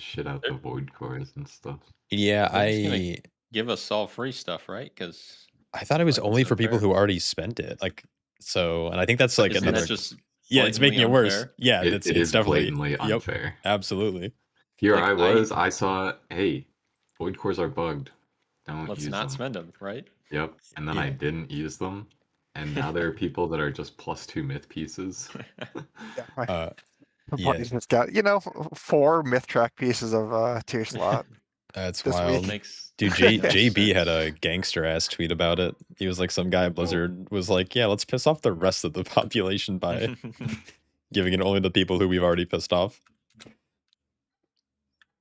just shit out the void cores and stuff. Yeah, They're just gonna give us all free stuff, right? Because I thought it was like, only it's for people unfair. who already spent it. Like, so, and I think that's like Isn't another. that just Yeah, it's making blatantly it worse. unfair? Yeah, It it's is definitely. blatantly Yep, unfair. absolutely. Here Like, I saw, hey, void cores are bugged. Don't let's use not them. spend them, right? Yep. And then I Yeah. didn't use them. And now there are people that are just +2 myth pieces. Yeah, my Uh, yeah, buddy's just got, 4 myth track pieces of tier slot that's this wild. week. Makes Dude, no JB had sense. a gangster ass tweet about it. He was like, some guy at Blizzard was like, yeah, let's piss off the rest of the population by giving it only to people who we've already pissed off.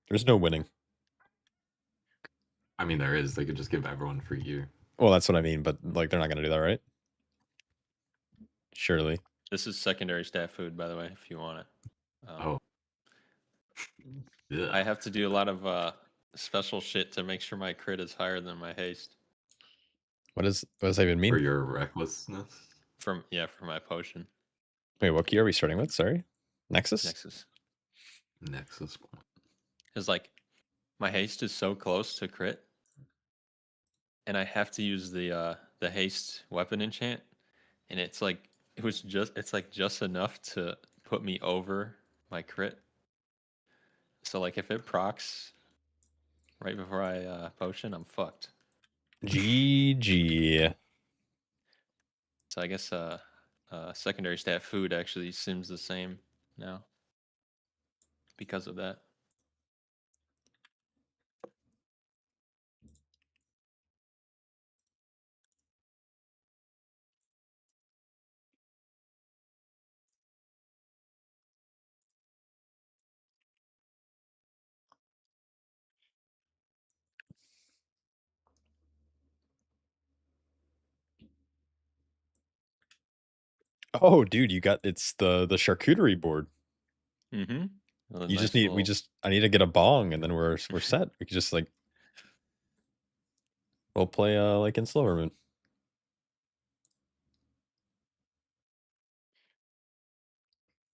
There's no winning. I mean, there is. They could just give everyone free gear. Well, that's what I mean, but like they're not gonna do that, right? Surely. This is secondary stat food, by the way, if you want it. Oh. Yeah. I have to do a lot of special shit to make sure my crit is higher than my haste. What does that even mean? For your recklessness? For my potion. Wait, what key are we starting with? Sorry? Nexus? Nexus point. Because like my haste is so close to crit, and I have to use the haste weapon enchant, and it's like just enough to put me over my crit. So like if it procs right before I potion, I'm fucked. GG. So I guess secondary stat food actually seems the same now because of that. Oh, dude, it's the charcuterie board. Mm-hmm. You just need I need to get a bong and then we're set. We could just like we'll play like in Silvermoon.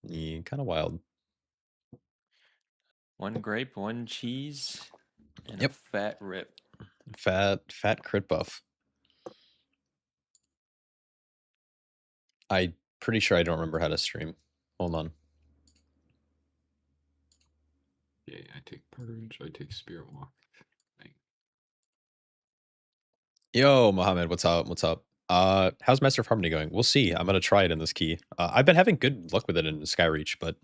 Yeah, kind of wild. 1 grape, 1 cheese, and Yep. a fat rip. Fat crit buff. I'm pretty sure I don't remember how to stream. Hold on. Yeah, I take Purge, I take Spirit Walk. Yo, Mohammed, what's up? What's up? How's Master of Harmony going? We'll see. I'm gonna try it in this key. I've been having good luck with it in Skyreach, but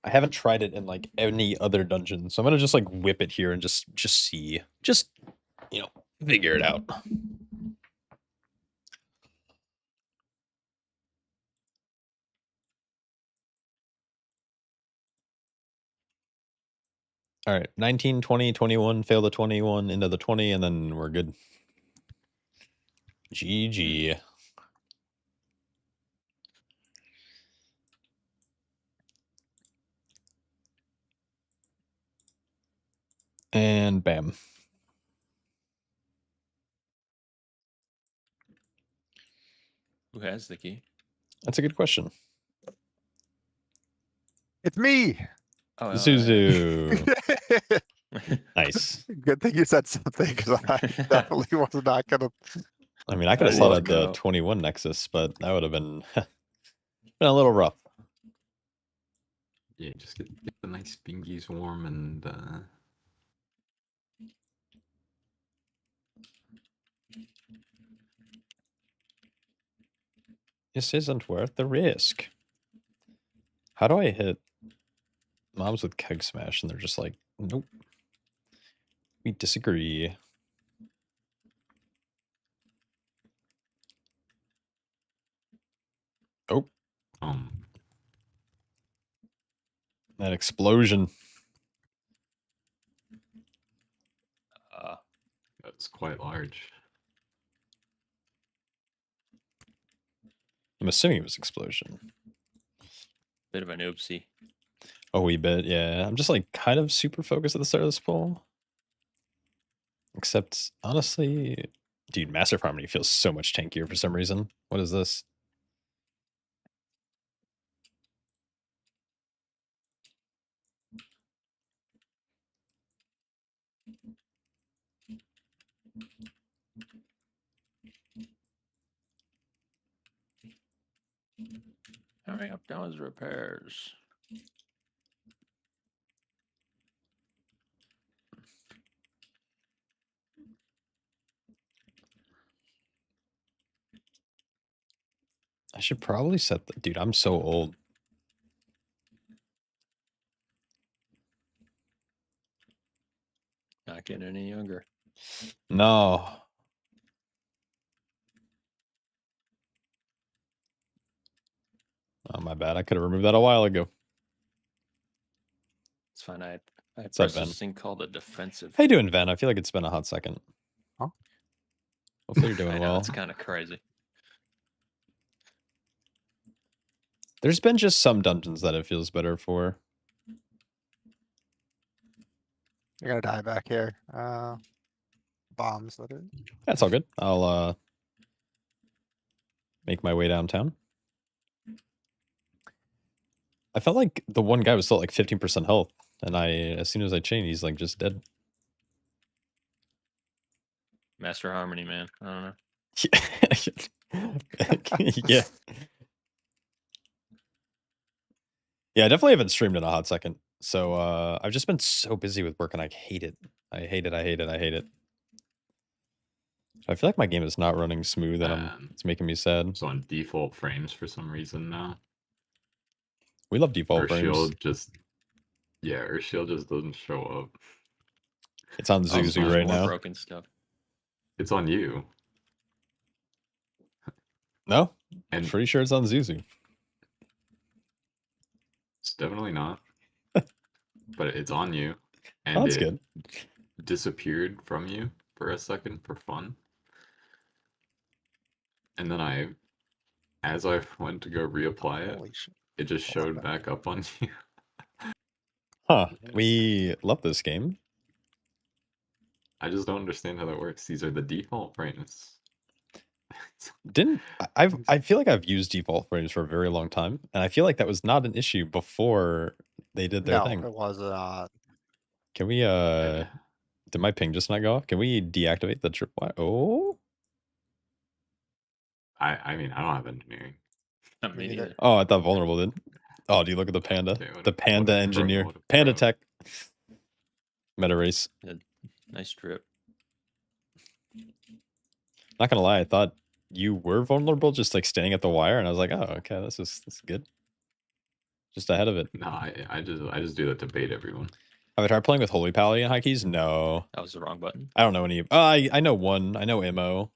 I haven't tried it in like any other dungeon. So I'm gonna just like whip it here and just see. Just, figure it out. All right, 19, 20, 21, fail the 21, into the 20, and then we're good. GG. And bam. Who has the key? That's a good question. It's me. Oh, Zuzu. Nice. Good thing you said something because I definitely was not gonna. I mean, I could have slotted the 21 Nexus, but that would have been a little rough. Yeah, just get the nice bingies warm and This isn't worth the risk. How do I hit mobs with Keg Smash and they're just like, nope. We disagree. Oh. That explosion. That's quite large. I'm assuming it was explosion. Bit of an oopsie. A wee bit, yeah. I'm just like kind of super focused at the start of this poll. Except, honestly, dude, Master of Harmony feels so much tankier for some reason. What is this? Hurry up, down's repairs. I should probably set the dude. I'm so old. Not getting any younger. No. Oh, my bad. I could have removed that a while ago. It's fine. I up, pressed Ben? this thing called a defensive. How you doing, Ven? I feel like it's been a hot second. Huh? Hopefully you're I doing know, well. it's kind of crazy. There's been just some dungeons that it feels better for. You're gonna die back here. Bombs, that is. That's all good. I'll make my way downtown. I felt like the one guy was still at like 15% health, and as soon as I chain, he's like just dead. Master Harmony, man. I don't know. Yeah. Yeah, I definitely haven't streamed in a hot second. So I've just been so busy with work and I hate it. I hate it. I hate it. I hate it. I feel like my game is not running smooth and it's making me sad. It's on default frames for some reason now. We love default frames. Shield just doesn't show up. It's on Zuzu Zuzu right now. Broken stuff. It's on you. No? I'm And pretty sure it's on Zuzu. it's definitely not. But it's on you. And Oh, that's it good. disappeared from you for a second for fun. And then as I went to go reapply it, Holy shit. it just showed back up on you. Huh. We love this game. I just don't understand how that works. These are the default frames. I feel like I've used default frames for a very long time, and I feel like that was not an issue before they did their No, thing. it was Can we did my ping just not go off? Can we deactivate the trip? Oh, I mean, I don't have engineering. Not me Me neither. neither. oh, I thought vulnerable did. Oh, do you look at the panda? Okay, The panda what a pro, engineer. what a Panda pro. tech. Meta race. Nice trip. Not gonna lie, I thought you were vulnerable just like standing at the wire, and I was like, oh, okay, this is good. Just ahead of it. No, I just do that to bait everyone. Have I tried playing with Holy Pally and high keys? No. That was the wrong button. I don't know any. I know one. I know MO.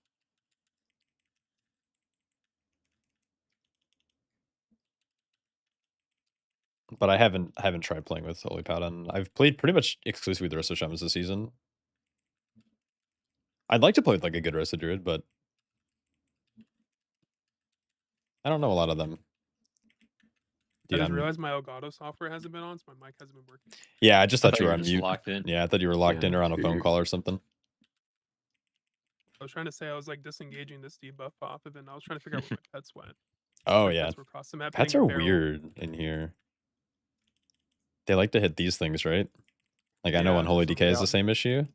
But I haven't tried playing with Holy Paladin. I've played pretty much exclusively with the rest of Shamans this season. I'd like to play with like a good Rest of Druid, but I don't know a lot of them. I just realized my Elgato software hasn't been on, so my mic hasn't been working. Yeah, I just thought you were on just mute. locked in. Yeah, I thought you were locked in Yeah, or on a phone weird. call or something. I was trying to say I was like disengaging this debuff off of it, and I was trying to figure out where my pets went. Oh My yeah, pets were across the map. pets hitting are a barrel. weird in here. They like to hit these things, right? Like I know Yeah, Unholy so- Decay has yeah. the same issue.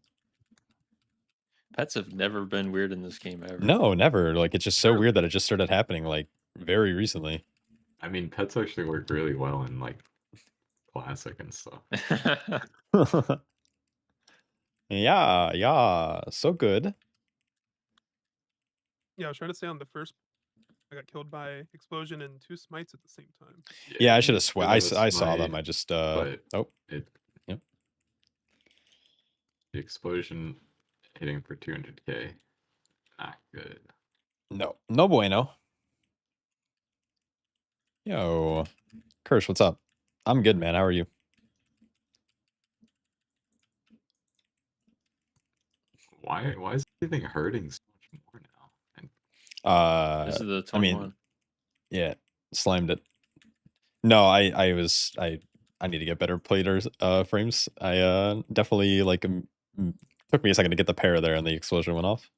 Pets have never been weird in this game ever. No, never. Like it's just so Really? weird that it just started happening like very recently. I mean, pets actually work really well in like classic and stuff. Yeah, so good. Yeah, I was trying to say on the first, I got killed by explosion and 2 smites at the same time. Yeah, I you should have could swear. I saw them. smite, I just but oh, it Yep. the explosion hitting for 200k, not good. no bueno. Yo, Kirsch, what's up? I'm good, man. How are you? Why is everything hurting so much more now? And This is the I mean, 21. yeah, slimed it. No, I need to get better platers frames. I definitely like took me a second to get the pair there and the explosion went off.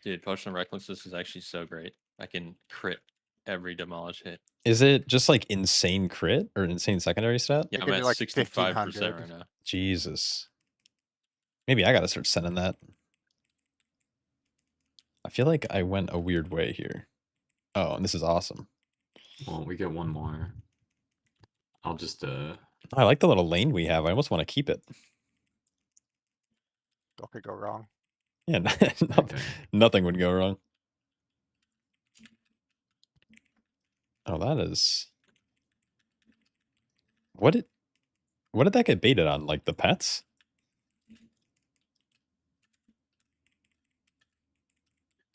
Dude, Potion of Recklessness is actually so great. I can crit every demolish hit. Is it just like insane crit or insane secondary stat? Yeah, It I'm gives you, at like, 65% 1500. right now. Jesus. Maybe I gotta start sending that. I feel like I went a weird way here. Oh, and this is awesome. Well, we get one more. I'll just I like the little lane we have. I almost want to keep it. What could go wrong? Yeah, Okay. nothing would go wrong. Oh, that is. What did that get baited on? Like the pets?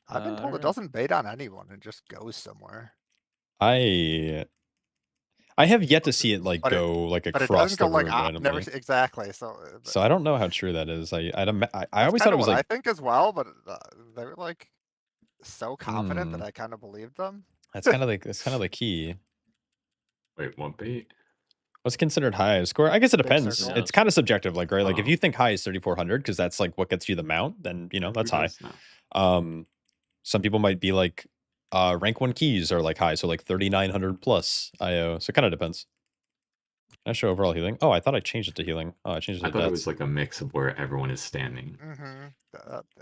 I've been told it Alright. doesn't bait on anyone, it just goes somewhere. I have yet to see it like But it- go like But it across doesn't the go like room never randomly. exactly. So So I don't know how true that is. I that's always thought kinda it was what like I think as well, but they were like so confident that Hmm. I kind of believed them. that's kind of like the key. wait, what bait? What's considered high score? I guess it Big depends. circle. It's kind of subjective, like right. Like if Oh. you think high is 3400 because that's like what gets you the mount, then you know that's Who high. does now? Some people might be like rank 1 keys are like high, so like 3900 plus IO. So it kind of depends. Can I show overall healing? Oh, I thought I changed it to healing. Oh, I changed it I to thought it deaths. was like a mix of where everyone is standing.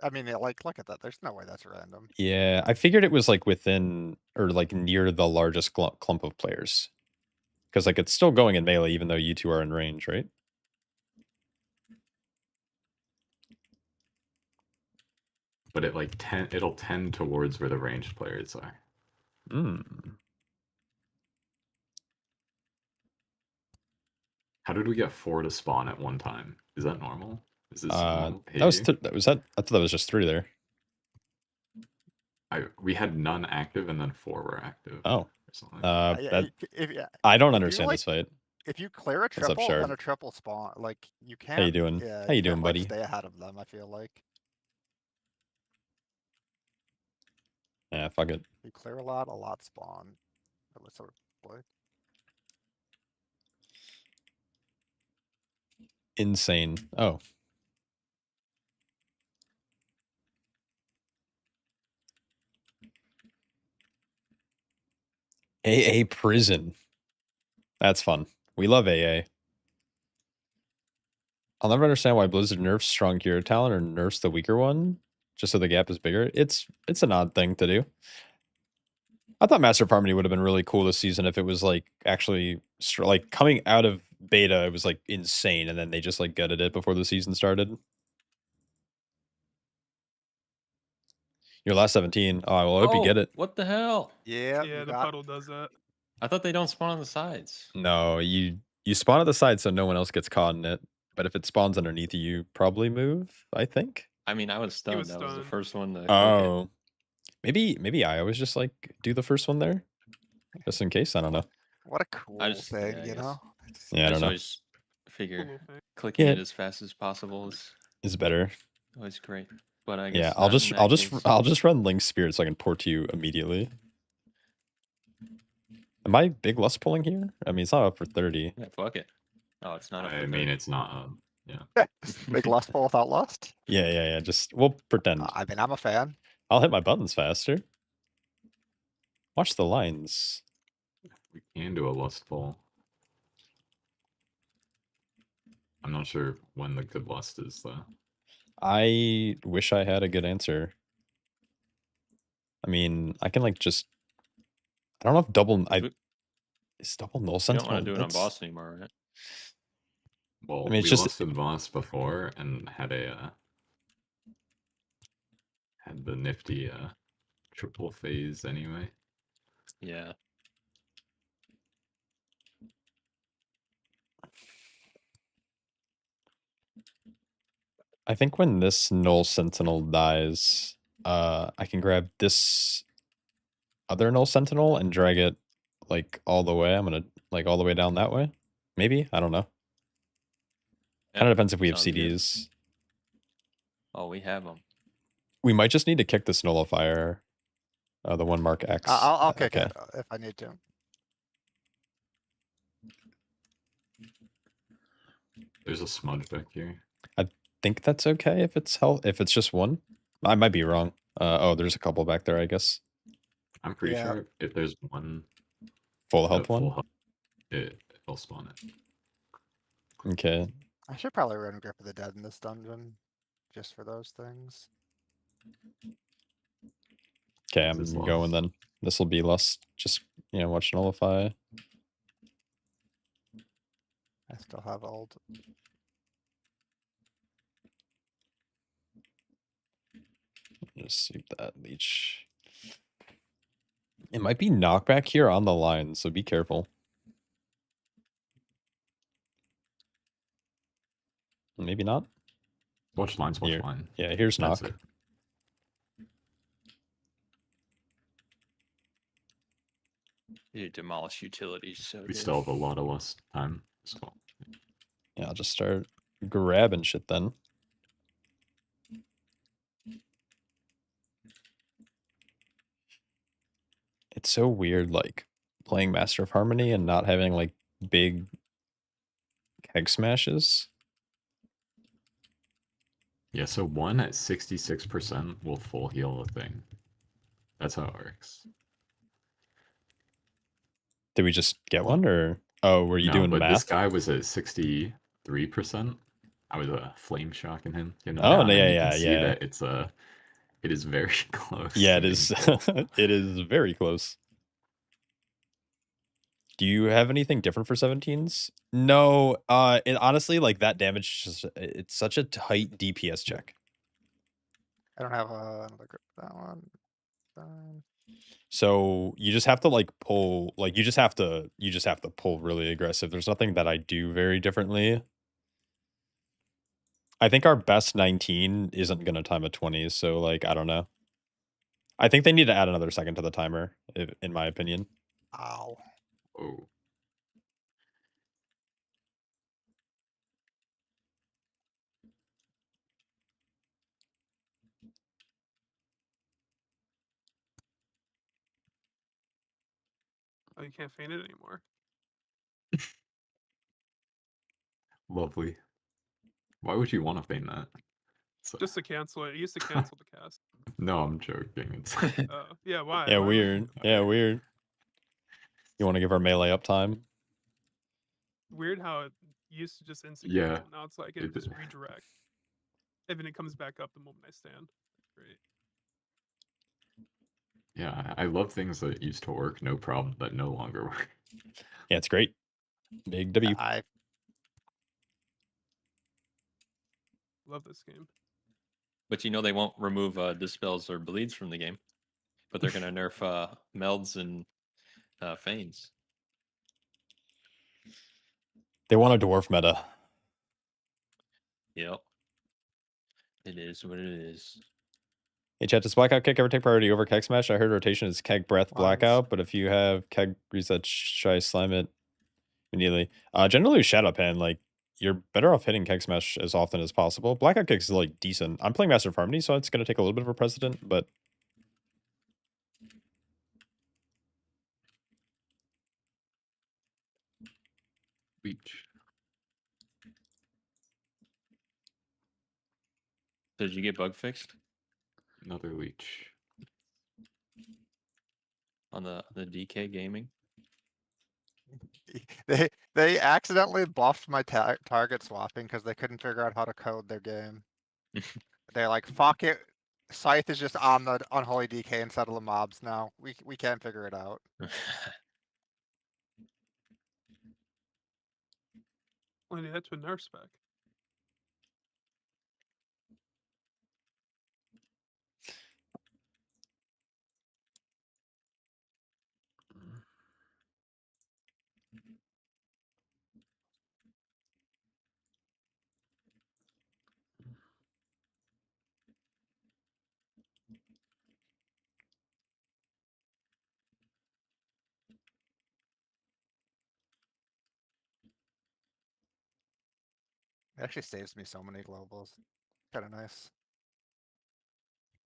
I mean, yeah, like look at that. There's no way that's random. Yeah, I figured it was like within or like near the largest clump of players. Because like it's still going in melee even though you two are in range, right? But it like it'll tend towards where the ranged players are. Hmm. How did we get 4 to spawn at one time? Is that normal? Is this normal That was behavior? I thought that was just 3 there. We had none active and then 4 were active. Oh. Or something. Yeah, I don't if you, understand like, this fight. If you clear a What's up, triple, Shard? then a triple spawn. Like you can't. How you doing? Yeah, How you doing, can't, like, buddy? stay ahead of them. I feel like Yeah, fuck it. you clear a lot spawn. That was sort of like Insane. Oh. AA prison. That's fun. We love AA. I'll never understand why Blizzard nerfs strong hero talent or nerfs the weaker one, just so the gap is bigger. It's an odd thing to do. I thought Master of Harmony would have been really cool this season if it was like actually like coming out of beta, it was like insane, and then they just like gutted it before the season started. Your last 17. Oh, well, I hope you get it. What the hell? yeah. Yeah, you the got- puddle does that. I thought they don't spawn on the sides. No, you spawn at the side so no one else gets caught in it. But if it spawns underneath you, you probably move, I think. I mean, I was stunned. was That was the stunned. first one to click it. Oh. Maybe I always just like do the first one there. Just in case. I don't know. What a cool just- thing, yeah, I you guess. know. Yeah, I don't just know. always figure Cool thing. clicking Yeah. it as fast as possible is It's better. always great. But I guess Yeah, not I'll in just that I'll case. just run Link's Spirit so I can port to you immediately. Am I big lust pulling here? I mean, it's not up for 30. Yeah, fuck it. Oh, it's not. Up I for mean, 30. it's not. Big lustful without lust. Yeah. Just we'll pretend. I mean, I'm a fan. I'll hit my buttons faster. Watch the lines. We can do a lustful. I'm not sure when the good lust is though. I wish I had a good answer. I mean, I can like just. I don't know if double. Is double null You don't sentinel? want to do it on That's- boss anymore, right? Well, I mean, it's we just- lusted boss before and had a had the nifty triple phase anyway. Yeah. I think when this null sentinel dies, I can grab this other null sentinel and drag it like all the way. I'm gonna like all the way down that way. Maybe, I don't know. Kind of depends if we have sounds good. CDs. Oh, we have them. We might just need to kick this nullifier. The one mark X. I'll kick Okay. it if I need to. There's a smudge back here. Think that's okay if it's if it's just one. I might be wrong. Oh, there's a couple back there, I guess. I'm pretty Yeah. sure if there's one Full health full one. health, it'll spawn it. Okay. I should probably run Grip of the Dead in this dungeon, just for those things. Okay, This is I'm going lost. then. This will be less just watch nullify. I still have old. Just sweep that leech. It might be knockback here on the line, so be careful. Maybe not. Watch lines, watch Here. line. Yeah, here's That's knock. it. You demolish utilities, so We good. still have a lot of less time. So Yeah, I'll just start grabbing shit then. It's so weird, like, playing Master of Harmony and not having, like, big keg smashes. yeah, so one at 66% will full heal a thing. That's how it works. Did we just get one, or oh, were you No, doing but this math? guy was at 63%. I was flame shocking him. Oh, now, and yeah, then you yeah, can see yeah. that it is very close. Yeah, it to is. being full. It is very close. Do you have anything different for 17s? No. It honestly, like, that damage is just it's such a tight DPS check. I don't have another grip for that one. Fine. So you just have to like pull, like you just have to pull really aggressive. There's nothing that I do very differently. I think our best 19 isn't gonna time a 20, so like I don't know. I think they need to add another second to the timer, in my opinion. Ow. Oh. Oh, you can't feign it anymore. Lovely. Why would you want to feign that? So, Just to cancel it. It used to cancel the cast. no, I'm joking. It's Oh, yeah, why? Yeah, Why would you weird. do Yeah, that? weird. You want to give our melee up time? Weird how it used to just instant Yeah, cancel. Now it's like it just redirect. And then it comes back up the moment I stand. Great. yeah, I love things that used to work, no problem, that no longer work. Yeah, it's great. Big W. I Love this game. But you know they won't remove dispels or bleeds from the game, but they're gonna nerf melds and feigns. They want a dwarf meta. Yep. It is what it is. Hey chat, does blackout kick ever take priority over keg smash? I heard rotation is keg breath Lines. blackout, but if you have keg reset, try slime it immediately. Generally with shadow pan, like you're better off hitting keg smash as often as possible. Blackout kicks is like decent. I'm playing Master of Harmony, so it's gonna take a little bit of a precedent, but Leech. Did you get bug fixed Another leech. on the DK gaming? they accidentally buffed my target swapping because they couldn't figure out how to code their game. They're like, fuck it. Scythe is just on the unholy DK instead of the mobs now. We can't figure it out. Well, that's with nerf spec. It actually saves me so many globals. Kind of nice.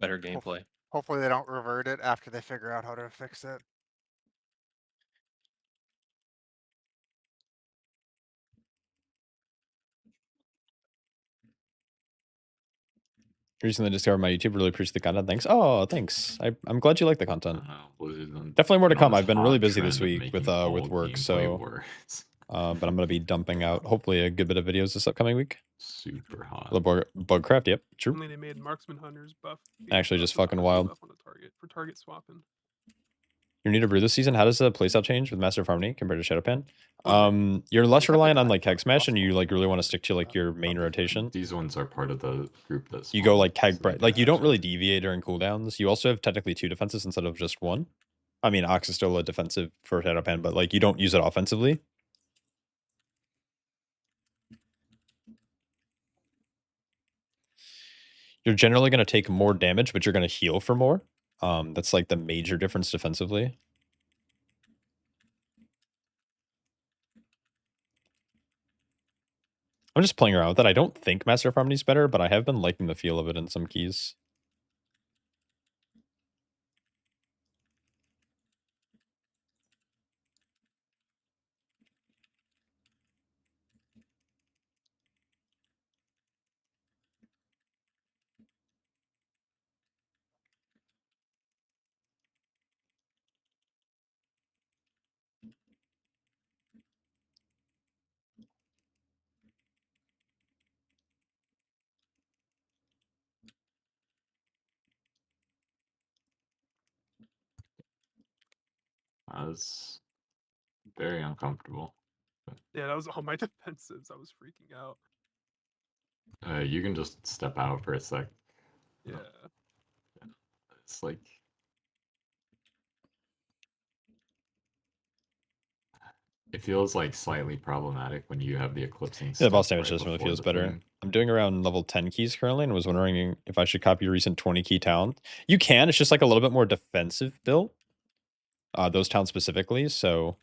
Better gameplay. Hopefully they don't revert it after they figure out how to fix it. Recently discovered my YouTube. Really appreciate the content. Thanks. Oh, thanks. I'm glad you like the I content. don't know. Blizzard's on- Definitely more to on come. this I've been really hot busy this trend of week with making all work, gameplay so worse. but I'm gonna be dumping out hopefully a good bit of videos this upcoming week. Super hot. The Bugcraft, yep, true. Only they made Marksman Hunters buff. Actually, buff just with fucking RP wild. buff on a target for target swapping. You need to brew this season. How does the playstyle change with Master of Harmony compared to Shadowpan? Well, You're less have to reliant on grind like for Keg Smash, and you possible like really want to to stick to like your main rotation. These ones are part of the group that's You go like Keg Bright, like you don't really deviate during cooldowns. You also have technically 2 defenses instead of just 1. I mean, Ox is still a defensive for Shadowpan, but like you don't use it offensively. You're generally going to take more damage, but you're going to heal for more. That's like the major difference defensively. I'm just playing around with it. I don't think Master of Harmony is better, but I have been liking the feel of it in some keys. That's very uncomfortable. Yeah, that was all my defensives. I was freaking out. You can just step out for a sec. Yeah. It's like it feels like slightly problematic when you have the eclipsing. Yeah, the boss step damage right just really before feels the better. thing. I'm doing around level 10 keys currently and was wondering if I should copy your recent 20 key talent. You can, it's just like a little bit more defensive build. Those towns specifically, so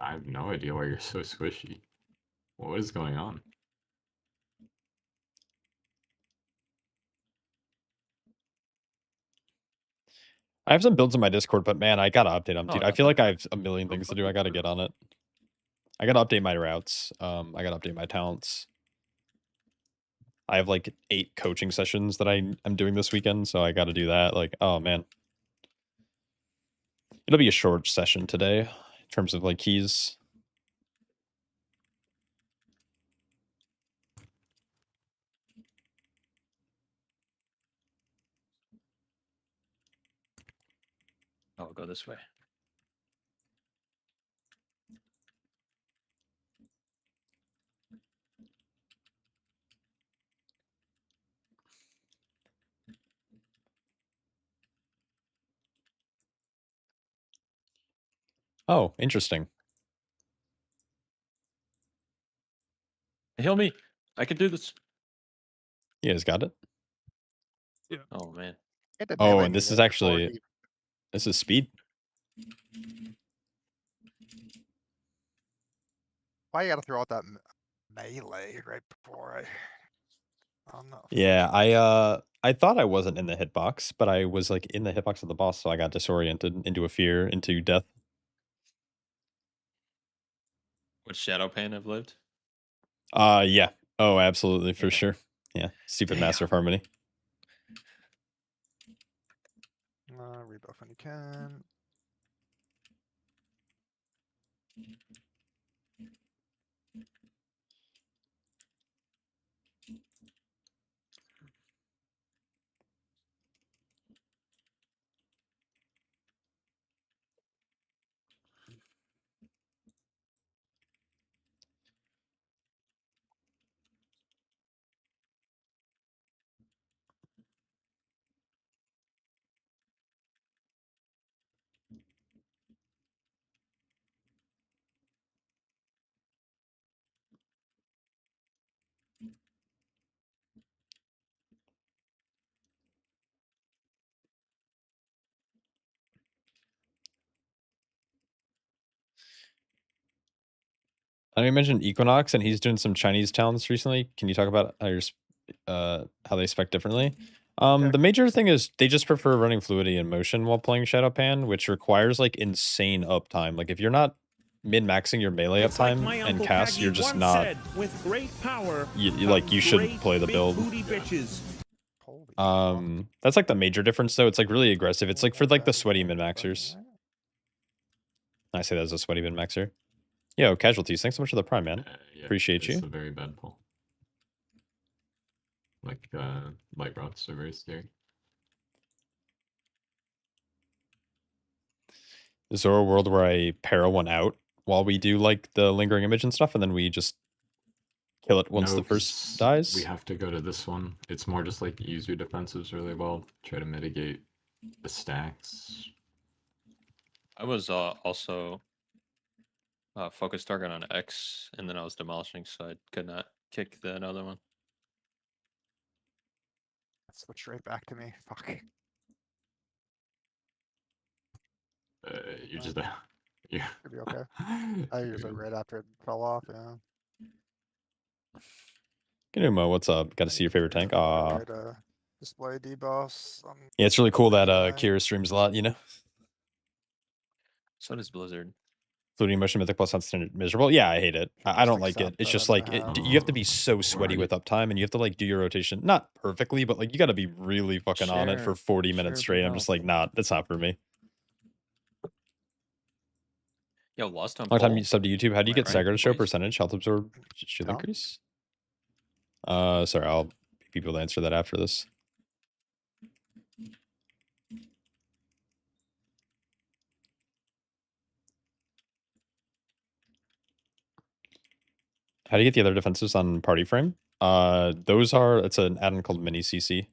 I have no idea why you're so squishy. What is going on? I have some builds in my Discord, but man, I gotta update them, Oh, dude. I that's feel like I okay. have a million Go things to fuck do. I gotta get yourself. on it. I gotta update my routes. I gotta update my talents. I have like 8 coaching sessions that I'm doing this weekend, so I gotta do that. Like, oh man. It'll be a short session today in terms of like keys. I'll go this way. Oh, interesting. Heal me. I can do this. You guys got it? Oh man. Hit the Oh, melee and this is meter before actually he- this is speed. Why you gotta throw out that melee right before I'm not. Yeah, I thought I wasn't in the hitbox, but I was like in the hitbox of the boss, so I got disoriented into a fear, into death. Would Shadowpan have lived? Yeah. Oh, absolutely, for Yeah. sure. Yeah. Stupid Master of Damn. Harmony. Rebuff when you can. I know you mentioned Equinox, and he's doing some Chinese towns recently. Can you talk about how you're how they spec differently. The major thing is they just prefer running fluidity and motion while playing Shadowpan, which requires like insane uptime. Like if you're not min-maxing your melee uptime and cast, you're just not. With great power, you shouldn't play the build. That's like the major difference though. It's like really aggressive. It's like for like the sweaty min-maxers. I say that as a sweaty min-maxer. Yo, casualties. Thanks so much for the prime, man. Yeah, Appreciate you. It's a very bad pull. Like light rods are very scary. Is there a world where I para one out while we do like the lingering image and stuff, and then we just kill it once the first dies? We have to go to this one. It's more just like use your defensives really well. Try to mitigate the stacks. I was also focus target on X, and then I was demolishing, so I could not kick the other one. Switch right back to me. Fuck. You're just yeah. Should be okay. I used it right after it fell off. Yeah. Ganuma, what's up? Got to see your favorite tank. Display debuffs. Yeah, it's really cool that Kira streams a lot. You know. So does Blizzard. Fluidity motion mythic plus standard miserable. Yeah, I hate it. I don't like it. It's just like you have to be so sweaty with uptime, and you have to like do your rotation not perfectly, but like you got to be really fucking on it for 40 minutes straight. I'm just like, nah, that's not for me. Yo, lost on long time you sub to YouTube. How do you get right, stagger to show please? percentage health absorb shield increase? Sorry, I'll be people to answer that after this. How do you get the other defenses on party frame? It's an add-on called mini CC.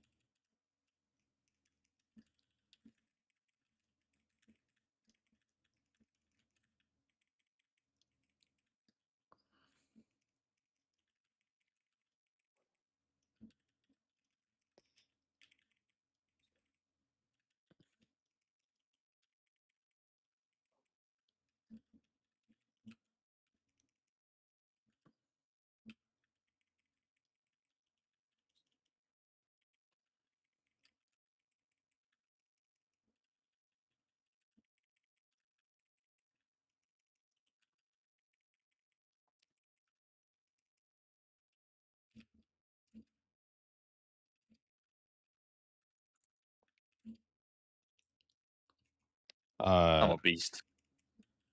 I'm a beast.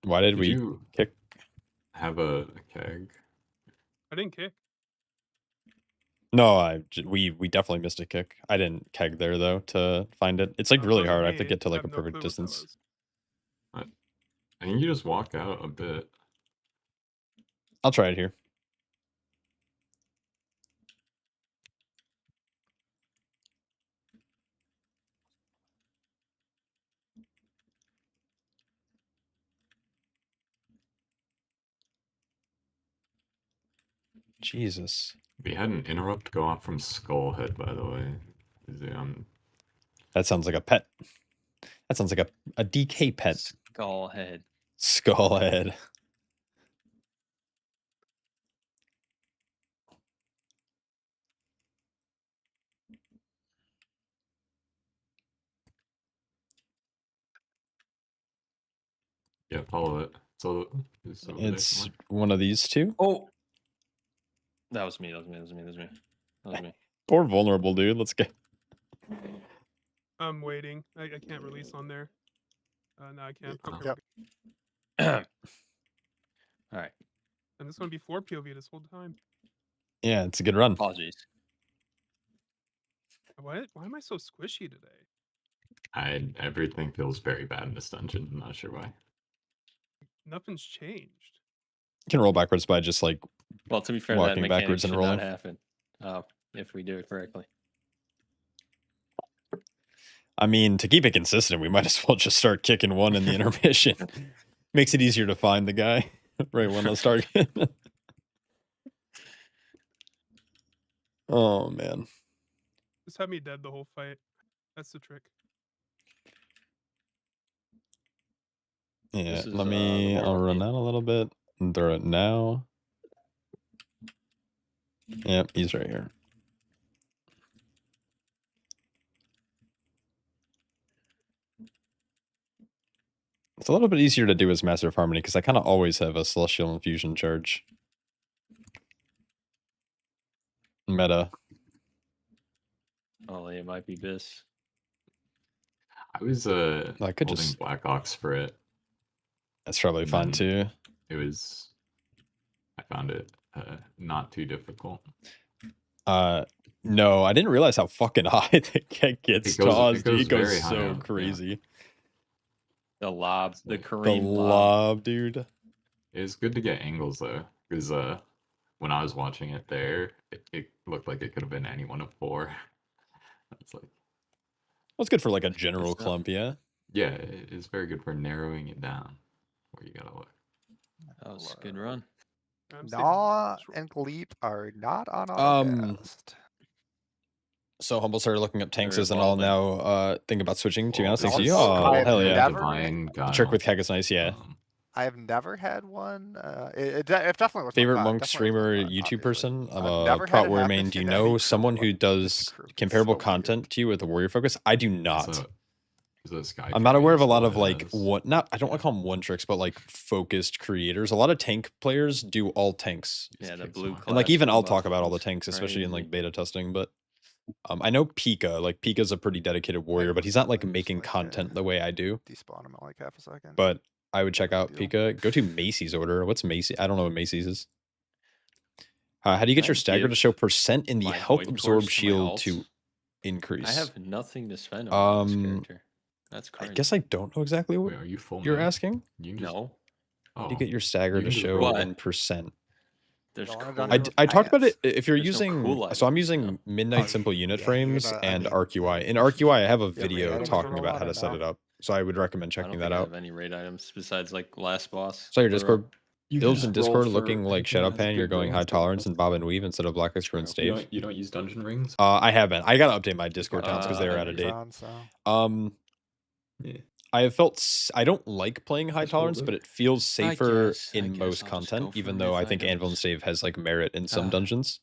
Why did we you kick? Have a keg? I didn't kick. No, we definitely missed a kick. I didn't keg there though to find it. It's like really hard. I have to get to like a perfect distance. I think you just walk out a bit. I'll try it here. Jesus. We had an interrupt go off from Skullhead, by the way. That sounds like a pet. That sounds like a DK pet. Skullhead. Skullhead. Yeah, follow it. So it's one of these two. Oh, that was me. Poor vulnerable dude. Let's go. I'm waiting. I can't release on there. No, I can't. Okay. Yep. All right. And this one be 4 POV this whole time. Yeah, it's a good run. Apologies. What? Why am I so squishy today? Everything feels very bad in this dungeon. I'm not sure why. Nothing's changed. You can roll backwards by just like well, to be fair, walking that backwards and should rolling. not happen if we do it correctly. I mean, to keep it consistent, we might as well just start kicking one in the intermission. Makes it easier to find the guy right when let's start. Oh man. Just have me dead the whole fight. That's the trick. Yeah, I'll run out a little bit and throw it now. Yep, he's right here. It's a little bit easier to do as Master of Harmony because I kind of always have a Celestial Infusion charge. Meta. Oh, it might be this. I was I could holding just- Black Ox for it. That's probably And fine then- too. It was. I found it not too difficult. No, I didn't realize how fucking high the cat gets. It goes Jaws, dude. It very goes high so up, yeah. crazy. The lob, the The The Kareem lob. lob, dude. It's good to get angles though, because when I was watching it there, it looked like it could have been any one of 4. It's like, Well, it's good for like a general stuff. clump, yeah. yeah, it is very good for narrowing it down where you gotta look. That was a good run. I'm saving Gnaw short. and Gleep are not on Um, Autocast. So Humble started looking up tanks They're and all evolving. now think about switching to Well, honest. this Thanks to is you. Oh, I have hell yeah. never- Divine The trick with Guile. Keg is nice, yeah. I have never had one. It definitely was Favorite fun. monk Definitely was streamer, fun, YouTube obviously. person? I'm I've a never had Prot it Warrior happen main. Do you in know any someone crew who one. does Crew. It's comparable so weird. content to you with a warrior focus? I do not. Is a Sky I'm not aware of a Fury lot still of like has- what not I don't want to call them one tricks, but like focused creators. A lot of tank players do all tanks. Just Yeah, the kicks blue on. And like class even I'll buff talk about all the was tanks, especially in like crazy. beta testing, but I know Pika, like Pika's a pretty dedicated warrior, but he's not like Just making like, content the way I do. Despawn him in like half a second. But I would check No out deal. Pika. Go to Macy's order. What's Macy's? I don't know what Macy's is. How do you get Can I your stagger to give show percent in the my health Void absorb Torch to my shield to alts? increase? I have nothing to spend on this character. That's I crazy. guess I don't know exactly what Wait, are you full? you're mid? asking. You can just, No, How Oh, do you get your stagger you to can just show roll. in percent? there's Don't wanna cool. done I talked about it. pants. If you're There's no using, cool so I'm items, using you know? Midnight Oh, Simple unit yeah, you're frames gonna- I and mean, RQI. In RQI, I have a but video items talking are a about lot how to of set now. it up. So I would recommend I checking don't that think I out. have any raid items besides like last boss. So your for real. Discord you can builds in just roll Discord for looking like anything Shadow that has Pan. You're good going high rings, tolerance and doesn't bob and weave instead of black extra and True. it? stave. You don't use dungeon rings? I haven't. I gotta update my Discord counts because Uh, they're I out of do. date. On, so. Yeah. I have felt I don't like playing high That's cool, tolerance, though. but it feels I safer guess- I in guess most I'll just content, go for even though I myth think Anvil and items. Stave has like merit in some Ah. dungeons.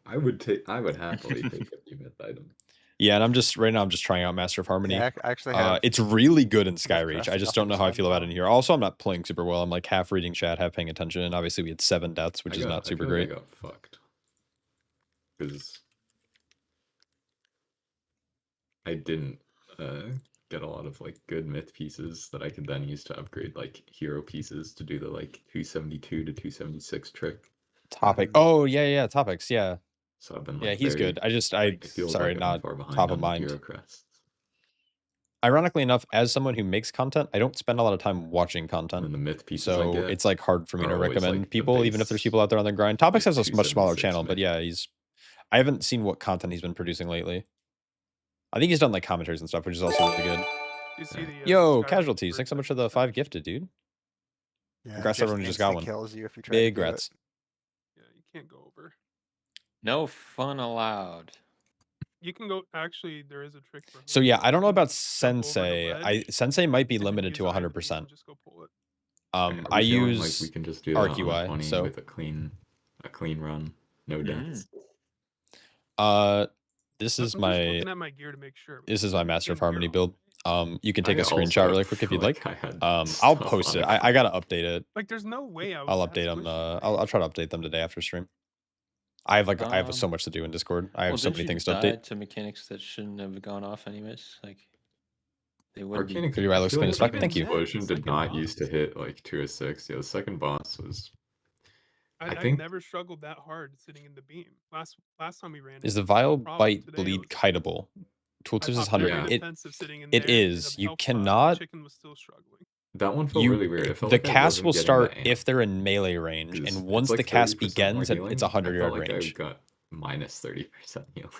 I would happily take a myth item. Yeah, and I'm just trying out Master of Harmony. Yeah, I actually have. It's really good in Just Skyreach. I dressing just up don't and know how I spend feel about it well. in here. Also, I'm not playing super well. I'm like half reading chat, half paying attention, and obviously we had 7 deaths, which is not super great. I got fucked. Because I didn't get a lot of like good myth pieces that I could then use to upgrade like hero pieces to do the like 272 to 276 trick. Topic. Mhm. Oh yeah, topics. Yeah, So I've been like, yeah, he's very, good. I it feels sorry, like I'm not far behind top of on mind. hero crests. Ironically enough, as someone who makes content, I don't spend a lot of time watching And content. then the myth pieces I So get, it's like hard for me are to always, recommend like, the people, even if there's base, people out there on the grind. Topics like, has a much smaller 276 channel, but myth. yeah, I haven't seen what content he's been producing lately. I think he's done like commentaries and stuff, which is also really good. You see the Yo, Skyrim casualties! bird Thanks so much that for the just 5 finished? gifted, dude. Yeah, Congrats to everyone who just got instant one. kills you if you try to Big do it. grats. Yeah, you can't go over. No fun allowed. You can go. Actually, there is a trick for. So hunting. yeah, I don't know You can about jump over the Sensei. ledge, Sensei might be and then limited to use items 100%. and just go pull it. Are I we feeling use like we can just do that on a RQI, 20 so- with a clean run, no deaths. this I'm is just my looking at my gear to make sure. this is my I'm Master of getting Harmony gear build. on. You can take a I also screenshot really quick if feel you'd like. I had I'll stuff post on it. it. I gotta update it. Like, there's no way I was. I'll that update them. squishy. I'll try to update them today after stream. I have so Um, much to do in Discord. I have Well, so didn't many you things to die update. to mechanics that shouldn't have gone off anyways. Like they would be. Could you looks clean as fuck? Thank you. Explosion The did second not boss. used to hit like 2 or 6. Yeah, the second boss was. I I think- never struggled that hard sitting in the beam. Last time we ran. Is it, the Vile no problem. Bite Today it Bleed was- kiteable? Tooltips I is popped 100. very Yeah. defensive sitting in it there, and is. the You health, cannot- Chicken was still struggling. That one felt You really weird. It felt the like I cast will wasn't getting the start amp, if they're in melee range, 'cause and it's once like the cast 30% more begins, healing, it's a and I 100-yard felt like range. I got minus 30% healing.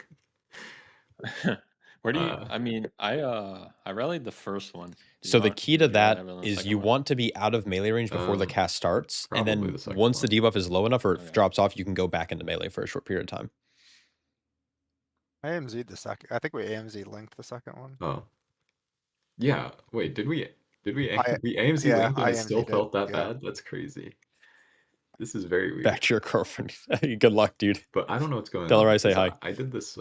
Where do you? Uh, I mean, I rallied the first one. Did So you the not- key did to you rally that everyone the is second you one? want to be out of melee range before the cast starts, and probably then the second once the one. debuff is low enough or it Okay. drops off, you can go back into melee for a short period of time. I AMZ'd the second. I think we AMZ linked the second one. Oh. Yeah. Wait, did we I- we AMZ yeah, linked and I it still AMZ'd it, felt that yeah. bad? That's crazy. This is very weird. Back to your girlfriend. Good luck, dude. But I don't know what's going Tell her on. I say 'cause hi. I did this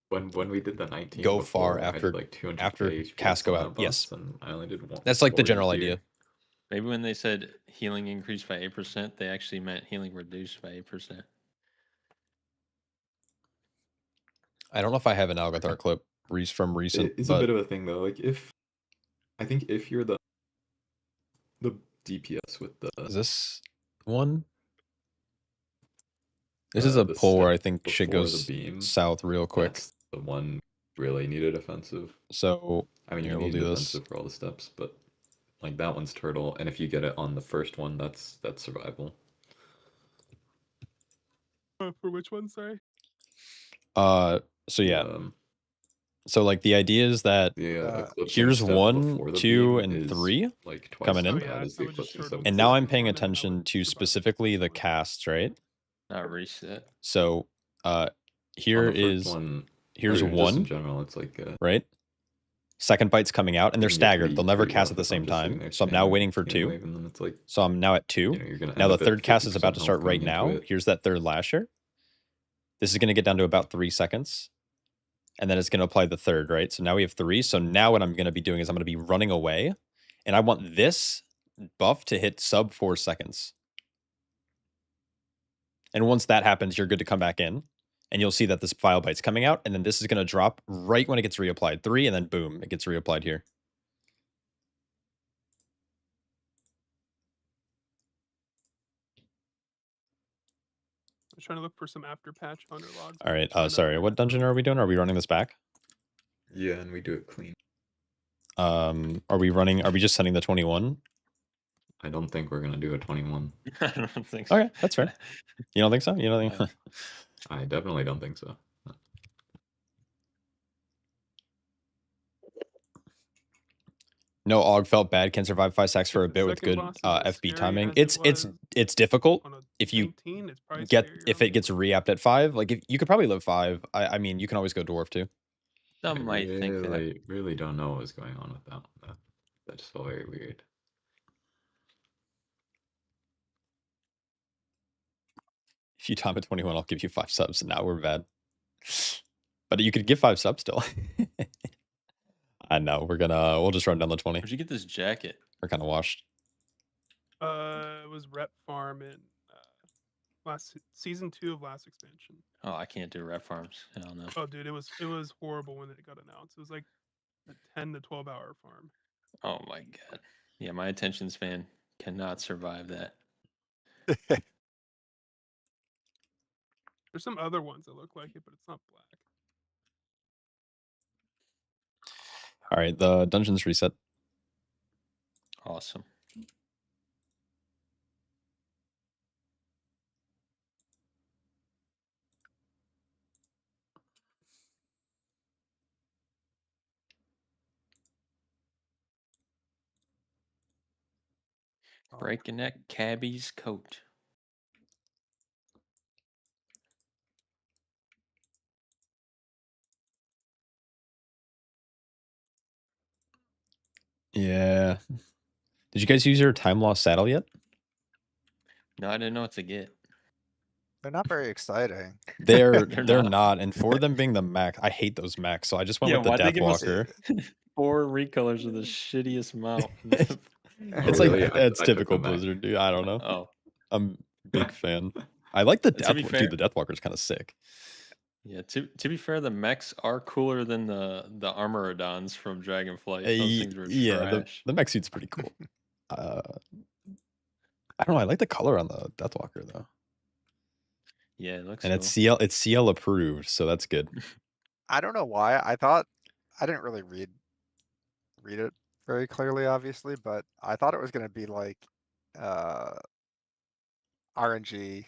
When we did the 19 go before, far I after did like 200 after HP cast go on out. that Yes. boss, and I only did one. That's like the 40 general here. idea. Maybe when they said healing increased by 8%, they actually meant healing reduced by 8%. I don't know if I have an Algathar clip from recent. It's but a bit of a thing though. Like I think if you're the DPS with the is this one? This is a the pull where I step think shit before goes the beam, south real quick. that's the one really needed offensive. So I mean, here, you we'll need do this. defensive for all the steps, but like that one's turtle, and if you get it on the first one, that's survival. For which one? Sorry. So yeah. Um, So like the idea is that the eclipsing here's step 1, before the 2, beam and is 3 like twice coming as in. Oh, yeah, bad as I the would just eclipsing turtle step. And before now the I'm beam paying one, and then I attention would to survive specifically the before. casts, right? Not reset. So On here the first is one, here's or just in 1, general, it's like right? Second bite's coming out, and they're can get staggered. pretty- They'll never pretty cast rough at the if I'm same just sitting time. there So I'm now chain waiting for chain 2. wave, and then it's like, So I'm now at 2. you know, you're gonna Now end the up at third cast is 50% about to start health right going now. into it. Here's that third lasher. This is going to get down to about 3 seconds. And then it's going to apply the third, right? So now we have 3. So now what I'm going to be doing is I'm going to be running away. And I want this buff to hit sub 4 seconds. And once that happens, you're good to come back in. And you'll see that this file bite's coming out. And then this is going to drop right when it gets reapplied. 3, and then boom, it gets reapplied here. I'm trying to look for some after patch hunter logs. All right. Trying to Sorry. What dungeon are we doing? Are we running this back? Yeah, and we do it clean. Are we just sending the 21? I don't think we're gonna do a 21. I don't think so. Okay, that's fair. You don't think so? You don't think? I definitely don't think so. No, Og felt bad. Can survive 5 sacks for a The bit with second good boss isn't as FB scary timing. as it was It's difficult on a if you 19, it's probably get scarier if on it gets 20. re-apped at 5. Like if you could probably live 5. I mean you can always go dwarf too. Some might think that. I really don't know what was going on with that one. That just felt very weird. If you time at 21, I'll give you 5 subs. Now we're bad. But you could give 5 subs still. I know. We'll just run down the 20. Where'd you get this jacket? We're kind of washed. It was rep farm in season 2 of last expansion. Oh, I can't do rep farms. Hell no. Oh, dude, it was horrible when it got announced. It was like a 10 to 12 hour farm. Oh my god. Yeah, my attention span cannot survive that. There's some other ones that look like it, but it's not black. All right, the dungeon's reset. Awesome. Break a neck, cabbie's coat. Yeah. Did you guys use your time loss saddle yet? No, I didn't know what to get. They're not very exciting. They're They're not. not. And for them being the max, I hate those max. So I just went with the why'd they give us Deathwalker. 4 recolors of the shittiest mount. It's Really? like I it's took typical the max. Blizzard, dude. I don't know. Oh, I'm a big fan. I like the To be Deathwalker. fair- Dude, the Deathwalker's kind of sick. yeah. To be fair, the mechs are cooler than the Armorodons from Dragonflight. Those things were Yeah, trash. the mech suit's pretty cool. I don't know. I like the color on the Deathwalker though, Yeah, it looks and cool. it's CL approved, so that's good. I don't know why. I thought I didn't really read it very clearly, obviously, but I thought it was gonna be like RNG.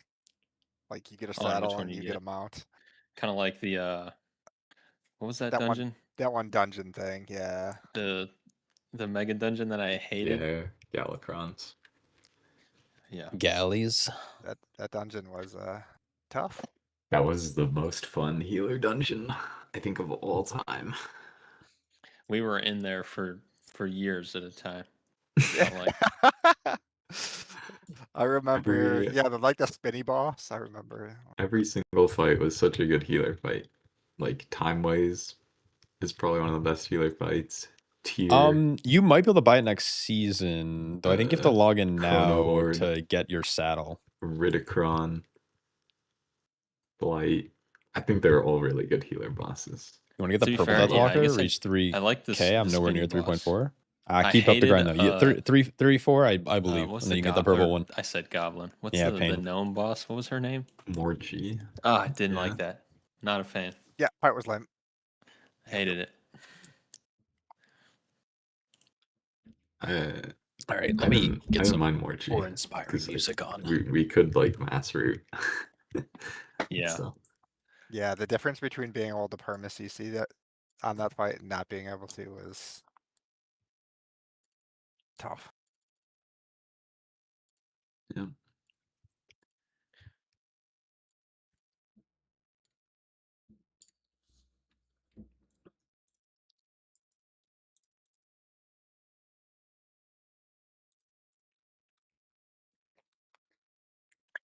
Like you get a Oh, and which saddle one and you you get a get? mount. Kind of like the what was that That one- dungeon? That one dungeon thing, yeah. The mega dungeon that I hated. Yeah, Galacrons. Yeah. Galleys. That dungeon was tough. That was the most fun healer dungeon, I think, of all time. We were in there for years at a time. Felt like I remember, Every- yeah, like the spinny boss. I remember. Every single fight was such a good healer fight. like time-wise is probably one of the best healer fights. Tier, You might be able to buy it next season, though I think you have to log in Chrono now Lord. to get your saddle. Ridicron, Blight. I think they're all really good healer bosses. You want to get To the be purple fair, Death yeah, I Walker? guess Reach 3K. I like this. I'm the nowhere near spinny boss. 3.4. I Keep up the grind hated, though. You 3-4, I believe, what's and the then you get the goblin? purple one. I said goblin. What's Yeah, the pain. gnome boss? What was her name? Morchi. Ah, I didn't Yeah. like that. Not a fan. Yeah, fight was lame. Hated it. All right, I let me didn't get some mind Morchi. more inspiring 'cause, like, music on. we could like mass root. Yeah. So, Yeah, the difference between being able to perma CC that on that fight and not being able to was tough. yeah.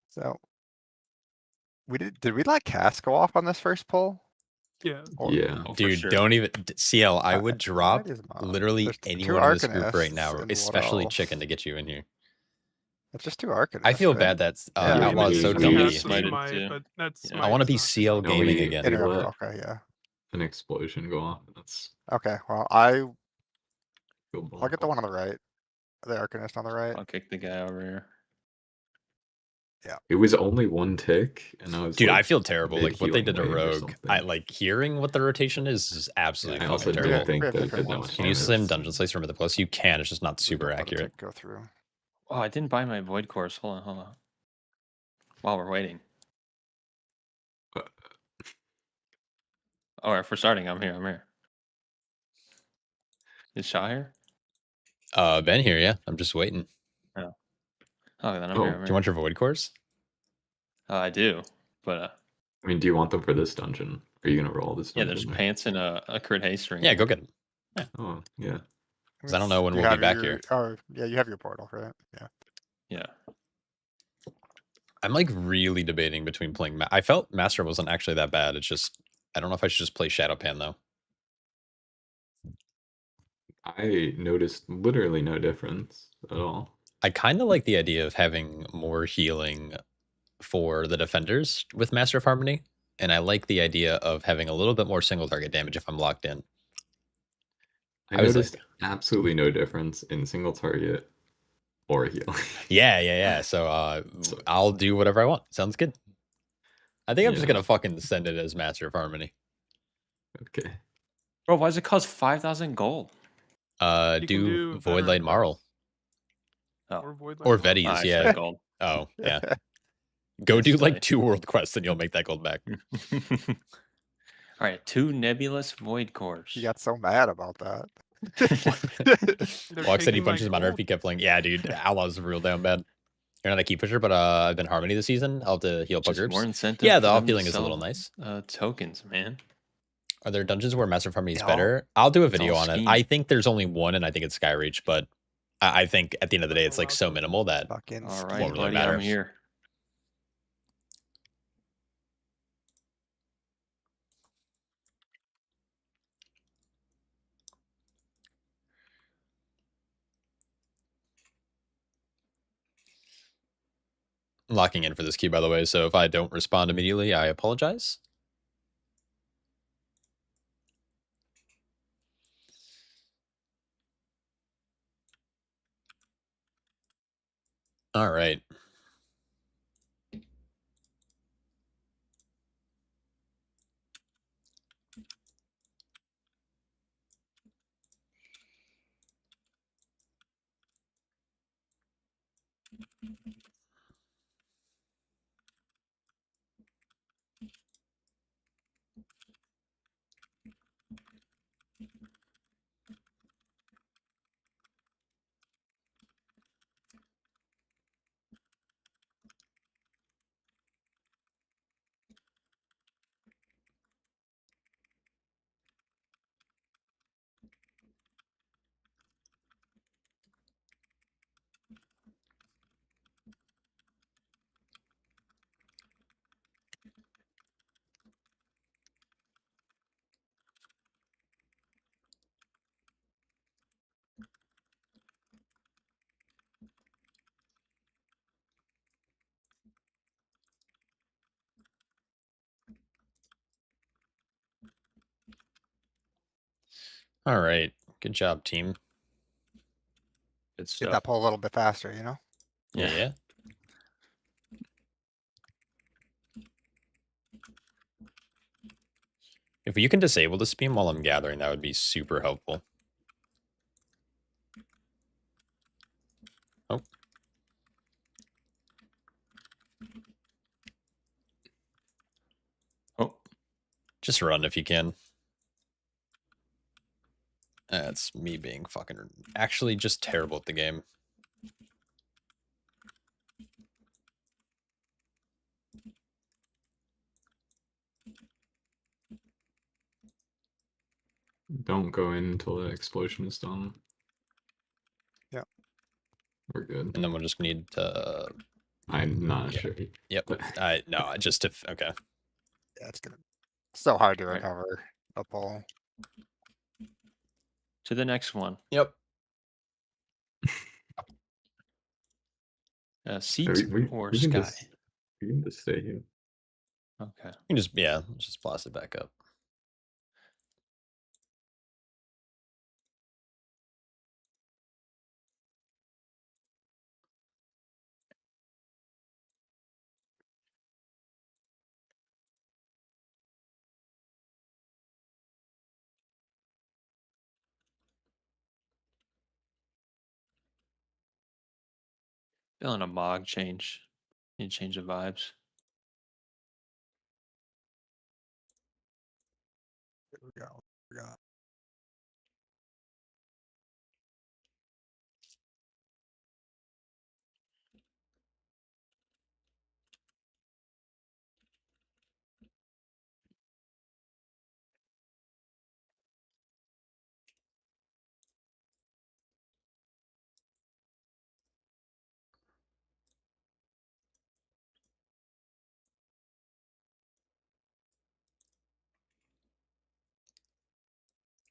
So did we let Cass go off on this first pull? Yeah. Or- Yeah. Oh, for Dude, sure. don't even CL. I I- would might drop as well. literally There's two anyone in this group right Arcanists now, and what especially Chicken, else? to get you in here. It's just 2 Arcanists. I feel right? bad that Yeah, Yeah, Outlaw is so we- dumb. we- Cast the Smited smite, too. but that's Yeah. smite I want to is be not CL gonna- No, gaming we- again. we Interrupt, let- okay, yeah. An explosion go off. That's Okay, well, I'll good. get the one on the right. The Arcanist on the right. I'll kick the guy over here. It was only 1 tick, and I was Dude, like, I feel terrible. Like what they mid-healing did to wave or Rogue. I something. like hearing what the rotation is absolutely I fucking also terrible. didn't think We have that it different did that ones. much Can you damage. slam Dungeon Slicer with the plus? You can. It's just not We super don't let a accurate. tick Go through. Oh, I didn't buy my void course. Hold on. While we're waiting. Uh, Oh, if we're starting, I'm here. Is Shaw here? Ben here, yeah. I'm just waiting. Oh, then I'm Oh, here. Do you want your void course? I do, but I mean, do you want them for this dungeon? Are you gonna roll this yeah, dungeon? there's pants and a crit haste ring. Yeah, here. go get him. Oh, yeah. 'Cause I don't know when You we'll be have back your- here. Oh, yeah, you have your portal, right? Yeah. Yeah. I'm like really debating between playing. I felt Master wasn't actually that bad. It's just I don't know if I should just play Shadowpan though. I noticed literally no difference at all. I kind of like the idea of having more healing for the defenders with Master of Harmony, and I like the idea of having a little bit more single target damage if I'm locked in. I I was noticed absolutely no difference in single target or healing. Yeah. So, So- I'll do whatever I want. Sounds good. I think I'm just Yeah. gonna fucking send it as Master of Harmony. Okay. Bro, why does it cost 5,000 gold? You can Do Void veteran Light Marl Oh. Or Void or Light Marl. Vettys. I Yeah. spent gold. Oh, yeah. Go do That's like tight. 2 world quests and you'll make that gold back. All right, 2 nebulous void cores. He got so mad about that. They're Walk said he taking my punches him on gold. Earth. He kept playing. Yeah, dude. Outlaw's real damn bad. You're not a key pusher, but I've been Harmony this season. I'll have to heal puck Just more groups. incentive. Yeah, for the them off to healing is a little sell, nice. Tokens, man. Are there dungeons where Master of Harmony is Yeah. better? I'll do a It's video all on it. scheme. I think there's only one, and I think it's Skyreach, but I think at the end of the day, it's like so minimal that Fucking All won't right, really buddy, matter. I'm here. I'm locking in for this key, by the way. So if I don't respond immediately, I apologize. All right. All right. Good job, team. Good Get stuff. that pull a little bit faster, you know? Yeah. Yeah. If you can disable the beam while I'm gathering, that would be super helpful. Oh. Oh, Just run if you can. That's me being fucking actually just terrible at the game. Don't go in until the explosion is done. Yep. We're good. And then we'll just need to. I'm not Yeah. sure. Yep. No, just if okay. Yeah, it's gonna so hard to Right. recover a pull. to the next one. Yep. Seat or we can sky? we can just stay here. Okay. You can just let's just blast it back up. Feeling a mog change. Need to change the vibes. Here we go. We got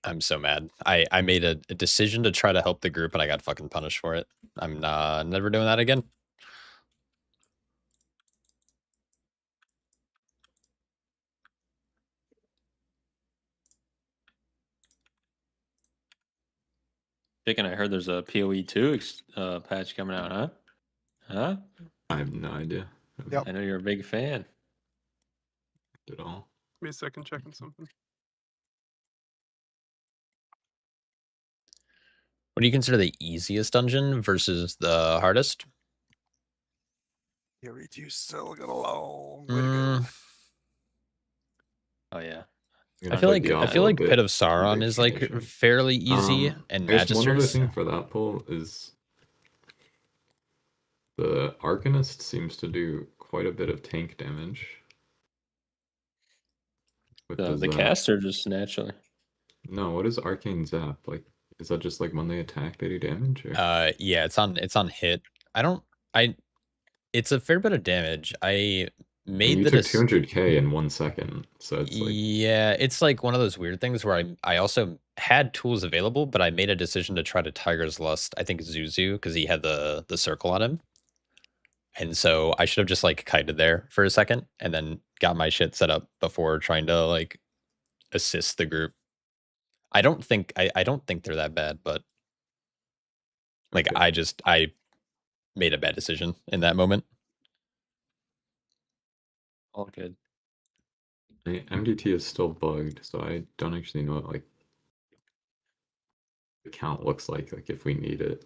I'm so mad. I made a decision to try to help the group and I got fucking punished for it. I'm never doing that again. Chicken, I heard there's a PoE 2 patch coming out, huh? Huh? I have no idea. Yep. I know you're a big fan. At all. Give me a second checking something. What do you consider the easiest dungeon versus the hardest? here we do still got a long way to Mm, go. Oh yeah. I feel like Pit of to Sauron make is like changing. fairly easy, and There's one other Magisters. thing for that pull is the Arcanist seems to do quite a bit of tank damage. What does The that? caster just naturally. No, what is Arcane Zap? Like, is that just like when they attack they do damage? Or? Yeah, it's on hit. It's a fair bit of damage. I And made you the took 200k in 1 second, so it's like yeah, it's like one of those weird things where I also had tools available, but I made a decision to try to Tiger's Lust. I think Zuzu because he had the circle on him, and so I should have just like kited there for a second and then got my shit set up before trying to like assist the group. I don't think they're that bad, but like okay. I made a bad decision in that moment. All good. MDT is still bugged, so I don't actually know what like the count looks like if we need it.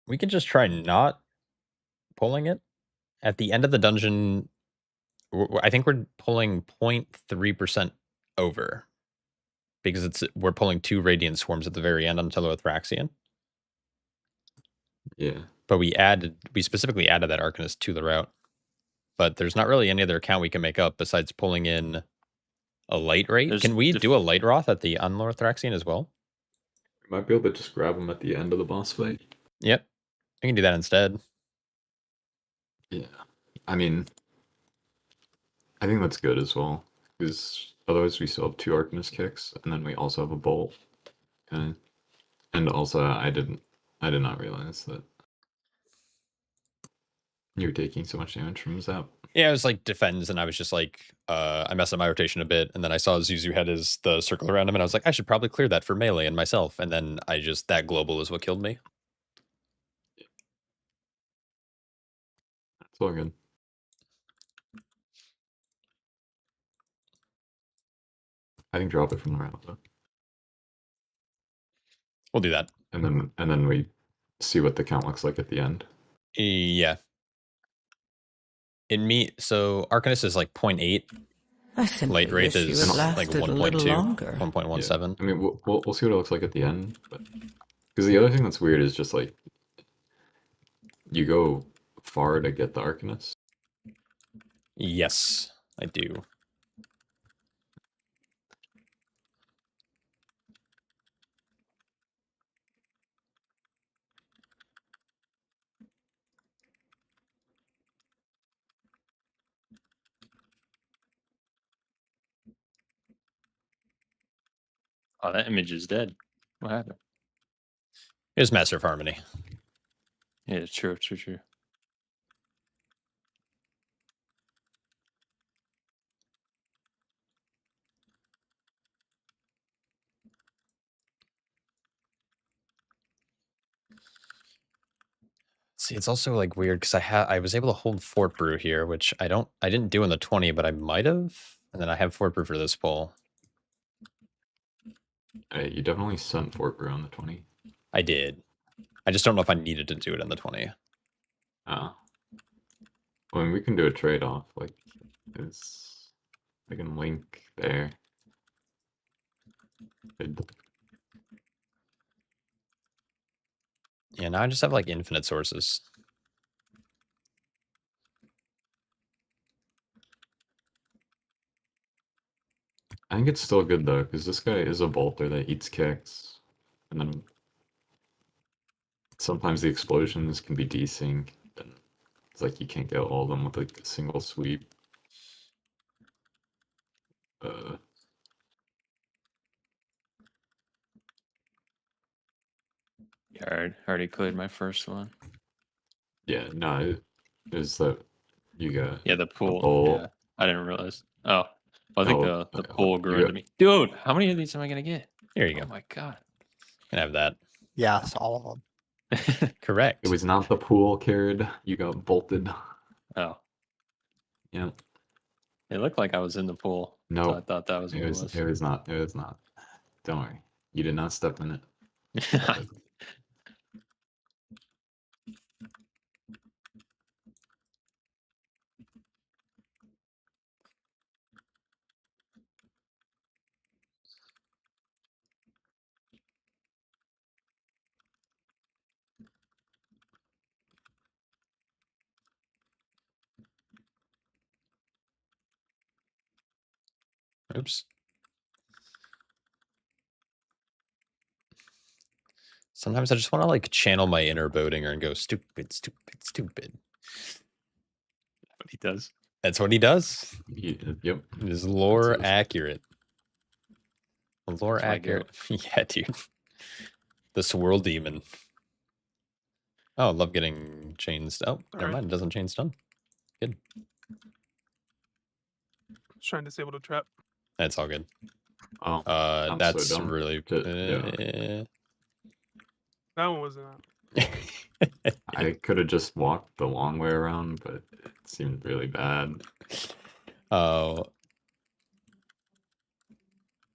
We can just try not pulling it at the end of the dungeon. I think we're pulling 0.3% over because we're pulling 2 Radiant Swarms at the very end on Telethraxian. Yeah. But we specifically added that Arcanist to the route. But there's not really any other account we can make up besides pulling in a light rate. Can we do a light Roth at the Unlorthraxian as well? We might be able to just grab them at the end of the boss fight. Yep. We can do that instead. Yeah. I mean, I think that's good as well. Because otherwise we still have 2 Arcanist kicks, and then we also have a bolt. And also I did not realize that you're taking so much damage from Zap. Yeah, it was like defends, and I was just like, I messed up my rotation a bit, and then I saw Zuzu had the circle around him, and I was like, I should probably clear that for melee and myself, and then that global is what killed me. It's all good. I think drop it from the round though. We'll do that. And then we see what the count looks like at the end. Yeah. So Arcanist is like 0.8. I simply Light rate wish you is had like lasted a little 1.2, longer. 1.17. I mean, we'll see what it looks like at the end. Because the other thing that's weird is just like you go far to get the Arcanist. Yes, I do. Oh, that image is dead. What happened? Here's Master of Harmony. Yeah, true. See, it's also like weird because I was able to hold Fort Brew here, which I didn't do in the 20, but I might have. And then I have Fort Brew for this poll. You definitely sent Fort Brew on the 20. I did. I just don't know if I needed to do it in the 20. I mean, we can do a trade-off. Like, I can link there. Yeah, now I just have like infinite sources. I think it's still good though, because this guy is a bolter that eats kicks, and then sometimes the explosions can be desync, and it's like you can't get all of them with like a single sweep. Yeah, I already cleared my first one. Yeah, no, it is that you got Yeah, the pool. bowl. Yeah, I didn't realize. Oh, well, I think Oh, the pool grew you into me. Dude, how many of these am I gonna get? Here you Oh go. my god. Can have that. Yes, all of them. Correct. It was not the pool, Carrot. You got bolted. Oh, Yeah. it looked like I was in the pool. No, So I thought that was what it was. It was not. It was not. Don't worry. You did not step in it. Oops. Sometimes I just want to like channel my inner Bodinger and go stupid. But he does. That's what he does. Yep. It is lore That's what- accurate. Lore That's my accurate. Yeah, dude. The swirl demon. Oh, I love getting chains. Oh, never Alright. mind. It doesn't chain stun. Good. Just trying to disable the trap. That's all good. Oh, I'm so That's dumb. really. Yeah. That one wasn't out. I could have just walked the long way around, but it seemed really bad. Oh.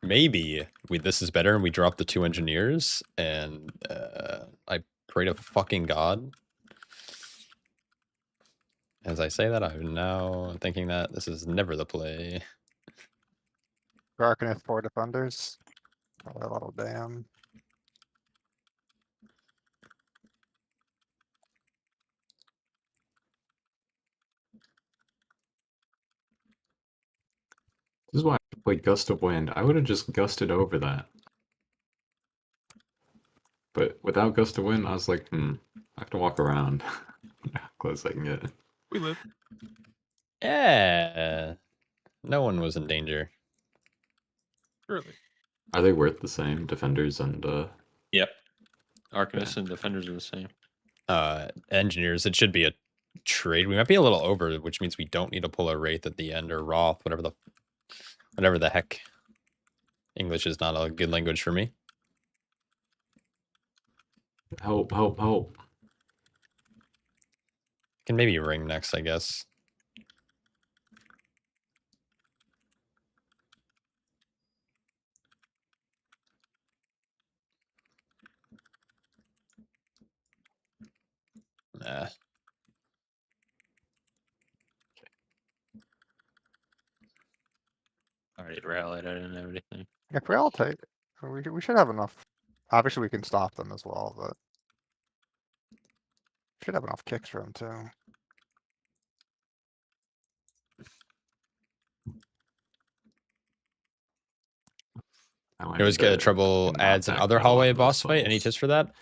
Maybe this is better and we drop the 2 engineers and I pray to fucking God. As I say that, I'm now thinking that this is never the play. Arcanist 4 defenders. Probably a little damn. This is why I played Gust of Wind. I would have just gusted over that. But without Gust of Wind, I was like, I have to walk around. How close I can get. We live. Yeah. No one was in danger. Surely. Are they worth the same? Defenders and Yep. Arcanists and defenders are the same. Engineers, it should be a trade. We might be a little over, which means we don't need to pull a Wraith at the end or Roth, whatever the heck. English is not a good language for me. Help, help, help. Can maybe ring next, I guess. Nah. Already rallied it and everything. If we all take, we should have enough. Obviously, we can stop them as well, but should have enough kicks for him too. I might You always need get to trouble not adds an back other pedal hallway on those boss fight. Any funnels. tips for that?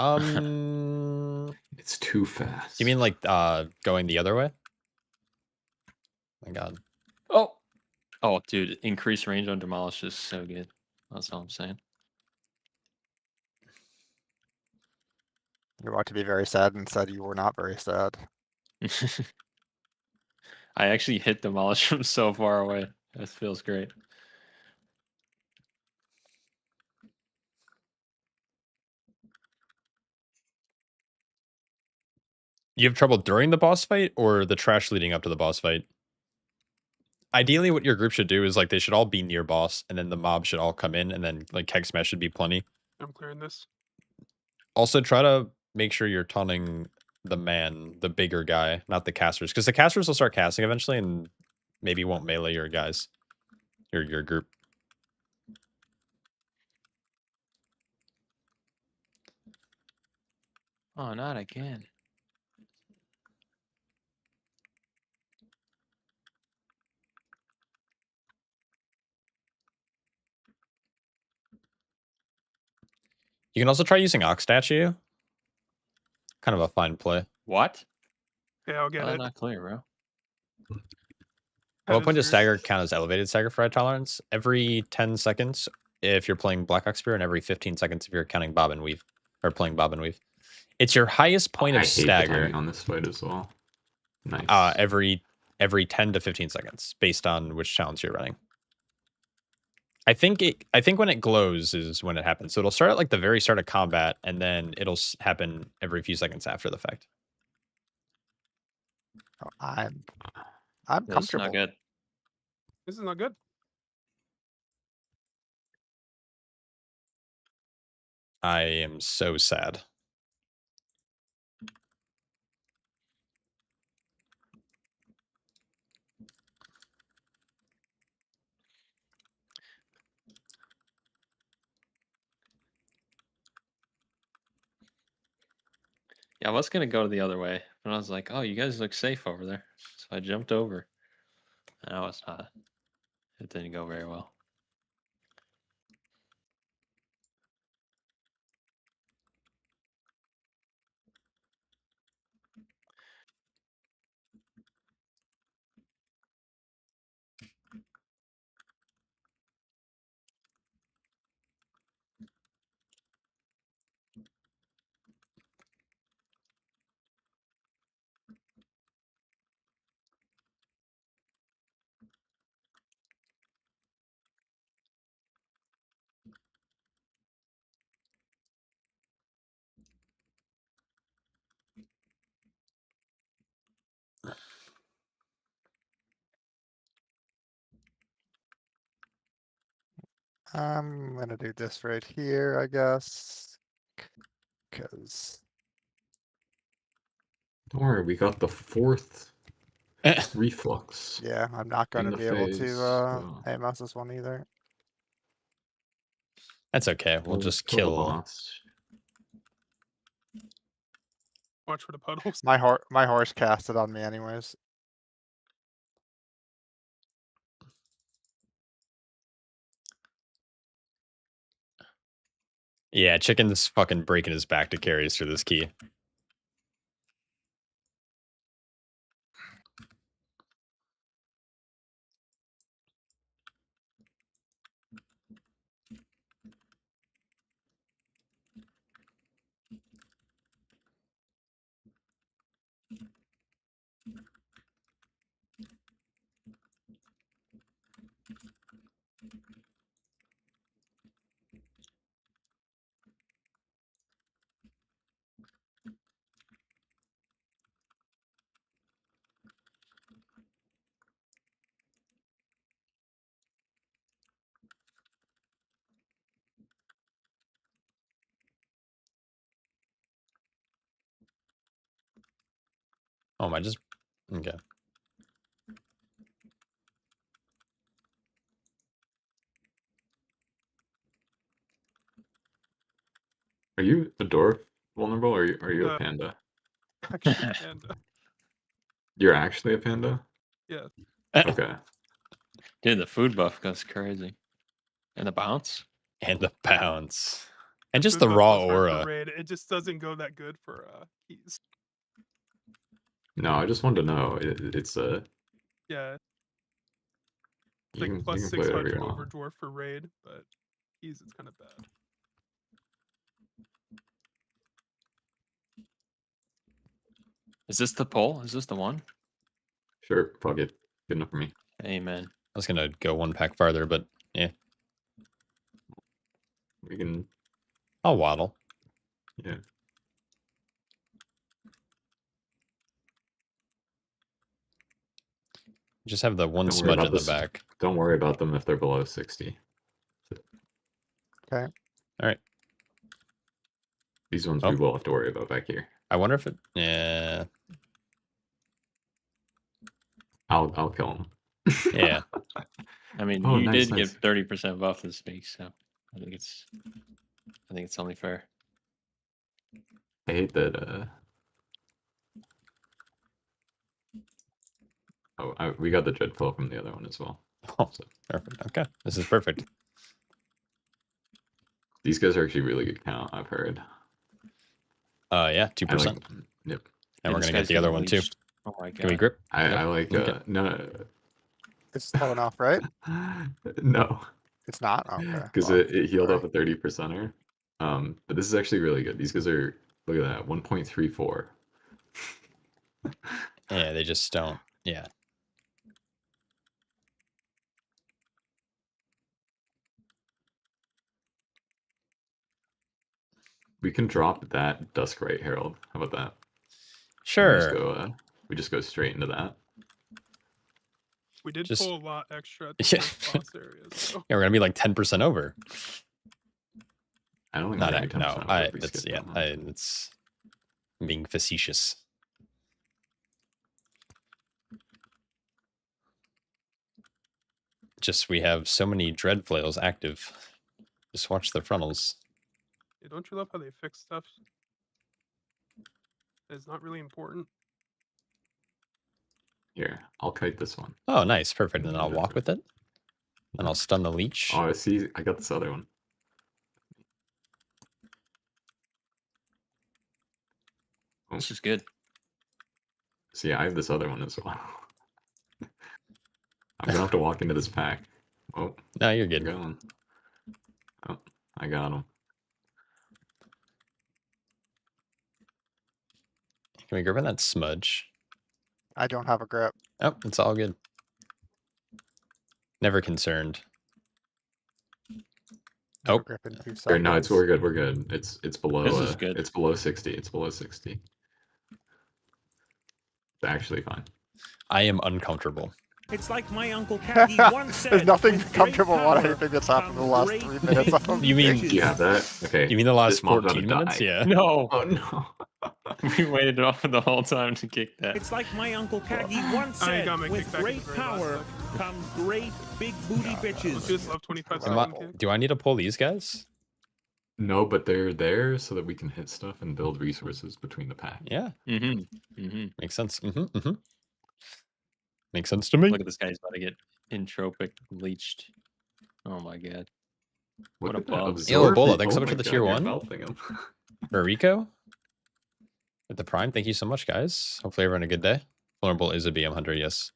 It's too fast. You mean like going the other way? My God. Oh, oh, dude, increased range on demolish is so good. That's all I'm saying. You're about to be very sad and said you were not very sad. I actually hit demolish from so far away. That feels great. You have trouble during the boss fight or the trash leading up to the boss fight? Ideally, what your group should do is like they should all be near boss, and then the mob should all come in, and then like keg smash should be plenty. I'm clearing this. Also, try to make sure you're taunting the man, the bigger guy, not the casters, because the casters will start casting eventually, and maybe won't melee your guys, your group. Oh, not again. You can also try using Ox Statue. Kind of a fine play. What? Yeah, I'll get Oh, it. not clear, bro. At That what point is does yours. stagger count as elevated stagger fried tolerance? Every 10 seconds if you're playing Black Ox Spear, and every 15 seconds if you're counting Bob and Weave, or playing Bob and Weave. It's your highest point I of hate the stagger timing on this fight as well. Nice. every 10 to 15 seconds based on which challenge you're running. I think when it glows is when it happens. So it'll start at like the very start of combat, and then it'll happen every few seconds after the fact. Oh, I'm This is comfortable. not good. This is not good. I am so sad. Yeah, I was gonna go the other way, but I was like, "Oh, you guys look safe over there," so I jumped over. And I was not. It didn't go very well. I'm gonna do this right here, I guess. Cause Don't worry, we got the 4th reflux. yeah, I'm not in gonna the be able phase, to so AMS this one either. That's okay. We'll just kill the kill. boss. Watch for the puddles. My horse cast it on me anyways. Yeah, Chicken's fucking breaking his back to carry us through this key. Oh, am I just okay? Are you a dwarf vulnerable, or are you a No. panda? Actually, panda. You're actually a panda? Yeah. Okay. Dude, the food buff goes crazy. And the bounce? And the bounce. And just Food the buff raw does hard for aura. raid. It just doesn't go that good for keys. No, I just wanted to know. It's a Yeah, it's you like can plus play whatever you 600 over want. dwarf for raid, but keys it's kind of bad. Is this the poll? Is this the one? Sure, fuck it. Good enough for me. Amen. I was gonna go one pack farther, but yeah, We can, I'll waddle. yeah. Just have the one Don't worry smudge about in the this. back. Don't worry about them if they're below 60. Okay. All right. These ones Oh. we will have to worry about back here. I wonder if it. Yeah. I'll kill them. Yeah. I mean, Oh, you nice, did nice. get 30% buff this week, so I think it's only fair. I hate that. Oh, we got the dread flow from the other one as well. Oh, So perfect. Okay, this is perfect. these guys are actually really good count. I've heard. Yeah, I like. 2%. Yep. And we're This gonna get guy's the other getting one too. leashed. Oh my god. Can we grip? I Yep. like. Okay. No. It's slow enough, right? No. It's not? Okay. Because well, it healed sorry. up a 30%er. But this is actually really good. These guys are, look at that, 1.34. Yeah, they just don't. Yeah. We can drop that Dusk Right Herald. How about that? Sure. We just go straight into that. We did Just- pull a lot extra at the Yeah. first boss areas. So. Yeah, we're gonna be like 10% over. I don't think Not we're gonna be 10% no. over if we That's skip yeah. that one. It's being facetious. Just we have so many dread flails active. Just watch the frontals. Yeah, don't you love how they fix stuff? It's not really important. Here, I'll kite this one. Oh, nice, perfect. And then I'll Yeah, walk with it, and I'll stun the leech. Oh, I see. I got this other one. This is good. See, I have this other one as well. I'm gonna have to walk into this pack. Oh, No, you're I'm good. going. Oh, I got him. Can we grab on that smudge? I don't have a grip. Oh, it's all good. Never concerned. No Oh. grip in 2 seconds. Or, no, we're good. We're good. It's below. This is good. It's below 60. It's below 60. It's actually fine. I am uncomfortable. It's like my Uncle Caddy once said. There's nothing with great comfortable about power anything that's happened in the last great 3 minutes. I don't You mean- think. Do you have that? Okay. You mean the last this mob's about 14 to minutes? die. Yeah. No, Oh no. we waited off the whole time to kick that. It's like my Uncle Caddy once I said. got my With kickback at great the very last power second. comes great big booty Don't bitches. you just love 25 Am I- second kick? do I need to pull these guys? No, but they're there so that we can hit stuff and build resources between the pack. Yeah, Mm-hmm. Mm-hmm. makes sense. Makes sense to me. Look at this guy. He's about to get entropic leached. Oh my god. What What a did that bug. absorb? Bola, Oh thanks so much my for the God, tier you're 1. melting him. Rico with the prime. Thank you so much, guys. Hopefully everyone had a good day. Vulnerable is a BM hunter. Yes.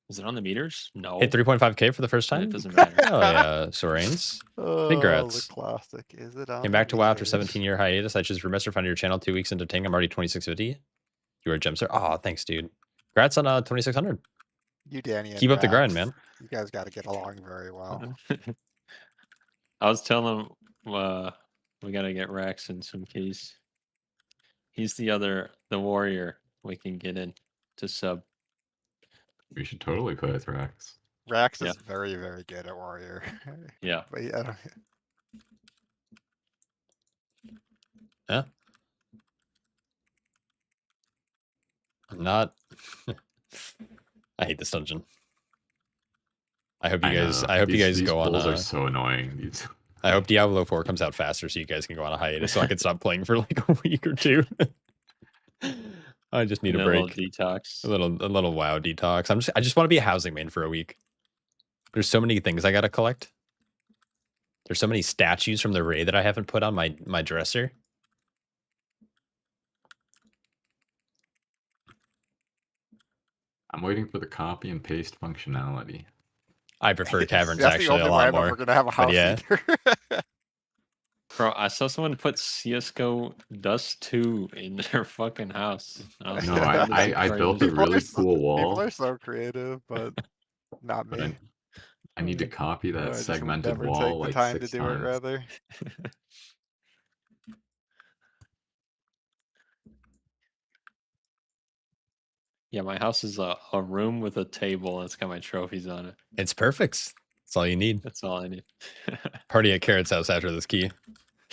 Is it on the meters? No. Hit 3.5k for the first But time. it doesn't matter. Oh yeah, Sorains. Congrats. The classic. Is it on? Came back to WoW after meters? 17-year hiatus. I just remester found your channel 2 weeks into Ting. I'm already 2650. You are a gem sir. Oh, thanks, dude. Congrats on 2600. You, Danny. and Keep up the grind, Rax, man. You guys got to get along very well. I was telling him we gotta get Rax in some keys. He's the warrior we can get in to sub. We should totally play with Rex. Rax Yeah. is very, very good at warrior. Yeah. But yeah, Yeah. I'm not. I hate this dungeon. I hope you I guys. know. I hope you guys These go on. polls are so annoying. These. I hope Diablo 4 comes out faster so you guys can go on a hiatus so I can stop playing for like a week or two. I just need a little break. detox. A little WoW detox. I just want to be a housing main for a week. There's so many things I gotta collect. There's so many statues from the raid that I haven't put on my dresser. I'm waiting for the copy and paste functionality. I prefer caverns That's the actually only a way lot I'm ever more. gonna have a house yeah. either. Bro, I saw someone put CS:GO Dust 2 in their fucking house. I was No, like, that is I built a crazy. really cool People wall, are so creative, but not but me. I need to copy I that just would segmented never wall take the like time to 6 do it, times. rather. Yeah, my house is a room with a table and it's got my trophies on it. It's perfect. That's all you need. That's all I need. Party at Carrot's house after this key.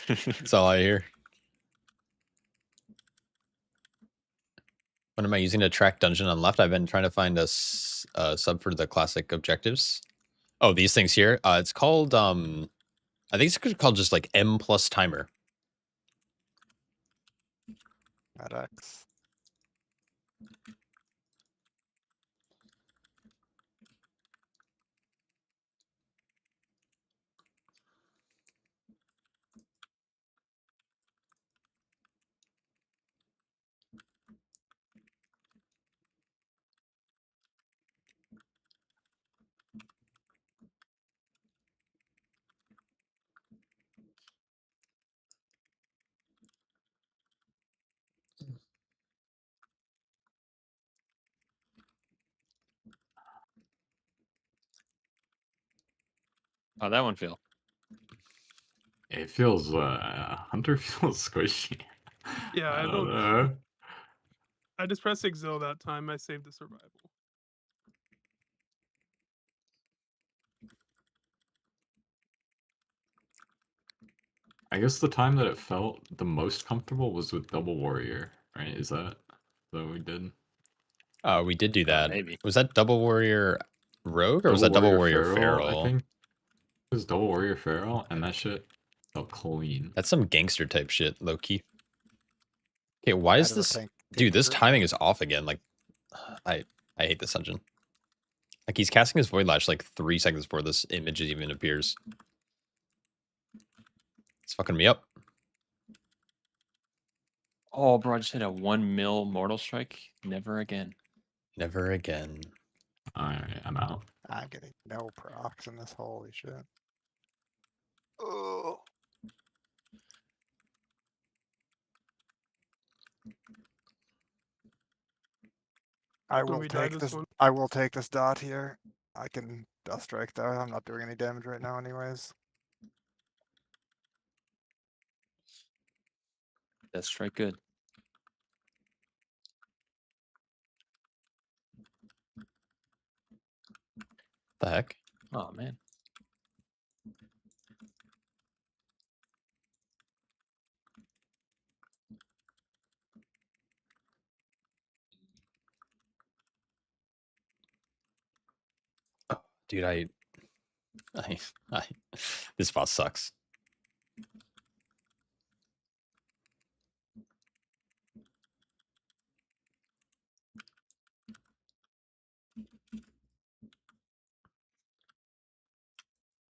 That's all I hear. What am I using to track dungeon on left? I've been trying to find a sub for the classic objectives. Oh, these things here. It's called I think it's called just like M plus timer. At X. How'd that one feel? It feels Hunter feels squishy. Yeah, I don't don't. know. I just pressed exil that time. I saved the survival. I guess the time that it felt the most comfortable was with Double Warrior, right? Is that what we did? We did do that. Maybe. Was that Double Warrior Rogue or was that Double Warrior Feral? I think it was Double Warrior Feral, and that shit felt clean. That's some gangster type shit, low key. Okay, why is Out of a this? tank Dude, this group. timing is off again. Like, I hate this dungeon. Like, he's casting his Void Lash like 3 seconds before this image even appears. It's fucking me up. Oh, bro, I just hit a 1 mil Mortal Strike. Never again. Never again. Alright, I'm out. I'm getting no procs in this. Holy shit. Oh. I will we die take this this. one? I will take this dot here. I can dust strike though. I'm not doing any damage right now, anyways. That strike good. The heck? Oh, man. Dude, I this boss sucks.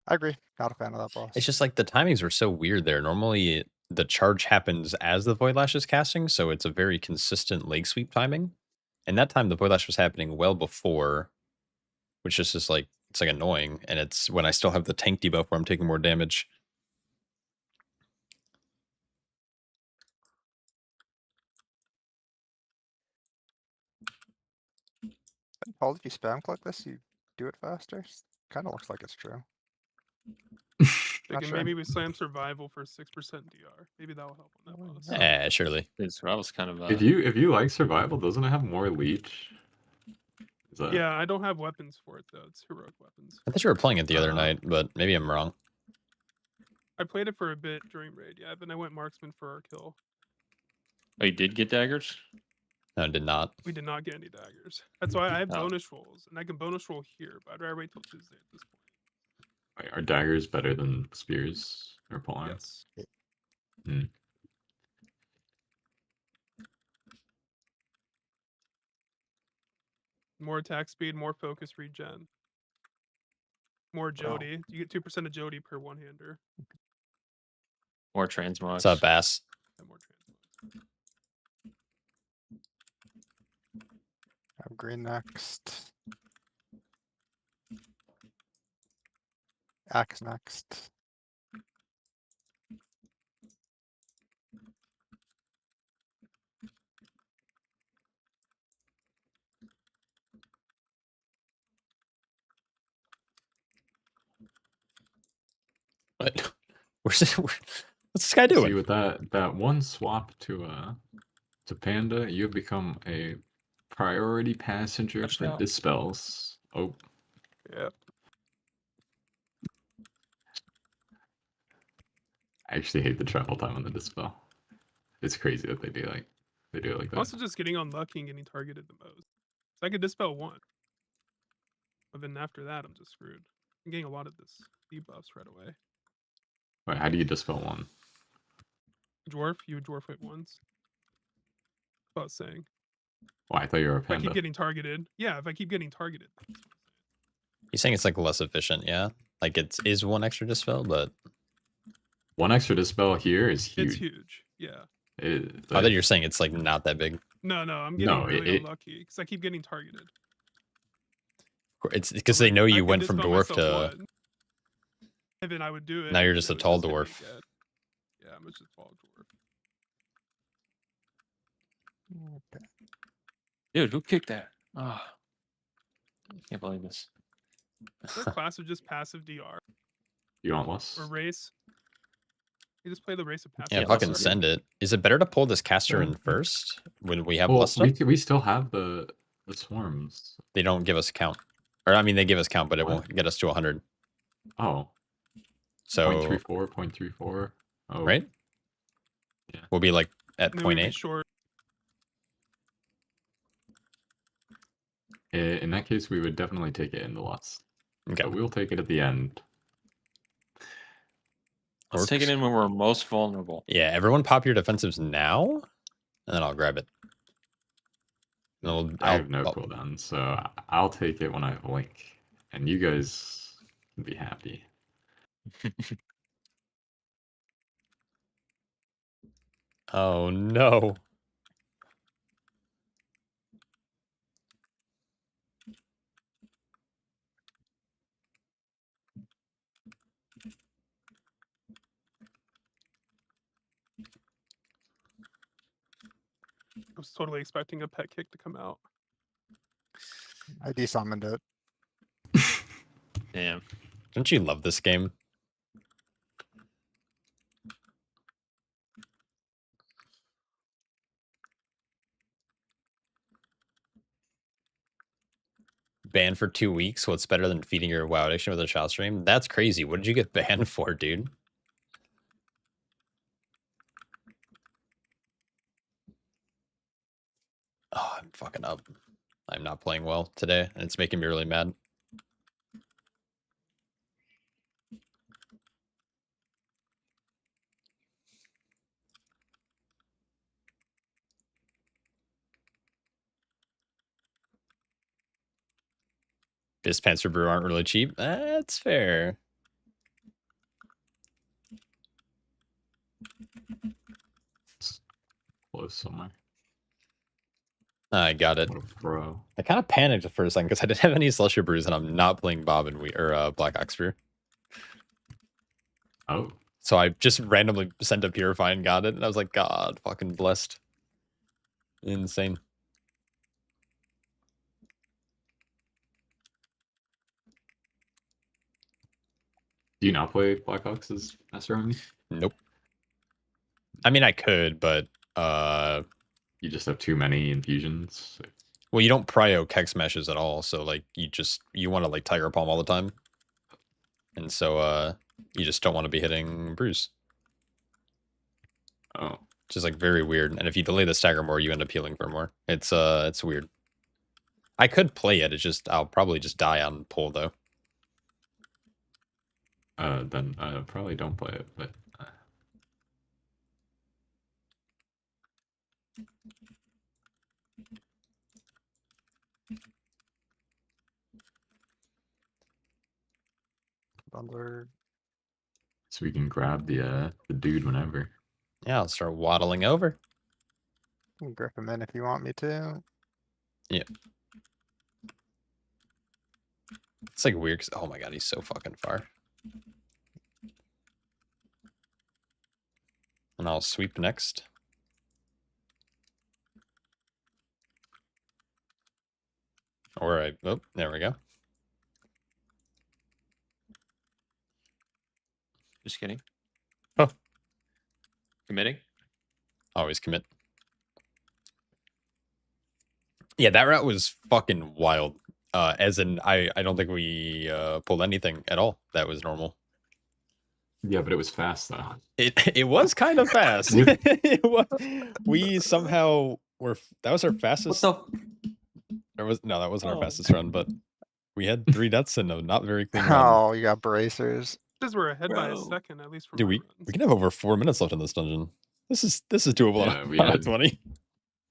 I agree. Not a fan of that boss. It's just like the timings were so weird there. Normally the charge happens as the Void Lash is casting, so it's a very consistent leg sweep timing. And that time the Void Lash was happening well before, which is just like, it's like annoying. And it's when I still have the tank debuff where I'm taking more damage. Paul, if you spam click this, you do it faster. Kind of looks like it's true. Thinking sure. maybe we slam survival for 6% DR. Maybe that will help on that boss. Eh, surely. Dude, survival's kind of If you like survival, doesn't it have more leech? Is that... Yeah, I don't have weapons for it though. It's heroic weapons. I thought you were playing it the other night, but maybe I'm wrong. I played it for a bit during raid, yeah. Then I went marksman for our kill. Oh, you did get daggers? No, it did not. We did not get any daggers. That's why I have Oh. bonus rolls, and I can bonus roll here, but I'd rather wait till Tuesday at this point. Wait, are daggers better than spears or polearms? Yes. Hmm. More attack speed, more focus regen. More Jody. You get 2% of Jody per one-hander. More transmogs. What's up, Bass? And more transmogs. Have green next. Axe next. What? Where's this? What's this guy See, doing? with that one swap to Panda, you have become a priority passenger Watch for out. dispels. Oh, Yep. I actually hate the travel time on the dispel. It's crazy that they do it like I'm that. also just getting unlucky and getting targeted the most. So I could dispel one. But then after that, I'm just screwed. I'm getting a lot of this debuffs right away. Wait, how do you dispel one? Dwarf, you would dwarf it once. That's what I was saying. Well, I thought you were a If I panda. keep getting targeted. Yeah, if I keep getting targeted. He's saying it's like less efficient, yeah? Like it is one extra dispel, but One extra dispel here is huge. It's huge. Yeah. I thought you were saying it's like not that big. No, I'm getting No, really it- unlucky because I keep getting targeted. It's because I'm they like, know I you could went from dispel dwarf myself to. one, and then I would do it. Now you're and just it a would tall hit me dwarf. again. Yeah, I'm just a tall dwarf. Okay. Dude, who kicked that? Oh, can't believe this. Their class of just passive DR You want less? or race. You just play the race of passive. Yeah, Yeah, fucking let's- send it. Is it better to pull this caster Sure. in first when we have Well, less stuff? we still have the swarms. They don't give us a count. Or I mean, they give us count, but it What? won't get us to 100. Oh, So 0.34, 0.34. Oh, right, Yeah. we'll be like at And then we'd be 0.8. short. In that case, we would definitely take it in the lots. Okay, But we'll take it at the end. Let's take it Works. in when we're most vulnerable. Yeah, everyone pop your defensives now, and then I'll grab it. And I have no cooldown, so I'll take it when I have a link, and you guys can be happy. Oh no. I was totally expecting a pet kick to come out. I desummoned it. Damn. Don't you love this game? Banned for 2 weeks. What's better than feeding your WoW addiction with a child stream? That's crazy. What did you get banned for, dude? Oh, I'm fucking up. I'm not playing well today, and it's making me really mad. Fist pants for brew aren't really cheap. That's fair. It's close somewhere. I got it. What a pro. I kind of panicked for a second because I didn't have any Slusher Brews and I'm not playing Bob and Black Oxford. Oh, So I just randomly sent a Purify and got it, and I was like, God, fucking blessed. Insane. do you not play Blackhawks' Master Army? Nope. I mean, I could, but You just have too many infusions. well, you don't prio Kex meshes at all, so like you want to like Tiger Palm all the time, and so you just don't want to be hitting Bruce. Oh, which is like very weird. And if you delay the stagger more, you end up healing for more. It's weird. I could play it. It's just I'll probably just die on pull though. Then probably don't play it, but Bundler. so we can grab the dude whenever. Yeah, I'll start waddling over. You can grip him in if you want me to. It's like weird. 'Cause, oh my god, he's so fucking far. And I'll sweep next. Or I, oh, there we go. Just kidding. Huh. Committing. Always commit. Yeah, that route was fucking wild. As in, I don't think we pulled anything at all. That was normal. Yeah, but it was fast though. It was kind of fast. It was, we somehow were. That was our fastest. There was no, that wasn't our Oh. fastest run, but we had 3 deaths in a not very clean run. Oh, you got bracers. Because we're ahead by a Bro. second, at least from Dude, my we runs. can have over 4 minutes left in this dungeon. This is doable. Yeah, on we on a had- 20.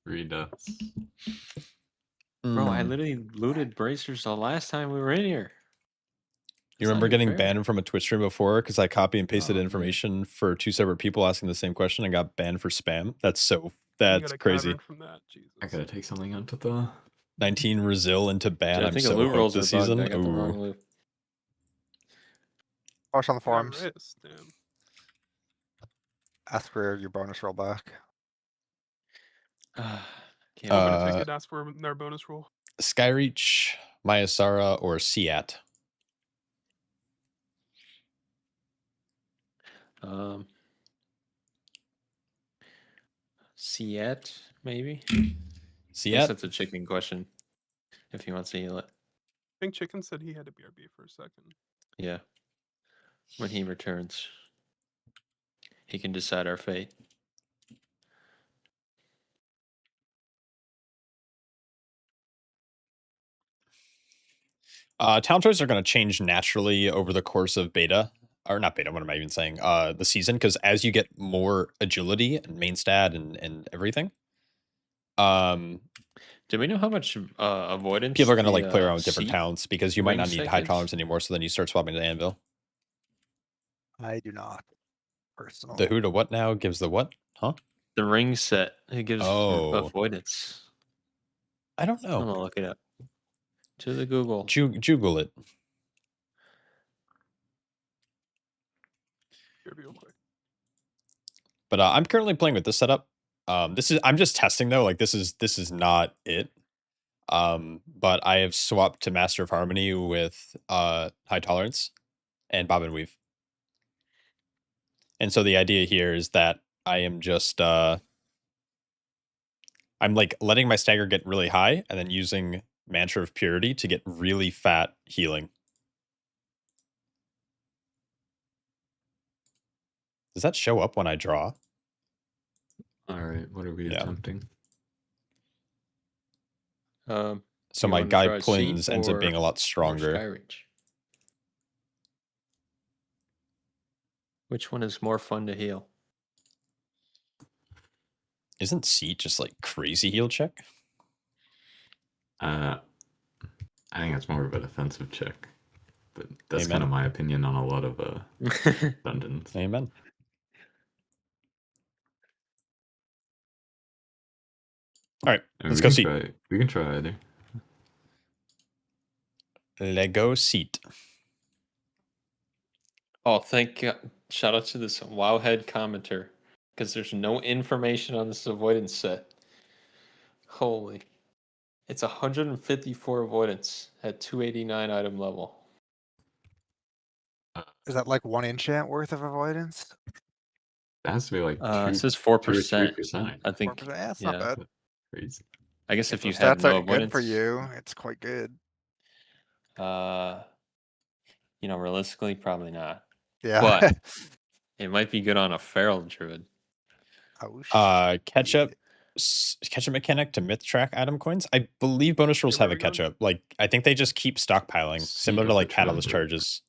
3 deaths. Bro, I Mm. literally looted bracers the last time we were in here. You That's not remember even getting fair. banned from a Twitch stream before because I copy and pasted Oh, man. information for 2 separate people asking the same question and got banned for spam? That's You that's got a crazy. cavern From that. Jesus. I gotta take something onto the. 19 Resil into ban. Dude, I I'm think so the loot hooked rolls this are bugged. season. I got the wrong Ooh. loot. Watch on the I got forums. wrist, damn. Ask for your bonus roll back. Can't What open if it. we Uh, could ask for in our bonus roll? Skyreach, Mayasara, or Seat? Siet, maybe? I guess Seat? that's a chicken question. If he wants to heal it. I think Chicken said he had to BRB for a second. Yeah. When he returns, he can decide our fate. Town choices are going to change naturally over the course of beta. Or not beta, what am I even saying? The season, because as you get more agility and main stat and everything, Do we know how much avoidance people are going to the, like play around with different seat towns because you might not ring need set high gives? tolerance anymore, so then you start swapping to anvil. I do not. Personally. The who to what now gives the what? Huh? The ring set it gives Oh. avoidance. I don't I'm know. gonna look it up. To the Google. Juggle it. BRB real quick. But I'm currently playing with this setup. I'm just testing though. Like this is not it. But I have swapped to Master of Harmony with high tolerance and bob and weave. And so the idea here is that I am just I'm like letting my stagger get really high and then using Mantra of Purity to get really fat healing. Does that show up when I draw? All right, what are we Yeah. attempting? Um, So You my wanna guy try Plins Seat ends up being a lot or stronger. Skyreach? Which one is more fun to heal? Isn't Seat just like crazy heal check? I think it's more of a defensive check, but that's Amen. kind of my opinion on a lot of dungeons. Amen. All right, I mean, let's we go can Seat. try- We can try either. Lego Seat. Oh, thank God. Shout out to this Wowhead commenter. Because there's no information on this avoidance set. Holy. It's 154 avoidance at 289 item level. Is that like 1 enchant worth of avoidance? It has to be like It says 2 or 4%. 3%. I think. 4%? Yeah, that's yeah. not bad. Crazy. I guess if you Those have stats no are good for avoidance. you. It's quite good. Realistically, probably not. Yeah. But it might be good on a feral druid. Oh shit. Ketchup mechanic to myth track item coins. I believe bonus rules where have are a we going? catch up. Like I think they just keep stockpiling, Seat similar of to the like catalyst Traveler. charges.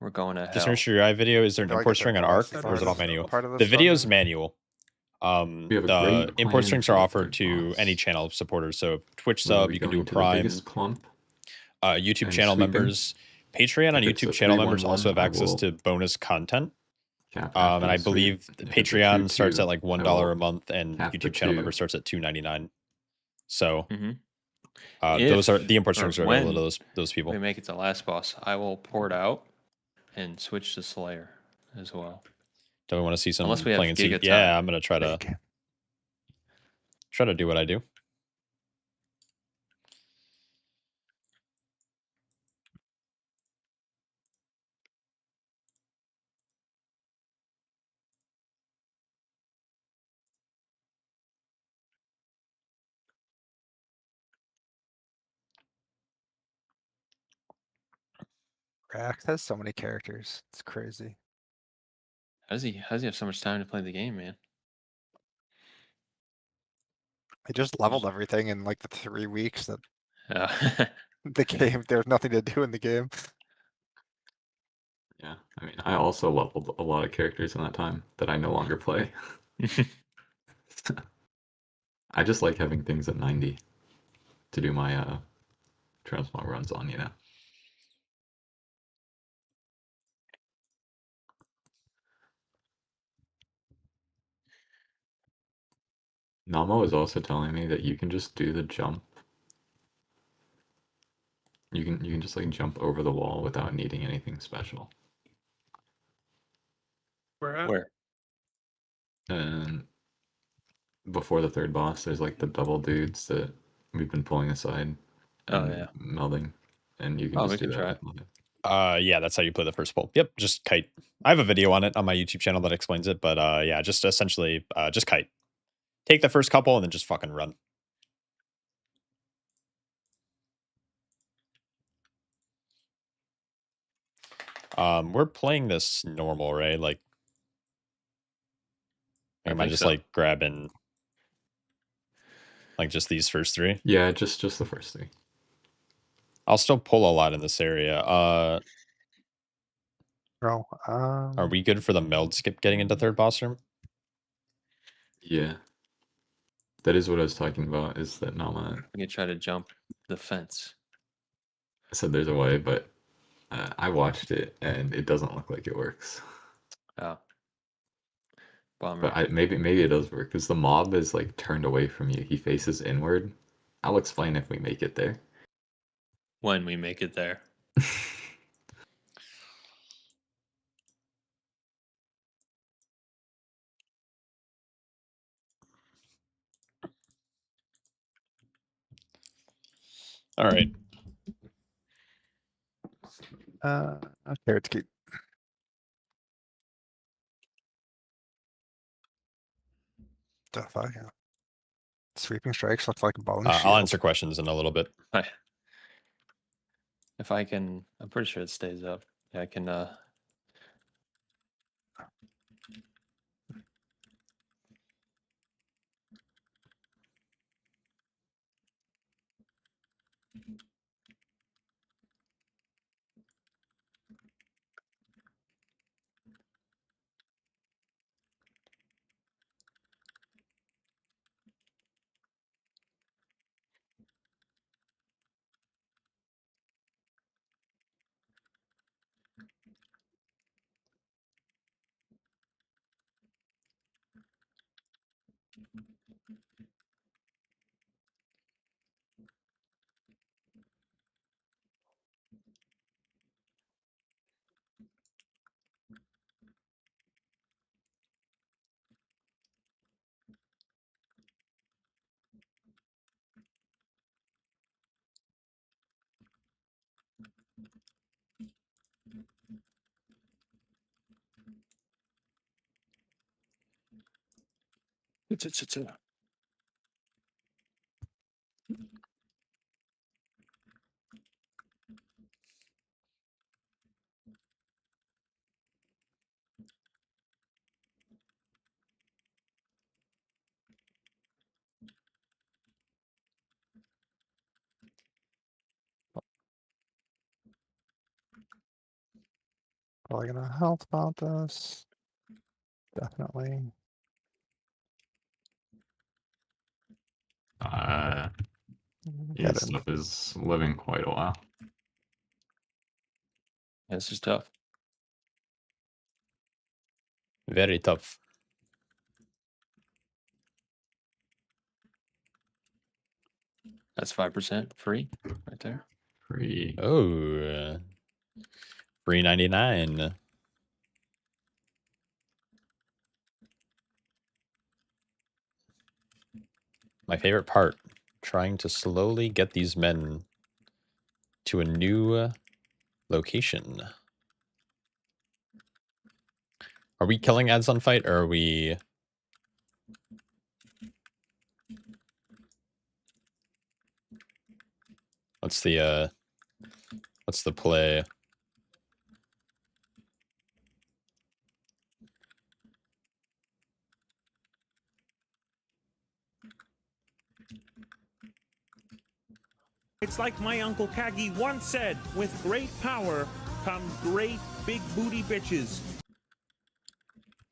We're going to Just hell. nurse your UI video. Is there an I feel like import it's a string on bonus ARC, part or is it of all the manual? part of The this video's dungeon. manual. We have a The great import plan strings for are the offered third to any boss. channel supporters. So Twitch Where are sub, we you can do a going to the Prime. biggest clump? YouTube and channel sweeping? members, Patreon on If it's YouTube a channel members 3-1-1, also have I access will to bonus content. cap And after I the sweep. believe If it's a Patreon starts 2-2, at like I $1 will a month, and cap the YouTube channel 2. member starts at $2.99. So Mm-hmm. those are the import or strings are available to when those people. we make it to last boss, I will port out and switch to Slayer as well. Do we want to see some Unless we have playing in seat? Giga Yeah, time. I'm gonna try to Big. do what I do. Rax has so many characters. It's crazy. How does he have so much time to play the game, man? They just leveled everything in like the 3 weeks that Yeah. the game. There's nothing to do in the game. Yeah, I mean, I also leveled a lot of characters in that time that I no longer play. I just like having things at 90 to do my transmog runs on, you know. Namo is also telling me that you can just do the jump. You can just like jump over the wall without needing anything special. Where at? Where? And before the third boss, there's like the double dudes that we've been pulling aside Oh, and yeah. melding, and you can Oh, just we do can that try with it. nothing. Yeah, that's how you play the first pull. Yep, just kite. I have a video on it on my YouTube channel that explains it, but yeah, just essentially just kite. Take the first couple and then just fucking run. We're playing this normal, right? Like, I am I think just so. like grabbing like just these first three? Yeah, just the first three. I'll still pull a lot in this area. Bro, Are we good for the meld skip getting into third boss room? Yeah, that is what I was talking about. Is that Nama We can try to jump the fence. said there's a way, but I watched it and it doesn't look like it works. Oh. Bummer. But maybe it does work because the mob is like turned away from you. He faces inward. I'll explain if we make it there. When we make it there. All right. okay, let's keep. The fuck? Yeah. Sweeping strikes looks like a bone shield. I'll answer questions in a little bit. If I can, I'm pretty sure it stays up. Yeah, I can. Probably gonna health bound this. Definitely. Yeah, Get this in. stuff is living quite a while. Yeah, this is tough. Very tough. That's 5% free right there. Free. Oh, $3.99. My favorite part, trying to slowly get these men to a new location. Are we killing ads on fight, or are we... What's the play? It's like my Uncle Kagi once said, with great power come great big booty bitches.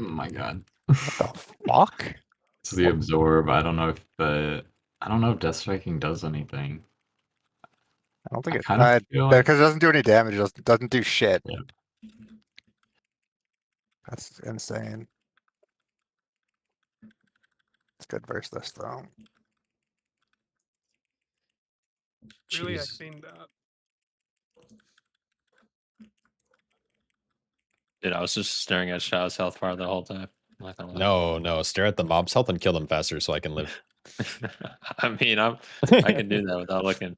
Oh my god. What the fuck? It's the absorb. I don't know if death striking does anything. I don't think I it kind of feel like because it doesn't do any damage. It doesn't do shit. Yeah. That's insane. It's good versus this though. Really, I Jeez. cleaned that. Dude, I was just staring at Shadow's health bar the whole time. I'm not gonna lie. No, stare at the mob's health and kill them faster so I can live. I mean, I can do that without looking.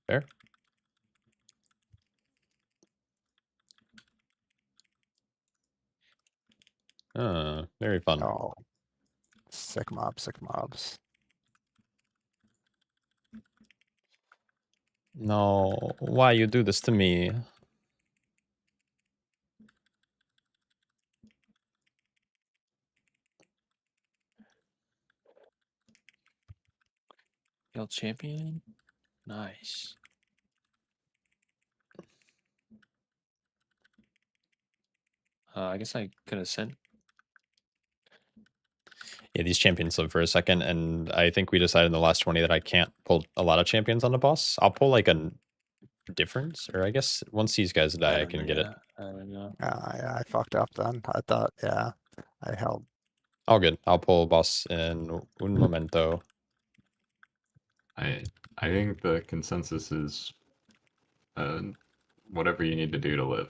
Fair. Very fun. Oh, sick mobs, sick mobs. No, why you do this to me? Guild champion? Nice. I guess I could have sent. Yeah, these champions live for a second, and I think we decided in the last 20 that I can't pull a lot of champions on the boss. I'll pull like a difference, or I guess once these guys die, I can get it. I don't know. Yeah, I fucked up then. I thought, yeah, I held. All good. I'll pull boss in un momento. I think the consensus is whatever you need to do to live.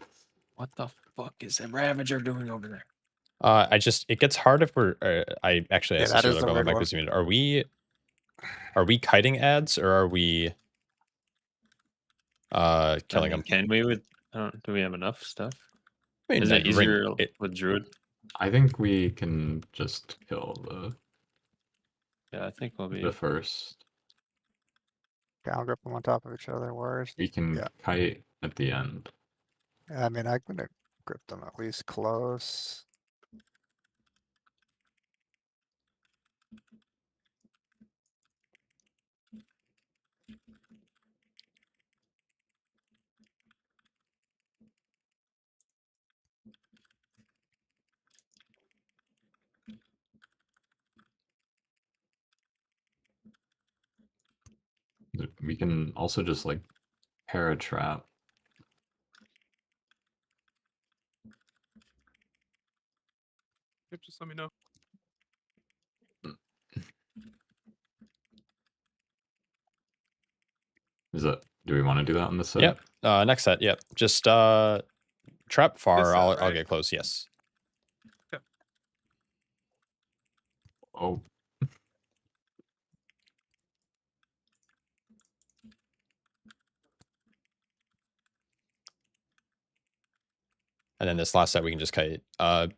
What the fuck is that Ravager doing over there? It gets hard if we're. I actually Yeah, asked that this is earlier, the going back weird this minute. Are we kiting ads or are we killing them? Can we with? Do we have enough stuff? I mean, Is it ring- easier it- with Druid? I think we can just kill Yeah, I think we'll be. the first. I'll grip them on top of each other. Worst. We can Yeah. kite at the end. I mean, I'm gonna grip them at least close. We can also just like pair a trap. Yep, just let me know. Do we want to do that on the set? Yep. Next set. Yep. Just trap far. This set, I'll right? get close. Yes. Oh, And then this last set we can just kite. I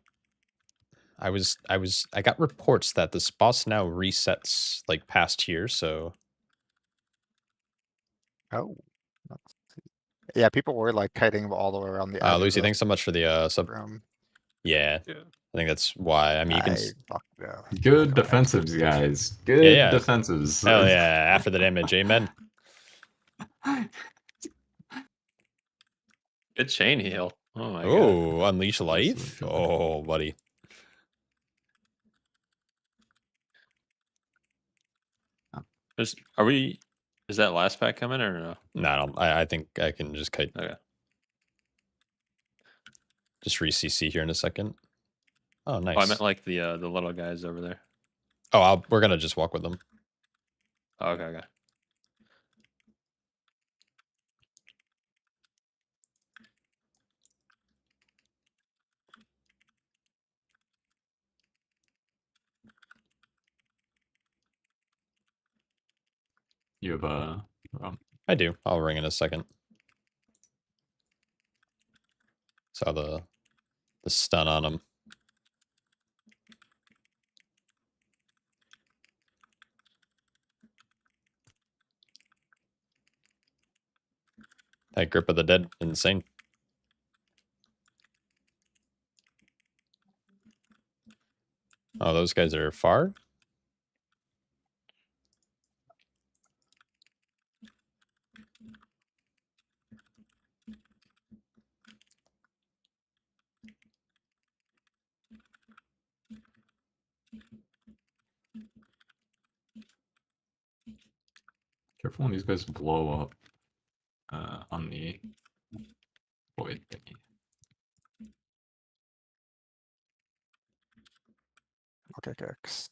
got reports that this boss now resets like past here, so Oh. Yeah, people were like kiting all the way around the edge of Lucy, the thanks so much for the sub. room. Yeah, Yeah. I think that's why. I mean, you can. Fucked, yeah. good Okay. defensives, guys. Good yeah. defenses. Hell yeah! After the damage, amen. Good chain heal. Oh my god. Oh, Unleash That's Life? the- Oh, buddy. Are we? Is that last pack coming or no? No, I think I can just kite. Okay. Just re-CC here in a second. Oh, nice. Oh, I meant like the little guys over there. Oh, we're gonna just walk with them. Oh, okay, okay. You have a. I do. I'll ring in a second. Saw the stun on him. That grip of the dead, insane. Oh, those guys are far? Careful when these guys blow up on the void thingy. Okay, kicks.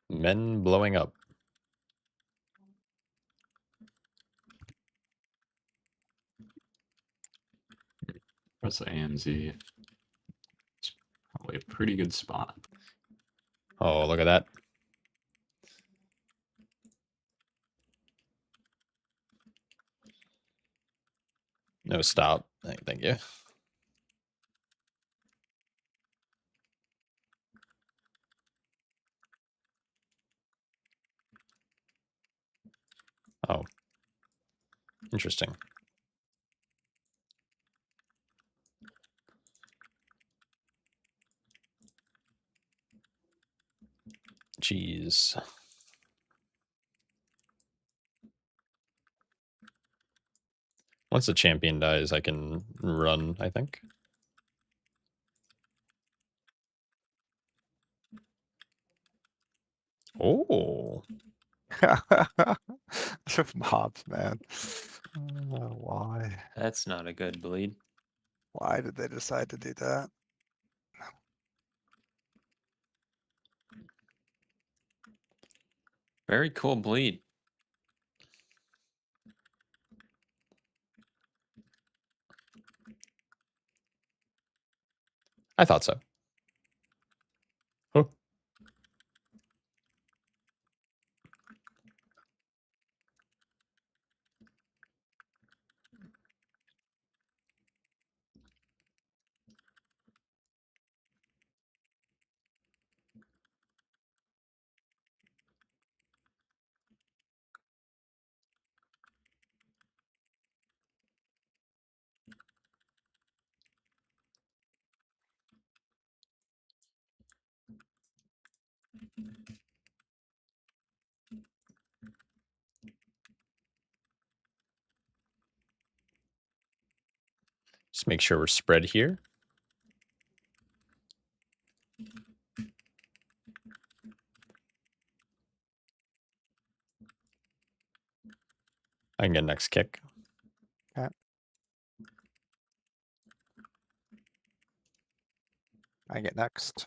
Men blowing up. Press AMZ. It's probably a pretty good spot. Oh, look at that. No stop. Thank you. Oh. Interesting. Jeez. Once the champion dies, I can run, I think. Oh. Just mobs, man. Why? That's not a good bleed. Why did they decide to do that? Very cool bleed. I thought so. Oh. Just make sure we're spread here. I can get next kick. I get next.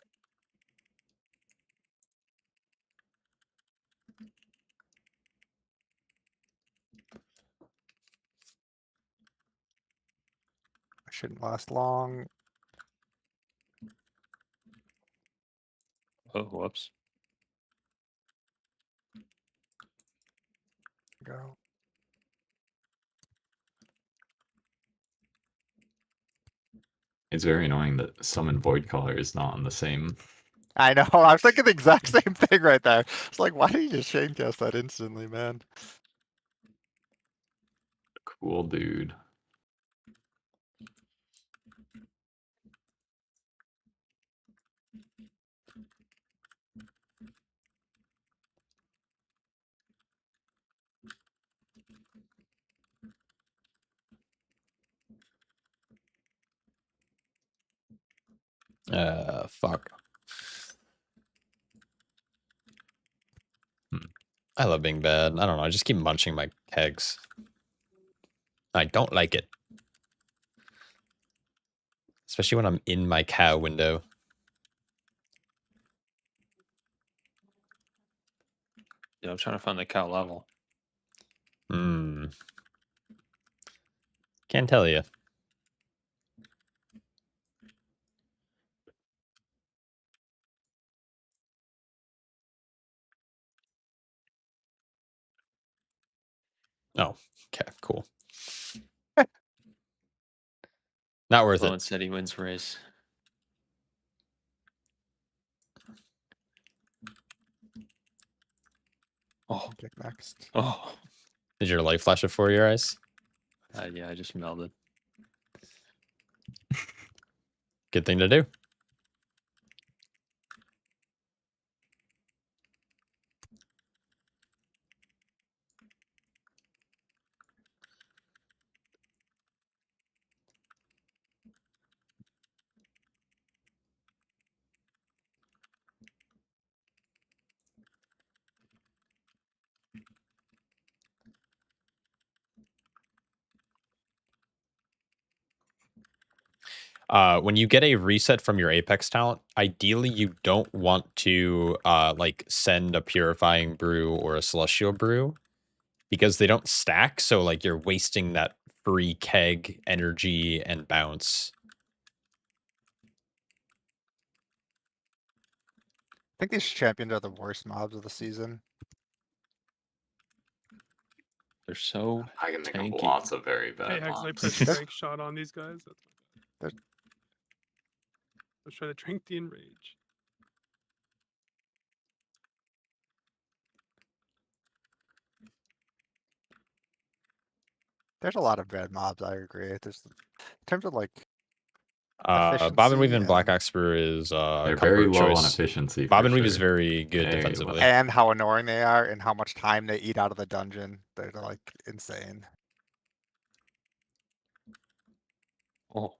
I shouldn't last long. Oh, whoops. Go. It's very annoying that summon void color is not on the same I know. I was thinking the exact same thing right there. It's like, why did you just chain cast that instantly, man? Cool dude. Fuck. Hmm. I love being bad. I don't know. I just keep munching my kegs. I don't like it. Especially when I'm in my cow window. Yeah, I'm trying to find the cow level. Hmm. Can't tell you. Oh, okay, cool. Not worth Sloan it. said he wins race. Oh, Pick next. oh. Did your light flash before your eyes? Yeah, I just melded. Good thing to do. When you get a reset from your Apex talent, ideally you don't want to like send a purifying brew or a celestial brew because they don't stack. So like you're wasting that free keg energy and bounce. I think these champions are the worst mobs of the season. They're so I can think of tanky. lots of very Hey, bad Hex, I mobs. pressed strike shot on these guys. That's There's- let's try to drink the enrage. There's a lot of bad mobs, I agree. There's in terms of like Bob and Weave efficiency and Black and- Axe Brew is They're comfort very low on choice. efficiency. Bob for and Weave is sure. very good Very defensively. low. and how annoying they are and how much time they eat out of the dungeon. They're like insane. Oh,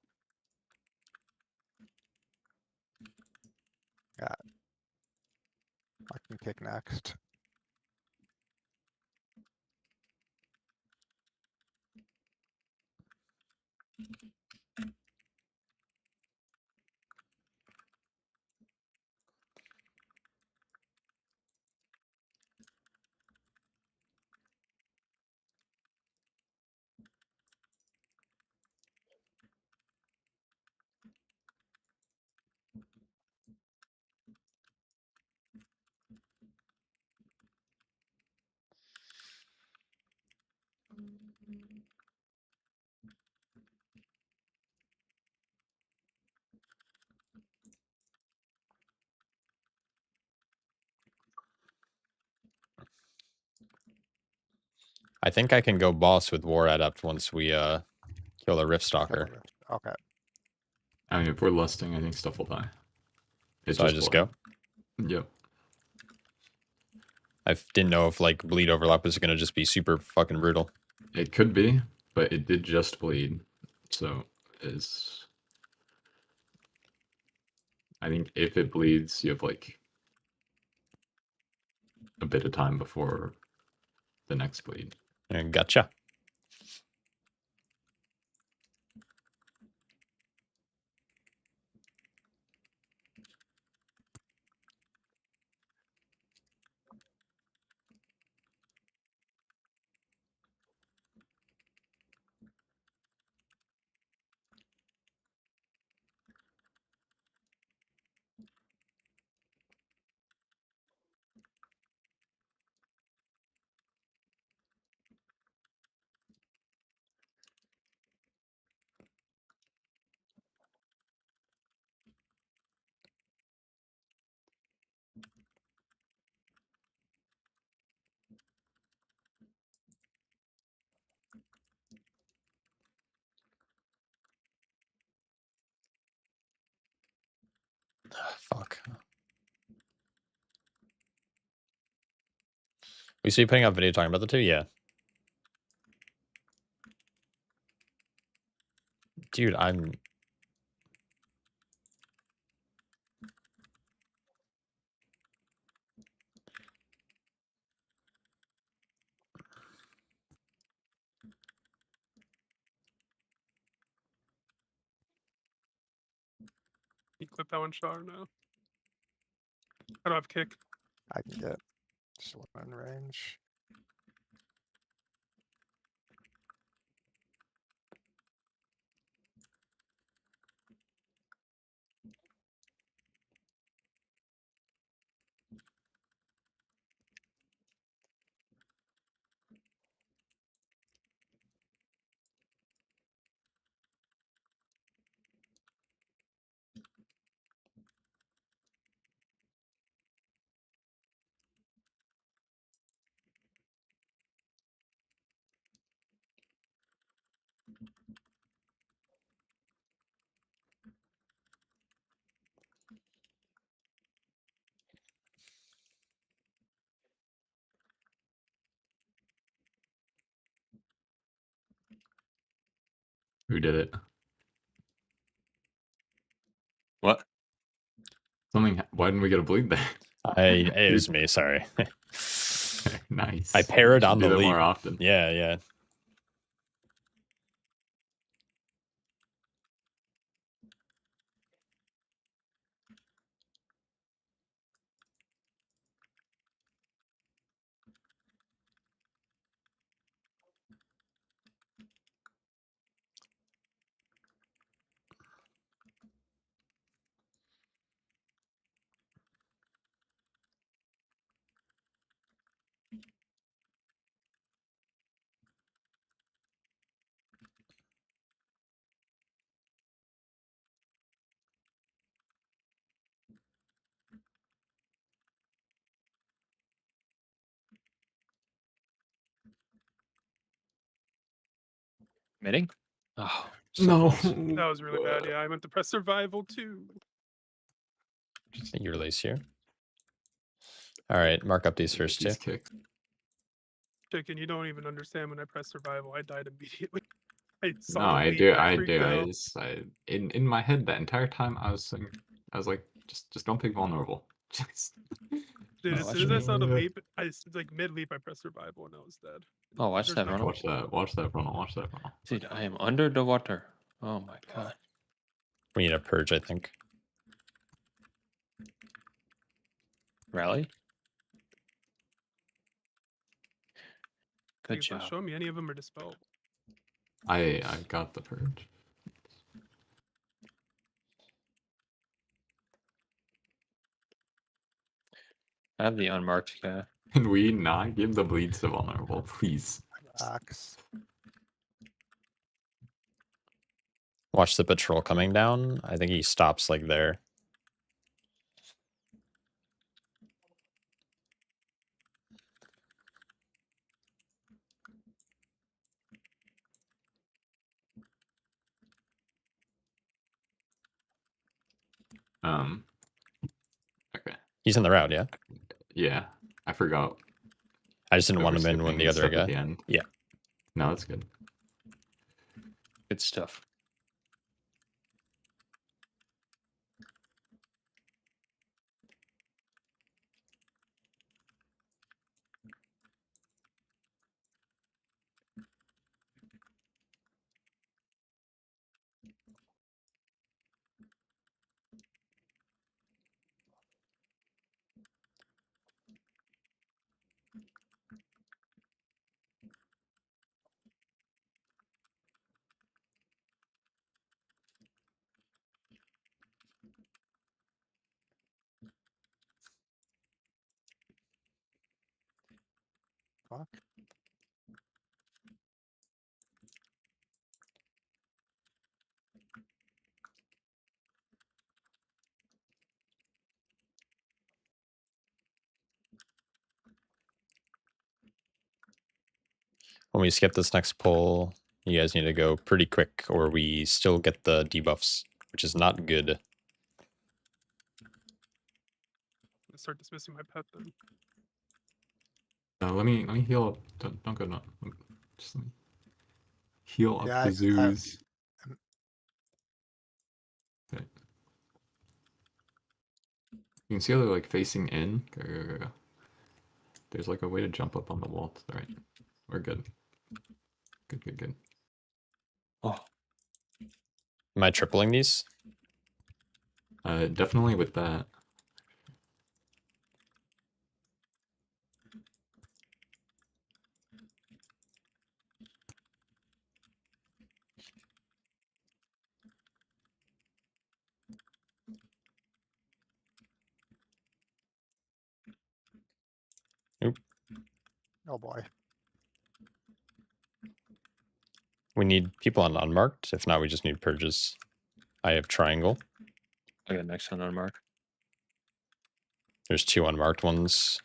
I can pick next. I think I can go boss with War Adept once we kill the Rift Stalker. Okay. I mean, if we're lusting, I think stuff will die. It's So I just blood. go. Yep. I didn't know if like bleed overlap was gonna just be super fucking brutal. It could be, but it did just bleed. So is I think if it bleeds, you have like a bit of time before the next bleed. Gotcha. Fuck. We should be putting out video talking about the two? Yeah. Dude, I'm... You clip that one shot or no? I don't have kick. I can get just one in range. Who did it? What? Something. Why didn't we get a bleed there? It was me, sorry. Nice. I parried Should on do the that more leap. often. Yeah, yeah. Mitting? Oh, so No. close. That was really bad. Yeah, I meant to press survival too. You release here. Alright, mark up these first two. These kicks. Chicken, you don't even understand when I press survival. I died immediately. I saw No, the I leap, do. I I freaked do. out. In my head that entire time I was saying, I was like, just don't pick vulnerable. Just. Dude, Oh, as watch soon as I saw the me. leap, it's like mid leap, I pressed survival and I was dead. Oh, watch There's that, no Ronald. Watch that. Watch that, Ronald. Watch that, Ronald. Dude, I am under the water. Oh my god. We need a purge, I think. Rally? Good It's not job. showing me any of them are dispelled. I got the purge. I have the unmarked guy. Can we not give the bleeds to vulnerable, please? Axe. Watch the patrol coming down. I think he stops like there. Okay. He's in the route, yeah? Yeah, I forgot. I just didn't that want we're him in when the skipping other stuff at guy. the end. Yeah. No, that's good. Good stuff. Fuck. When we skip this next pull, you guys need to go pretty quick or we still get the debuffs, which is not good. start dismissing my pet then. Let me heal up. Don't go no. Just let me heal up Yeah, the zoos. Okay. You can see how they're like facing in. Go. There's like a way to jump up on the wall to the right. We're good. Good. Oh, Am I tripling these? Definitely with that. Oh boy. We need people on unmarked. If not, we just need purges. I have triangle. I got next one on mark. There's 2 unmarked ones.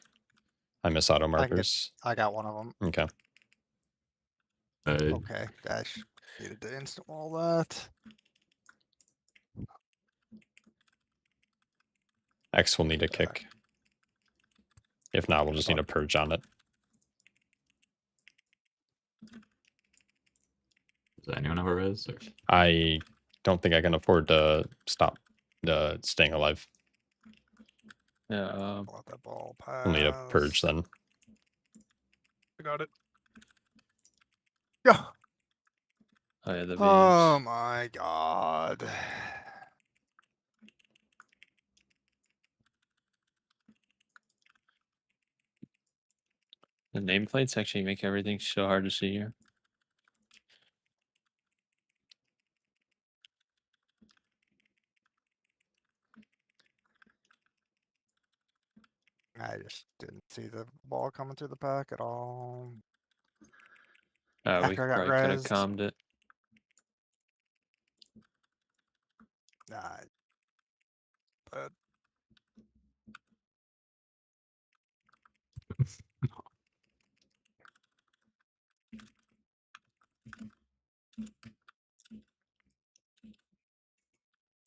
I miss auto I can get- markers. I got one of them. Okay. Okay, dash. Needed to instant wall that. X will need a Okay. kick. If not, we'll just need a purge on it. Does anyone have a res? Or... I don't think I can afford to stop staying alive. Yeah. Let that ball pass. We'll need a purge then. I got it. Yeah. Oh yeah, the Oh Vs. my god. The nameplates actually make everything so hard to see here. I just didn't see the ball coming through the pack at all. We After I got probably could have rezzed. calmed it. Nah. But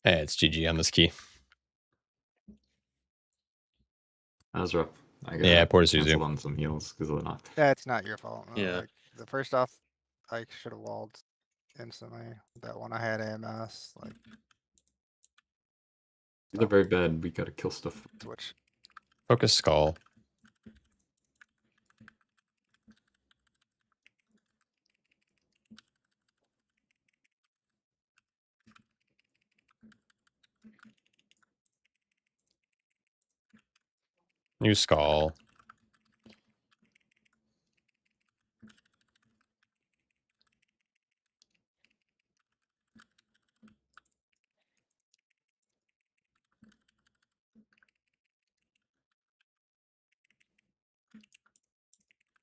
Hey, it's GG on this key. That was rough. I got Yeah, poor canceled Zuzu. on some heals because of the knock. yeah, it's not your fault. No, Yeah. Like the first off, I should have walled instantly. That one I had AMS, like These are very bad. We gotta kill stuff. switch. Focus skull. New skull.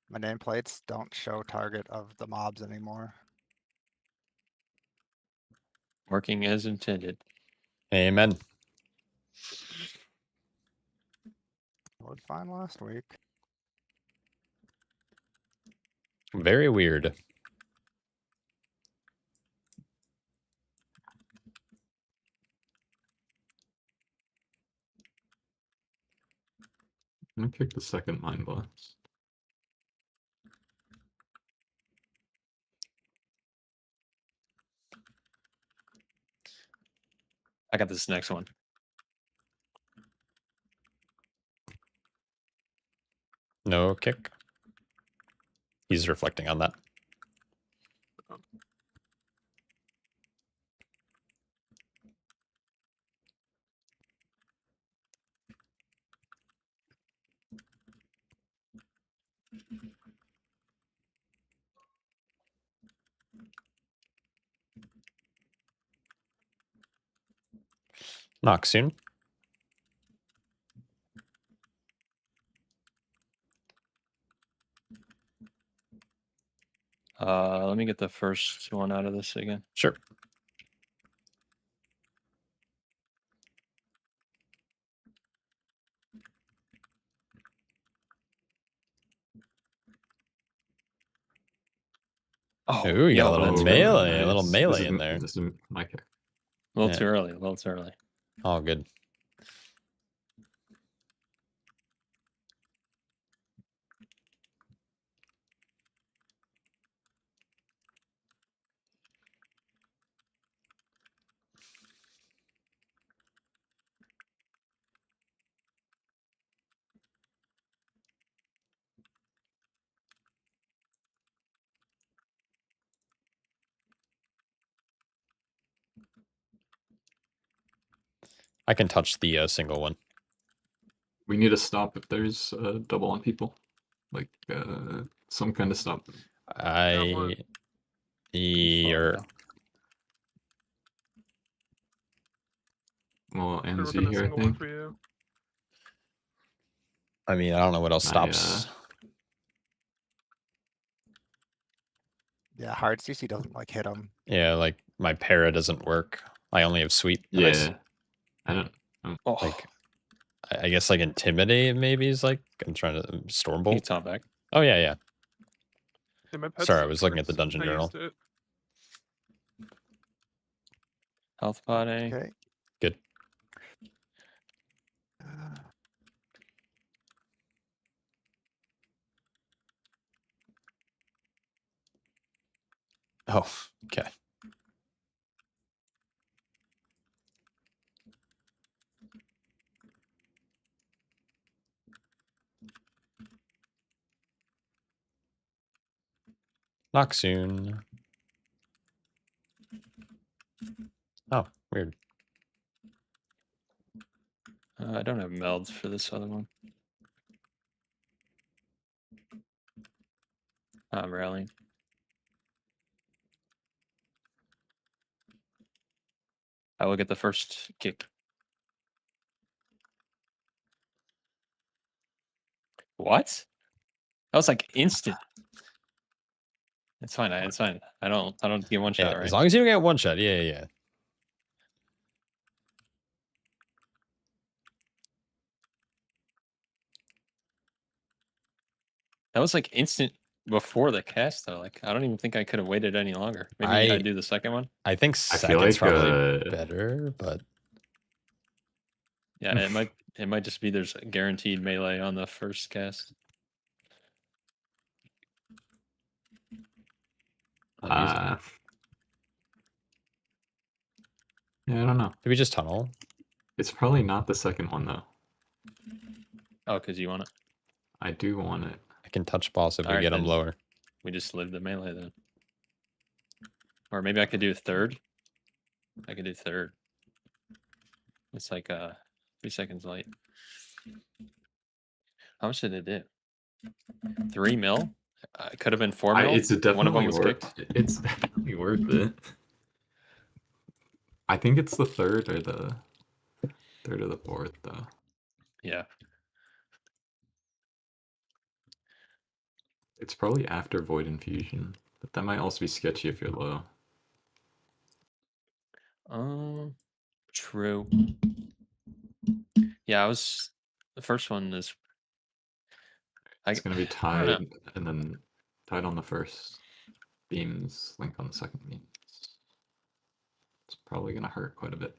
My nameplates don't show target of the mobs anymore. Working as intended. Amen. Worked fine last week. Very weird. I'm gonna kick the second mind blast. I got this next one. No kick. He's reflecting on that. Knock soon. Let me get the first one out of this again. Sure. Oh, Ooh, you got a yo, little that's melee, really a little Nice. melee This in is- there. This is my kick. A little Yeah. too early. A little too early. Oh, good. I can touch the single one. We need to stop if there's double on people, like some kind of stop. I. You're. Well, They're MZ working a here, I single one think. for you. I mean, I don't know what else stops. Yeah, hard CC doesn't like hit him. Yeah, like my para doesn't work. I only have sweep. and Yeah, I don't. Oh, Like, I guess like intimidate maybe is like I'm trying to he's stormbolt. top back. Oh yeah, yeah. Yeah, my pet's Sorry, I was looking at the works. dungeon I journal. used it. Health pot A. Okay. Good. Oh, okay. Knock soon. Oh, weird. I don't have melds for this other one. I'm rallying. I will get the first kick. What? That was like instant. It's fine. It's fine. I don't get one Yeah, shot, right? as long as you don't get one shot. Yeah, yeah. That was like instant before the cast though. Like I don't even think I could have waited any longer. Maybe I do the second one. I think I feel second's like probably better, but Yeah, it might just be there's a guaranteed melee on the first cast. I'll use it. Yeah, I don't know. Did we just tunnel? It's probably not the second one though. Oh, because you want it. I do want it. I can touch boss if we Alright, get him then. lower. We just live the melee then. Or maybe I could do third. I could do third. It's like 3 seconds late. How much did it do? 3 mil? It could have been 4 mil. It's definitely One of them was worth. kicked. It's definitely worth it. I think it's the third or the fourth though. Yeah. It's probably after Void Infusion, but that might also be sketchy if you're low. True. Yeah, the first one is. It's gonna be I don't know. tied and then tied on the first. Beams link on the second beam. It's probably gonna hurt quite a bit.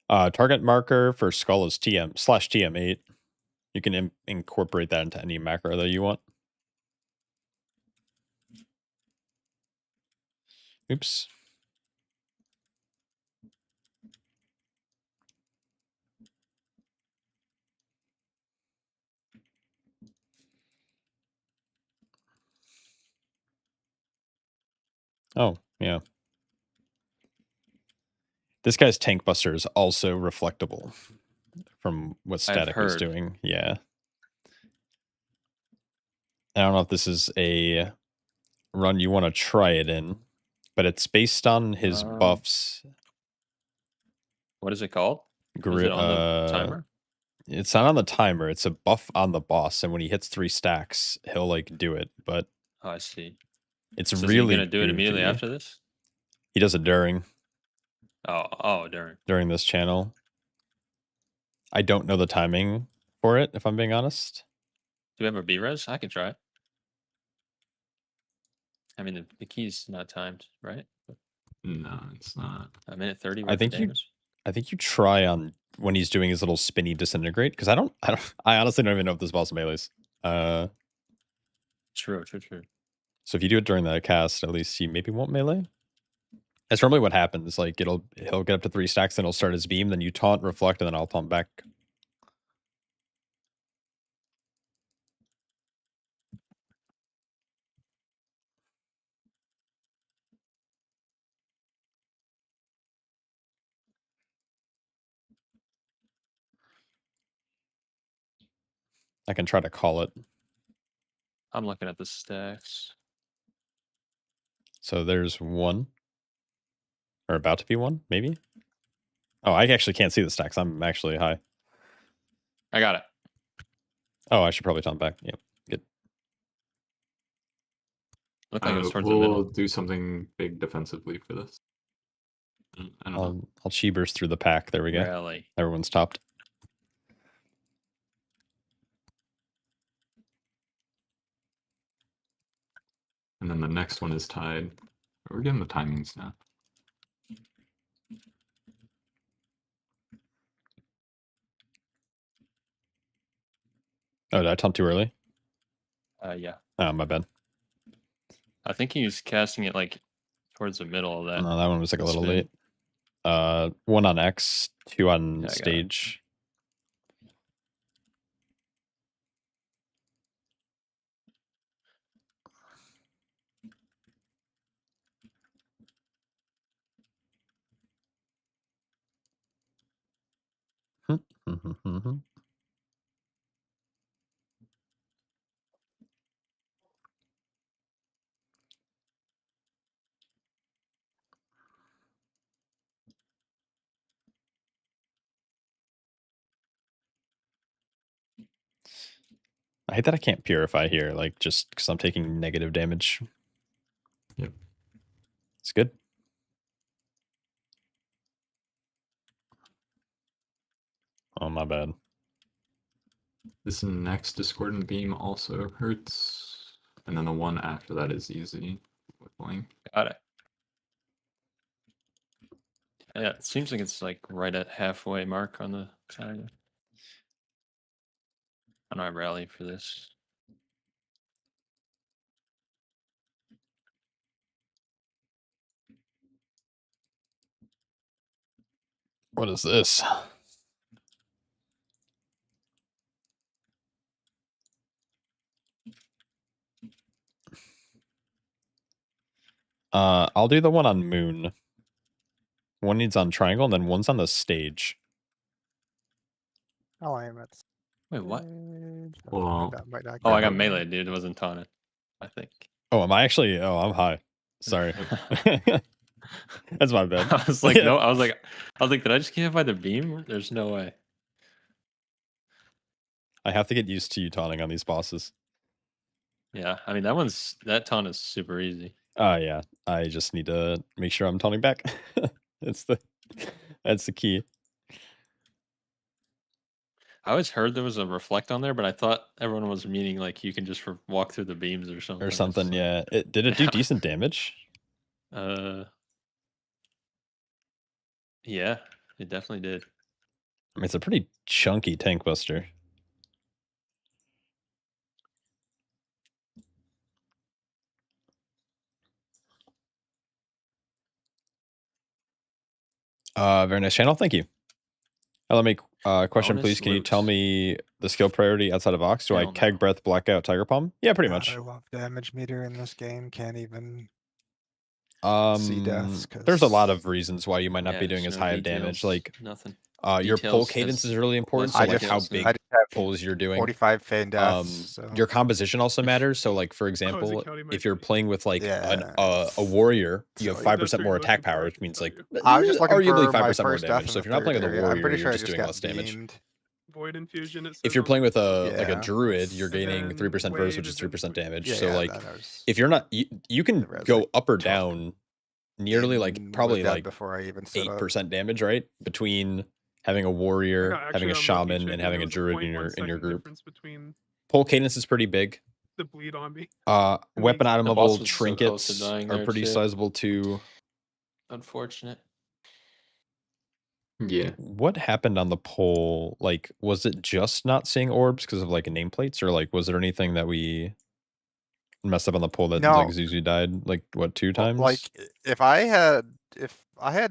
Target marker for skull is TM/TM8. You can incorporate that into any macro that you want. Oops. Oh, yeah. This guy's Tank Buster is also reflectable from what Static was heard. doing. Yeah. I don't know if this is a run you want to try it in, but it's based on his buffs. What is it called? Is it on the timer? It's not on the timer. It's a buff on the boss, and when he hits 3 stacks, he'll like do it. But Oh, I see. it's So really is he gonna do it immediately goofy. after this? He does it during During this channel. I don't know the timing for it, if I'm being honest. Do we have a B-res? I can try it. I mean, the key's not timed, right? No, it's not. A minute 30. I think you try on when he's doing his little spinny disintegrate, because I honestly don't even know if this boss melees. True. So if you do it during that cast, at least he maybe won't melee. That's normally what happens. Like he'll get up to 3 stacks, then he'll start his beam, then you taunt, reflect, and then I'll taunt back. I can try to call it. I'm looking at the stacks. So there's one. Or about to be one, maybe? Oh, I actually can't see the stacks. I'm actually high. I got it. Oh, I should probably tell him back. Yep. Good. Looked like it was towards the We'll middle. do something big defensively for this. I don't know. I'll chi burst through the pack. There we go. Rally. Everyone's topped. And then the next one is tied. We're getting the timings now. Oh, did I taunt too early? Yeah. Oh, my bad. I think he was casting it like towards the middle of that. No, that one was like a little spin. late. 1 on X, 2 on Yeah, I got it. stage. I hate that I can't purify here, like just because I'm taking negative damage. Yep. It's good. Oh, my bad. This next Discordant Beam also hurts. And then the one after that is easy with Blink. Got it. Yeah, it seems like it's like right at halfway mark on the side. I don't have rally for this. What is this? I'll do the one on Moon. One needs on Triangle, and then one's on the stage. I'll aim it. Wait, what? Well, Might not Oh, I get got it. melee, dude. It wasn't taunted. I think. Oh, am I actually? Oh, I'm high. Sorry. That's my bad. I was like, no. I was like, did I just get hit by the beam? There's no way. I have to get used to you taunting on these bosses. Yeah, I mean that taunt is super easy. Yeah. I just need to make sure I'm taunting back. that's the key. I always heard there was a reflect on there, but I thought everyone was meaning like you can just walk through the beams or something. Or It's something, like, yeah. Did it do decent damage? Yeah, it definitely did. I mean, it's a pretty chunky tank buster. Very nice channel. Thank you. Let me question, Bonus please. Can you tell loot. me the skill priority outside of Ox? Do I Hell keg no. breath, blackout, tiger palm? Yeah, pretty God, much. I love damage meter in this game. Can't even see deaths. There's a lot of reasons why you might not Yeah, be doing there's as no high of damage. details, Like nothing. your pull Details cadence has is really important. So less like how details than- big I just have pulls you're doing. 45 feign deaths. So. Your composition also matters. So like for Oh, example, County might if you're be. playing with like Yeah, a warrior, you have so 5% that's what more you're attack looking for, power, I which can means tell like you. I was just looking arguably for my 5% more first death damage. in So the if you're not playing with a third area. warrior, I'm pretty you're sure I just just doing got less damage. beamed. Void infusion. It says If you're on playing the with like a Yeah. druid, you're And gaining then 3% burst, Wade which is is in 3% damage. Yeah, So like that was if you're not, you can the res go I up or took down nearly like and probably was dead like before I even stood up. 8% damage, right? Between having a warrior, I got having actually a unlucky shaman, checking, and there having a was druid 0.1 in your second group. difference between Pull cadence is pretty big. the bleed on me. Weapon item The level boss was so close to trinkets dying are there, pretty too. sizable too. Unfortunate. Yeah. What happened on the poll? Like, was it just not seeing orbs because of like nameplates, or like was there anything that we messed up on the poll that No. like Zuzu died like what 2 times? Like if I had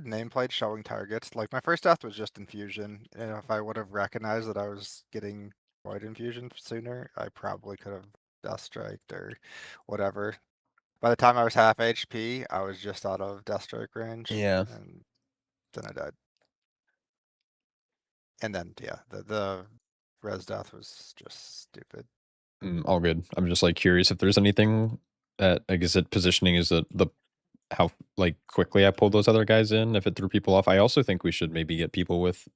nameplate showing targets, like my first death was just infusion, and if I would have recognized that I was getting void infusion sooner, I probably could have death striked or whatever. By the time I was half HP, I was just out of death strike range. Yeah. And then I died. And then yeah, the Res Death was just stupid. All good. I'm just like curious if there's anything that like is it positioning is the how like quickly I pulled those other guys in if it threw people off. I also think we should maybe get people with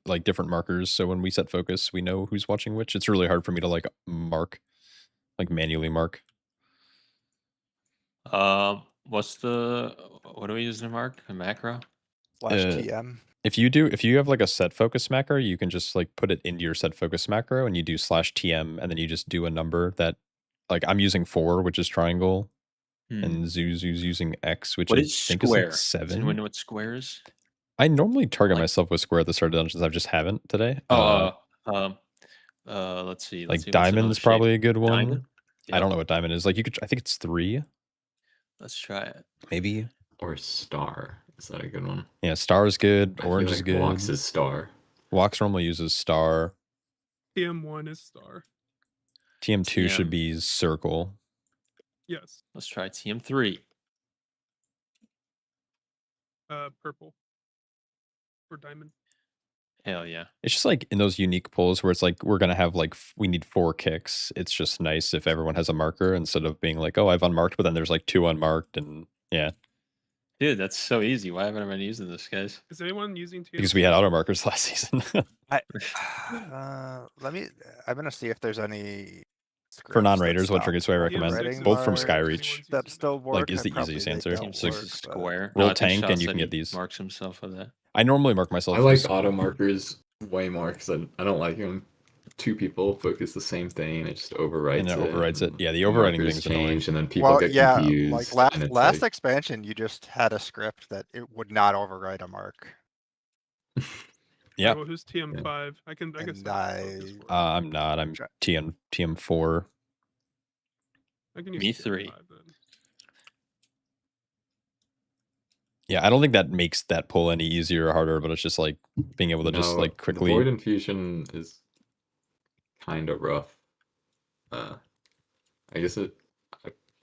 like different markers so when we set focus we know who's watching which. It's really hard for me to like mark, like manually mark. What's the what do we use to mark a macro? Slash Uh, TM. If you have like a set focus macro, you can just like put it into your set focus macro and you do /TM and then you just do a number that like I'm using 4, which is triangle, and Zuzu's using X, which What I is think square? is Does like 7. anyone know what square is? I normally target Like- myself with square at the start of dungeons. I just haven't today. Let's see. Like What's another diamond's shape? probably a good one. Diamond? I don't know what diamond is. Like you could, I think it's 3, Let's try it. maybe. Or star. Is that a good one? Yeah, star is good. I feel Orange is like good. Walks is star. Walks normally uses star. TM1 is star. TM2 should TM. be circle. Yes. Let's try TM3. Purple. Or diamond. Hell yeah. It's just like in those unique pulls where it's like we're gonna have like we need 4 kicks. It's just nice if everyone has a marker instead of being like, oh, I've unmarked, but then there's like 2 unmarked, and yeah, Dude, that's so easy. Why haven't I been using this, guys? Is anyone using TM? because we had auto markers last season. Let me. I'm gonna see if there's any. For scripts that non-raiders, what stop triggers do I writing recommend? Both from marks Skyreach. That still work. is the Probably easiest they answer. don't So work, Six is but- square. Roll I think tank and Sean you said can get he these. Marks himself with that. I normally mark myself. I like just- auto markers way more because I don't like when 2 people focus the same thing and it just overwrites And it overwrites it. and Yeah, the the overwriting markers thing's annoying. change and then people Well, get yeah, confused. like and it's last like, expansion, you just had a script that it would not overwrite a mark. Yeah. Well, who's TM5? I can And set up focus for it. I'm not. I'm Try- TM4. I can use me TM5 3. then. Yeah, I don't think that makes that pull any easier or harder, but it's just like being able to just no, like the quickly. Void Infusion is kind of rough. I guess I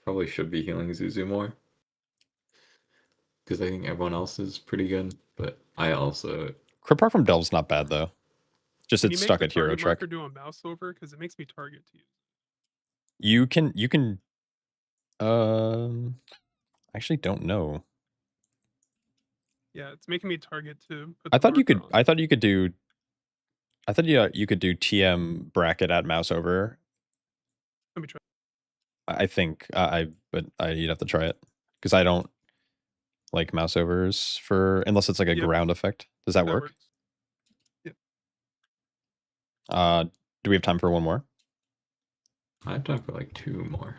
probably should be healing Zuzu more because I think everyone else is pretty good, but I also Crit Park from Delve's not bad though. Just Can it's you make stuck the at hero target check. marker do a mouse over? Because it makes me target to you. You can I actually don't know. Yeah, it's making me target to put I the thought you marker could on. I thought you could do you could do TM bracket at mouse over. Let me try. I think you'd have to try it because I don't like mouse overs for unless it's like a Yep. ground effect. Does that work? Works. Yep. Do we have time for one more? I have time for like 2 more.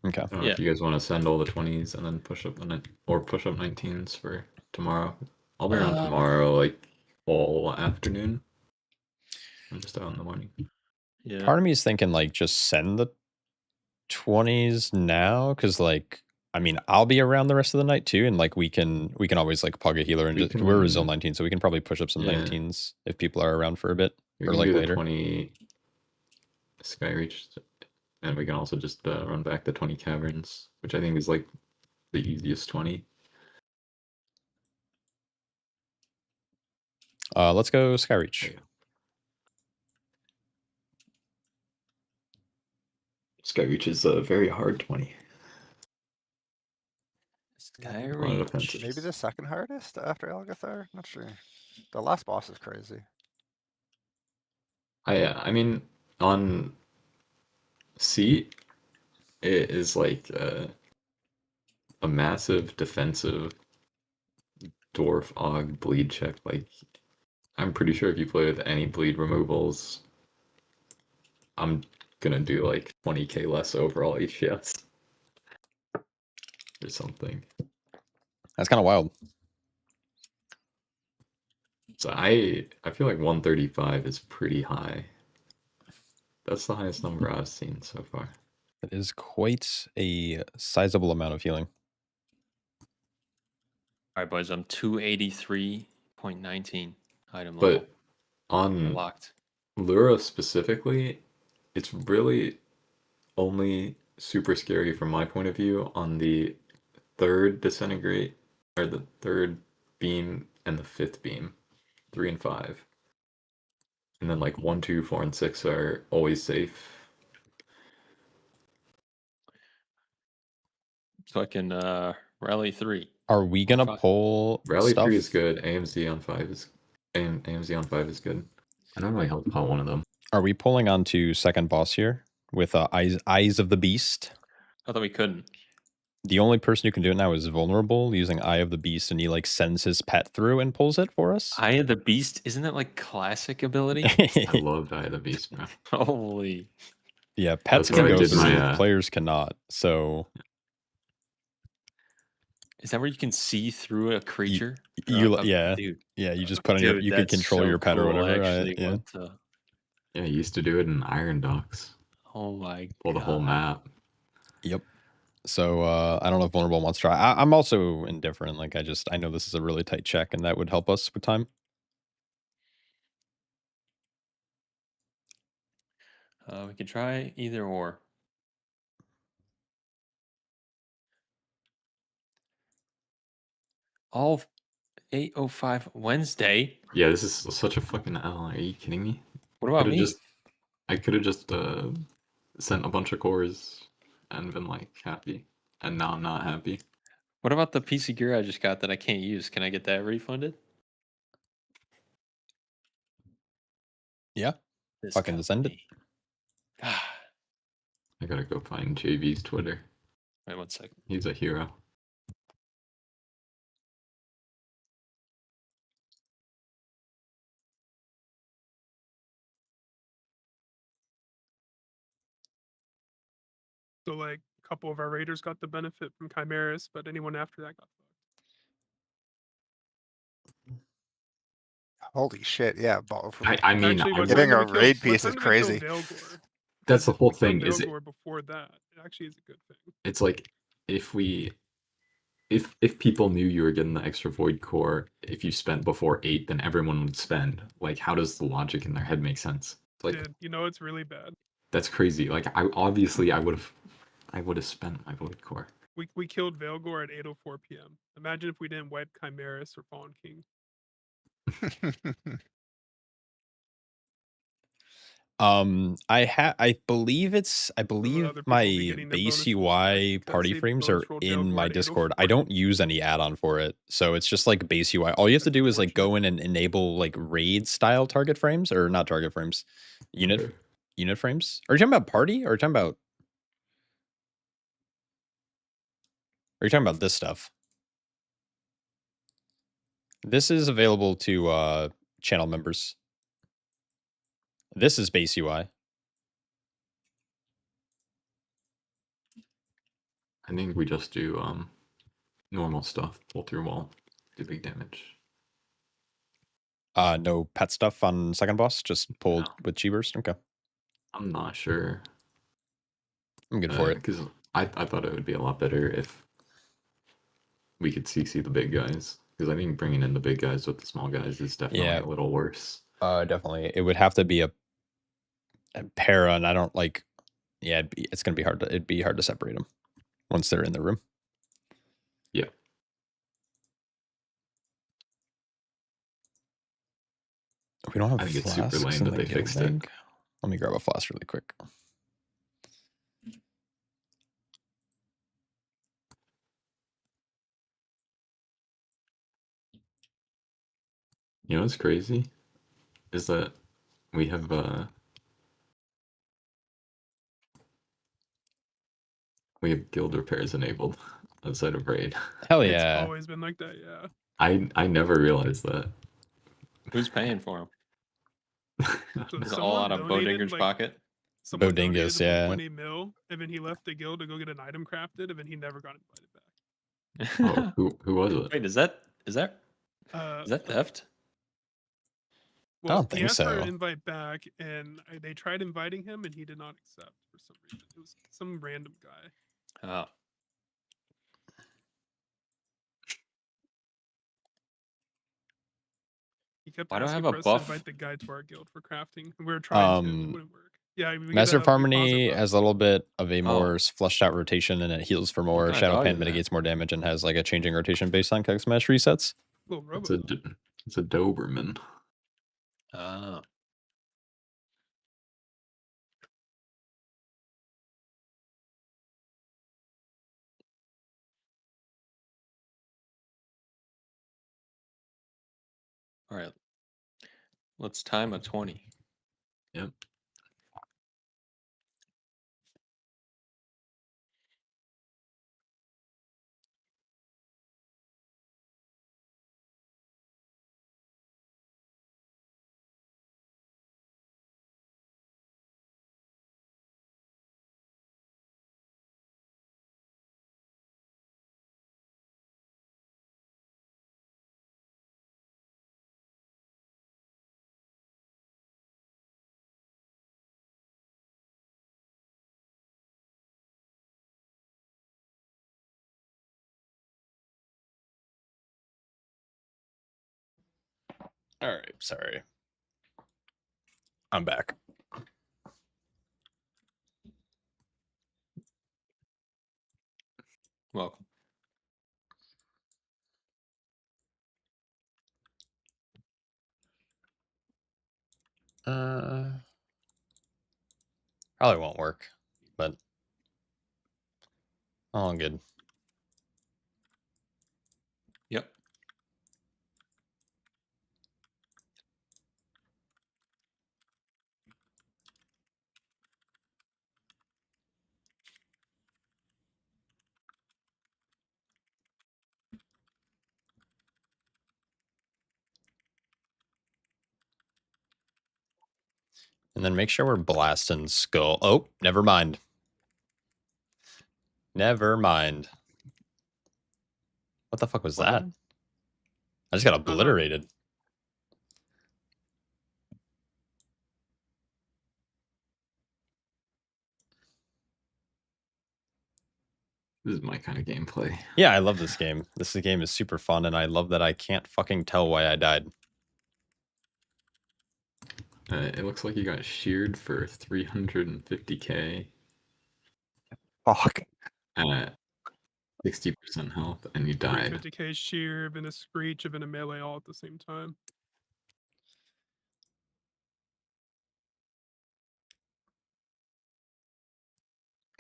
Okay. I don't know Yeah. if you guys want to send all the 20s and then push up push up 19s for tomorrow. I'll be around tomorrow like all afternoon. I'm just out in the morning. Yeah. Part of me is thinking like just send the 20s now because like I mean I'll be around the rest of the night too, and like we can always like pug a healer and We just we're Resil can- 19, so we can probably push up some Yeah. 19s if people are around for a bit We or can like do the later. 20 Skyreach, and we can also just run back the 20 Caverns, which I think is like the easiest 20. Let's go Skyreach. Yeah. Skyreach is a very hard 20. Skyreach. offensive. Maybe the second hardest after Elgathar? Not sure. The last boss is crazy. I mean, on seat, it is like a massive defensive dwarf og bleed check. Like, I'm pretty sure if you play with any bleed removals, I'm gonna do like 20k less overall HPS or something. That's kind of wild. So I feel like 135 is pretty high. That's the highest number I've seen so far. That is quite a sizable amount of healing. All right, boys. I'm 283.19 item level. But on Locked. Lura specifically, it's really only super scary from my point of view on the 3rd disintegrate, or the 3rd beam and the 5th beam, 3 and 5. And then like 1, 2, 4, and 6 are always safe. Fucking rally 3. Are we gonna Fuck. pull Rally stuff? 3 is good. AMZ on 5 is AMZ on 5 is good. I normally help out one of them. Are we pulling onto second boss here with Eyes of the Beast? I thought we couldn't. The only person who can do it now is Vulnerable using Eye of the Beast, and he like sends his pet through and pulls it for us. Eye of the Beast, isn't that like classic ability? I love Eye of the Beast, bro. Holy. Yeah, pets That's can where I go did through, my, players cannot. So Is that where you can see through a creature? yeah, Dude, yeah, you just put on your, dude, you could that's control so your pet or cool, whatever. Actually, yeah. what the... yeah, I used to do it in Iron Docks. Oh my Pull the whole God. map. Yep. So I don't know if Vulnerable wants to try. I'm also indifferent. Like I know this is a really tight check, and that would help us with time. We could try either or. All 8:05 Wednesday. Yeah, this is such a fucking L. Are you kidding me? What about me? I could have just sent a bunch of cores and been like happy, and now I'm not happy. What about the PC gear I just got that I can't use? Can I get that refunded? Yeah. This Fucking send it. company. Ah. I gotta go find JV's Twitter. Wait 1 second. He's a hero. So like a couple of our raiders got the benefit from Chimeras, but anyone after that got fucked. Holy shit, yeah, both. I mean, Actually, what Getting time a did we raid kill, what piece time is did we kill crazy. Veilgore? that's the whole We killed thing. Is it? Veilgore before that. It actually is a good thing. It's like if people knew you were getting the extra void core, if you spent before 8, then everyone would spend. Like, how does the logic in their head make sense? Like, Dude, you know it's really bad. that's crazy. Like, I would have spent my void core. We killed Veilgore at 8:04 p.m. Imagine if we didn't wipe Chimeras or Fallen King. I believe other people will be my getting their base bonus UI back. party Say frames are bonus roll in Veilgore my at Discord. I 8:04. don't use any add-on for it, so it's just like base UI. All you have to That's do is like go in unfortunate. and enable like raid style target frames, or not target frames, unit Okay. frames. Are you talking about party, or are you talking about? Are you talking about this stuff? This is available to channel members. This is base UI. I think we just do normal stuff. Pull through wall, do big damage. No pet stuff on second boss, just pulled No. with Chi burst. Okay, I'm not sure. I'm good for it. Because I thought it would be a lot better if we could CC the big guys. Because I think bringing in the big guys with the small guys is definitely Yeah. a little worse. Definitely. It would have to be a para, and I don't like. Yeah, it's gonna be hard to. It'd be hard to separate them once they're in the room. Yeah. We don't have. I think it's super flasks lame in that the they guild fixed it. bank. Let me grab a flask really quick. You know what's crazy? Is that we have guild repairs enabled outside of raid. Hell It's yeah! always been like that, yeah. I never realized that. Who's paying for them? So Is it someone all out of donated, Bodinger's like, pocket? Someone donated Bodingus, yeah. 120 mil, and then he left the guild to go get an item crafted, and then he never got invited back. Oh, who was it? Wait, is that Uh, theft? well, don't he think asked for so. an invite back, and they tried inviting him, and he did not accept for some reason. It was some random guy. Oh. He kept Why do I asking have a for us buff? to invite the guy to our guild for crafting, and we were trying to, and it wouldn't work. Yeah, we get Master of a Harmony deposit has a little bit of a Oh. more fleshed out rotation, and it heals for more. kind of Shadow dog Pan is that? mitigates more damage and has like a changing rotation based on Keg Smash resets. little It's robo. a Doberman. Oh. All right. Let's time a 20. Yep. All right, sorry. I'm back. Welcome. Probably won't work, but all good. Yep. And then make sure we're blasting skull. Oh, never mind. Never mind. What the fuck was What that? happened? I just got obliterated. This is my kind of gameplay. Yeah, I love this game. This game is super fun, and I love that I can't fucking tell why I died. It looks like you got sheared for 350k Fuck. at 60% health, and you died. 350k sheer, been a screech, been a melee all at the same time.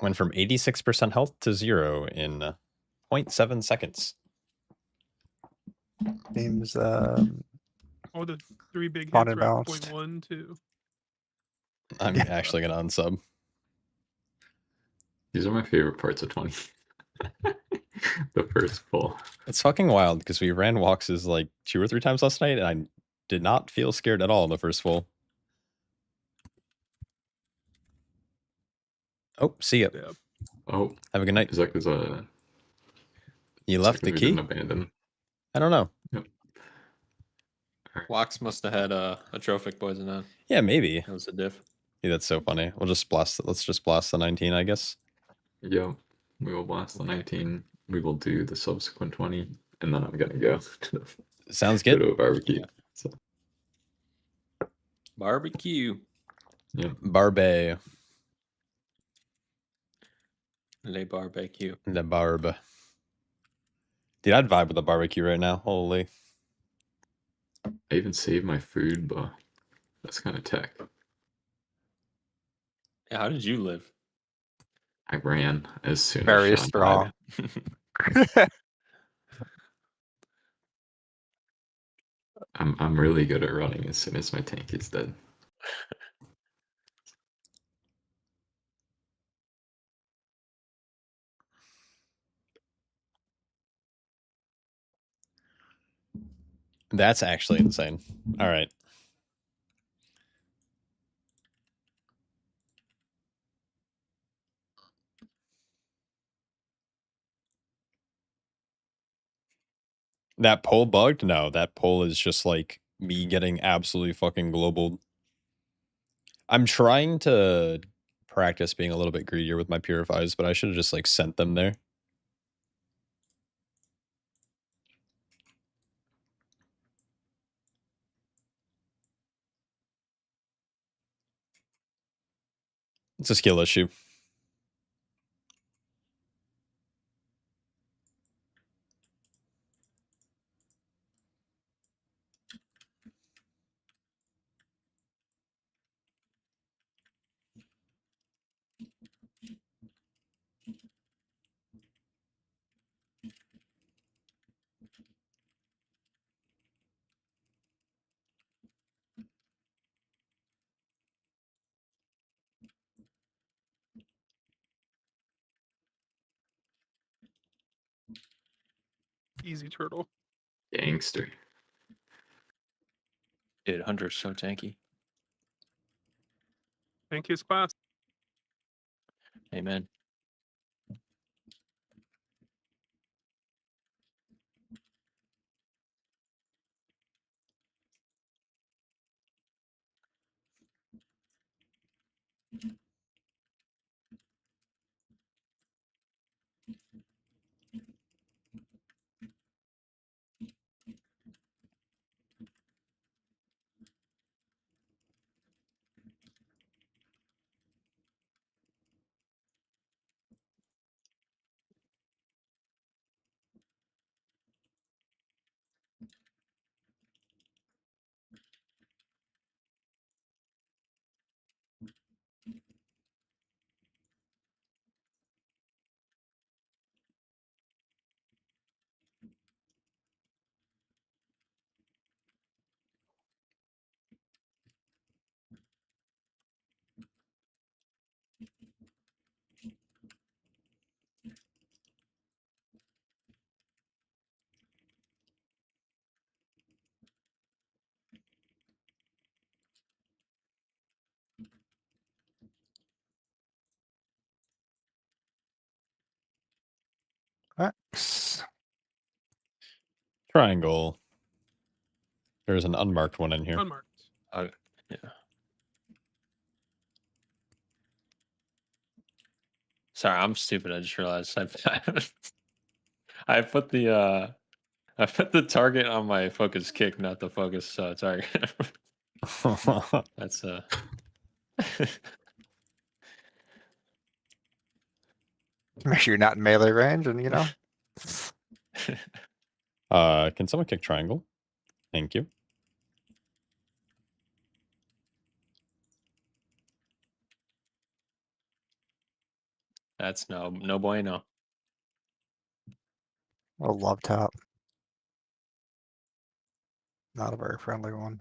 Went from 86% health to 0 in 0.7 seconds. Seems All the 3 big Fun hits and were at balanced. 0.1 too. I'm Yeah. actually going to unsub. These are my favorite parts of 20. The first pull. It's fucking wild because we ran walks like 2 or 3 times last night, and I did not feel scared at all in the first full. Oh, see ya. Yeah. Oh, Have a good night. is that because You left the we key? didn't abandon? I don't know. Yep. Wax must have had a trophic poison on. Yeah, maybe. That was a diff. Yeah, that's so funny. We'll just blast. Let's just blast the 19, I guess. Yep. We will blast the Okay. 19. We will do the subsequent 20, and then I'm gonna go to Sounds go good. to a barbecue. Yeah. So Barbecue. yeah. Barbe. Le barbecue. The barb. Dude, I'd vibe with a barbecue right now. Holy. I even saved my food, but that's kind of tech. Yeah, how did you live? I ran as soon Very as Sean strong. died. I'm really good at running as soon as my tank is dead. That's actually insane. All right. That poll bugged? No, that poll is just like me getting absolutely fucking global. I'm trying to practice being a little bit greedier with my purifies, but I should have just like sent them there. It's a skill issue. Easy turtle. Gangster. Dude, Hunter's so tanky. Thank his class. Amen. X. Triangle. There's an unmarked one in here. Unmarked. Yeah. Sorry, I'm stupid. I just realized I put the target on my focus kick, not the focus target. That's Make sure you're not in melee range, and you know. Can someone kick triangle? Thank you. that's no bueno. A love top. Not a very friendly one.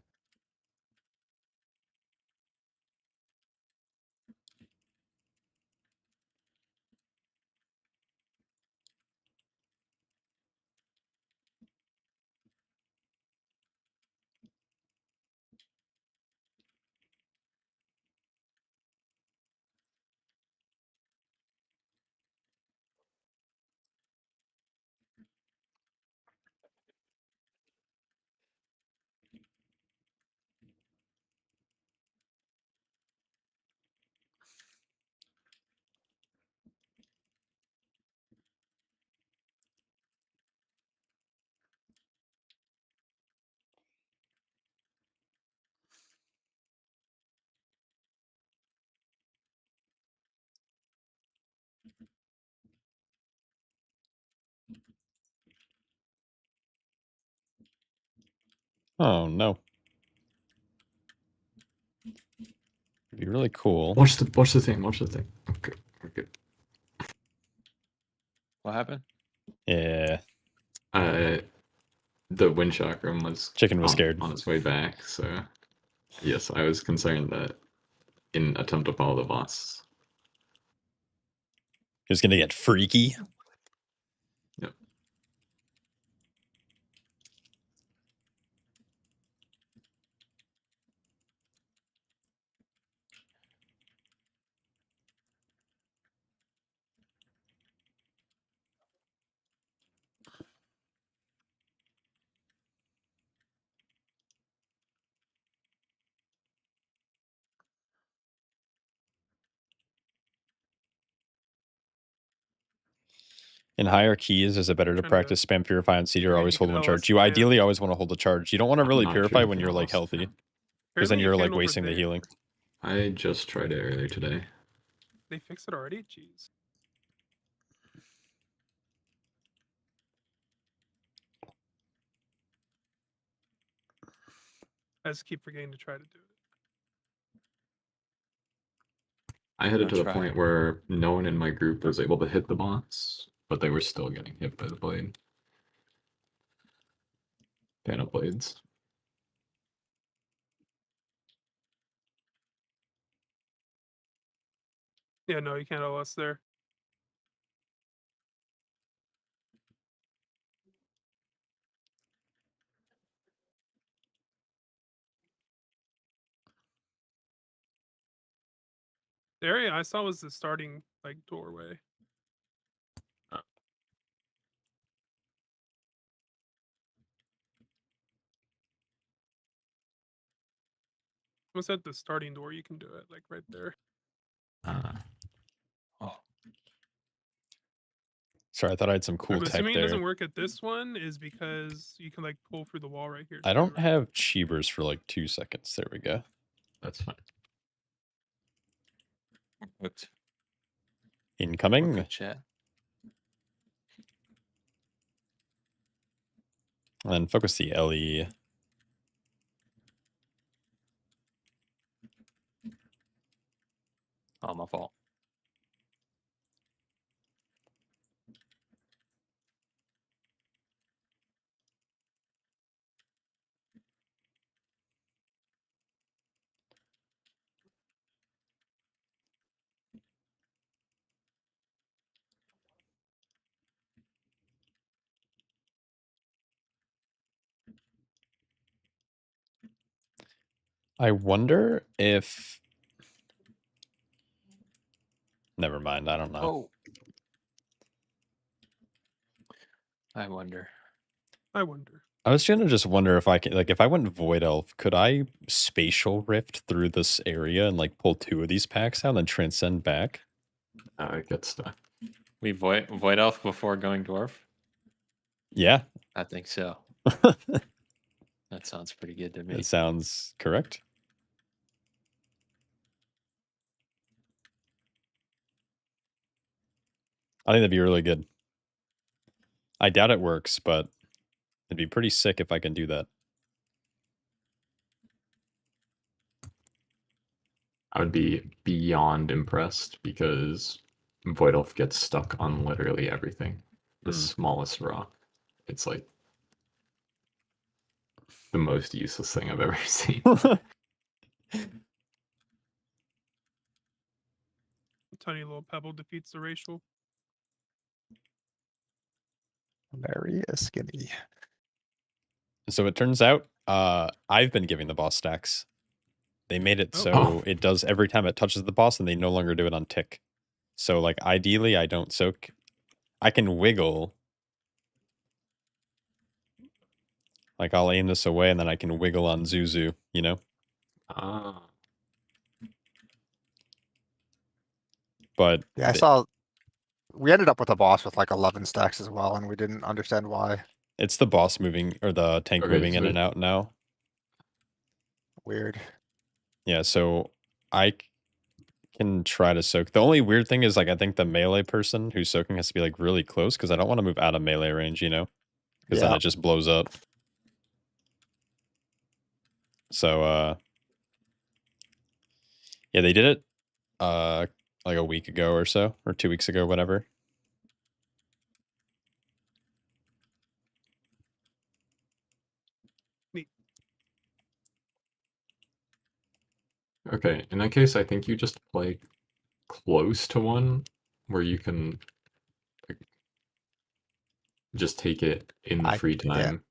Oh no. It'd be really cool. Watch the thing. Watch the thing. Okay, we're good. What happened? Yeah. The wind chakram was Chicken was scared. on its way back. So yes, I was concerned that in attempt to follow the boss. He was gonna get freaky. Yep. In higher keys, is it better to Trying to practice spam purify on CD or figure always you hold could one LS charge? You spam. ideally always want to hold the charge. You don't want to really Not purify sure when if you're you like lost healthy. that. Because then Apparently you you're can like over wasting the there. healing. I just tried it earlier today. They fixed it already? Jeez. I just keep forgetting to try to do it. I had it I'll to the try. point where no one in my group was able to hit the boss, but they were still getting hit by the blade. Panel blades. Yeah, no, you can't LS there. The area I saw was the starting like doorway. Almost at the starting door, you can do it like right there. Oh, Sorry, I thought I had some cool I'm tech assuming it there. doesn't work at this one is because you can like pull through the wall right here. I too, don't right? have cheebers for like 2 seconds. There we go. That's fine. hooked. Incoming. Good chat. And then focus the LE. Oh, my fault. I wonder if... Never mind, I don't know. Oh. I wonder. I wonder. I was gonna just wonder if I can, like, if I went Void Elf, could I spatial rift through this area and like pull 2 of these packs out and then transcend back? It gets stuck. We void elf before going dwarf? Yeah, I think so. That sounds pretty good to me. it sounds correct. I think that'd be really good. I doubt it works, but it'd be pretty sick if I can do that. I would be beyond impressed because Void Elf gets stuck on literally everything. The smallest rock. It's like the most useless thing I've ever seen. A tiny little pebble defeats the racial. Very skinny. So it turns out I've been giving the boss stacks. They made it Oh. so it does every time it touches the boss, and they no longer do it on tick. So like ideally I don't soak. I can wiggle. Like I'll aim this away and then I can wiggle on Zuzu, you know? Ah. But Yeah, I saw. We ended up with a boss with like 11 stacks as well, and we didn't understand why. it's the boss moving or the tank Okay, moving in so- and out now. Weird. Yeah, so I can try to soak. The only weird thing is like I think the melee person who's soaking has to be like really close because I don't want to move out of melee range, you know? Because then Yeah. it just blows up. So yeah, they did it like a week ago or so, or 2 weeks ago, whatever. Okay, in that case, I think you just play close to one where you can like, just take it in the free yeah. time.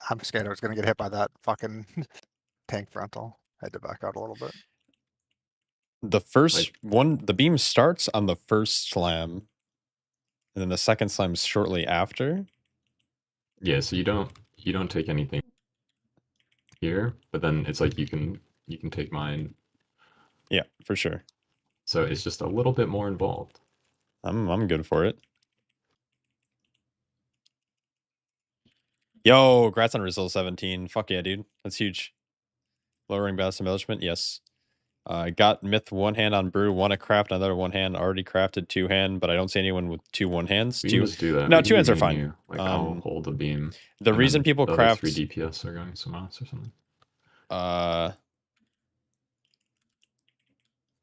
I'm scared I was gonna get hit by that fucking tank frontal. Had to back out a little bit. The first Like- one, the beam starts on the first slam, and then the second slam's shortly after. Yeah, so you don't take anything here, but then it's like you can take mine. Yeah, for sure. So it's just a little bit more involved. I'm good for it. Yo, congrats on Rizal 17. Fuck yeah, dude. That's huge. Lowering balance embellishment, yes. I got myth one hand on brew, one a craft, another one hand already crafted, 2 hand, but I don't see anyone with 2 1 hands. We can Two. just do that. No, We can 2 hands do are me and fine. you. Like I'll Um, hold a beam. The and reason then people the other craft 3 DPS are going somewhere else or something.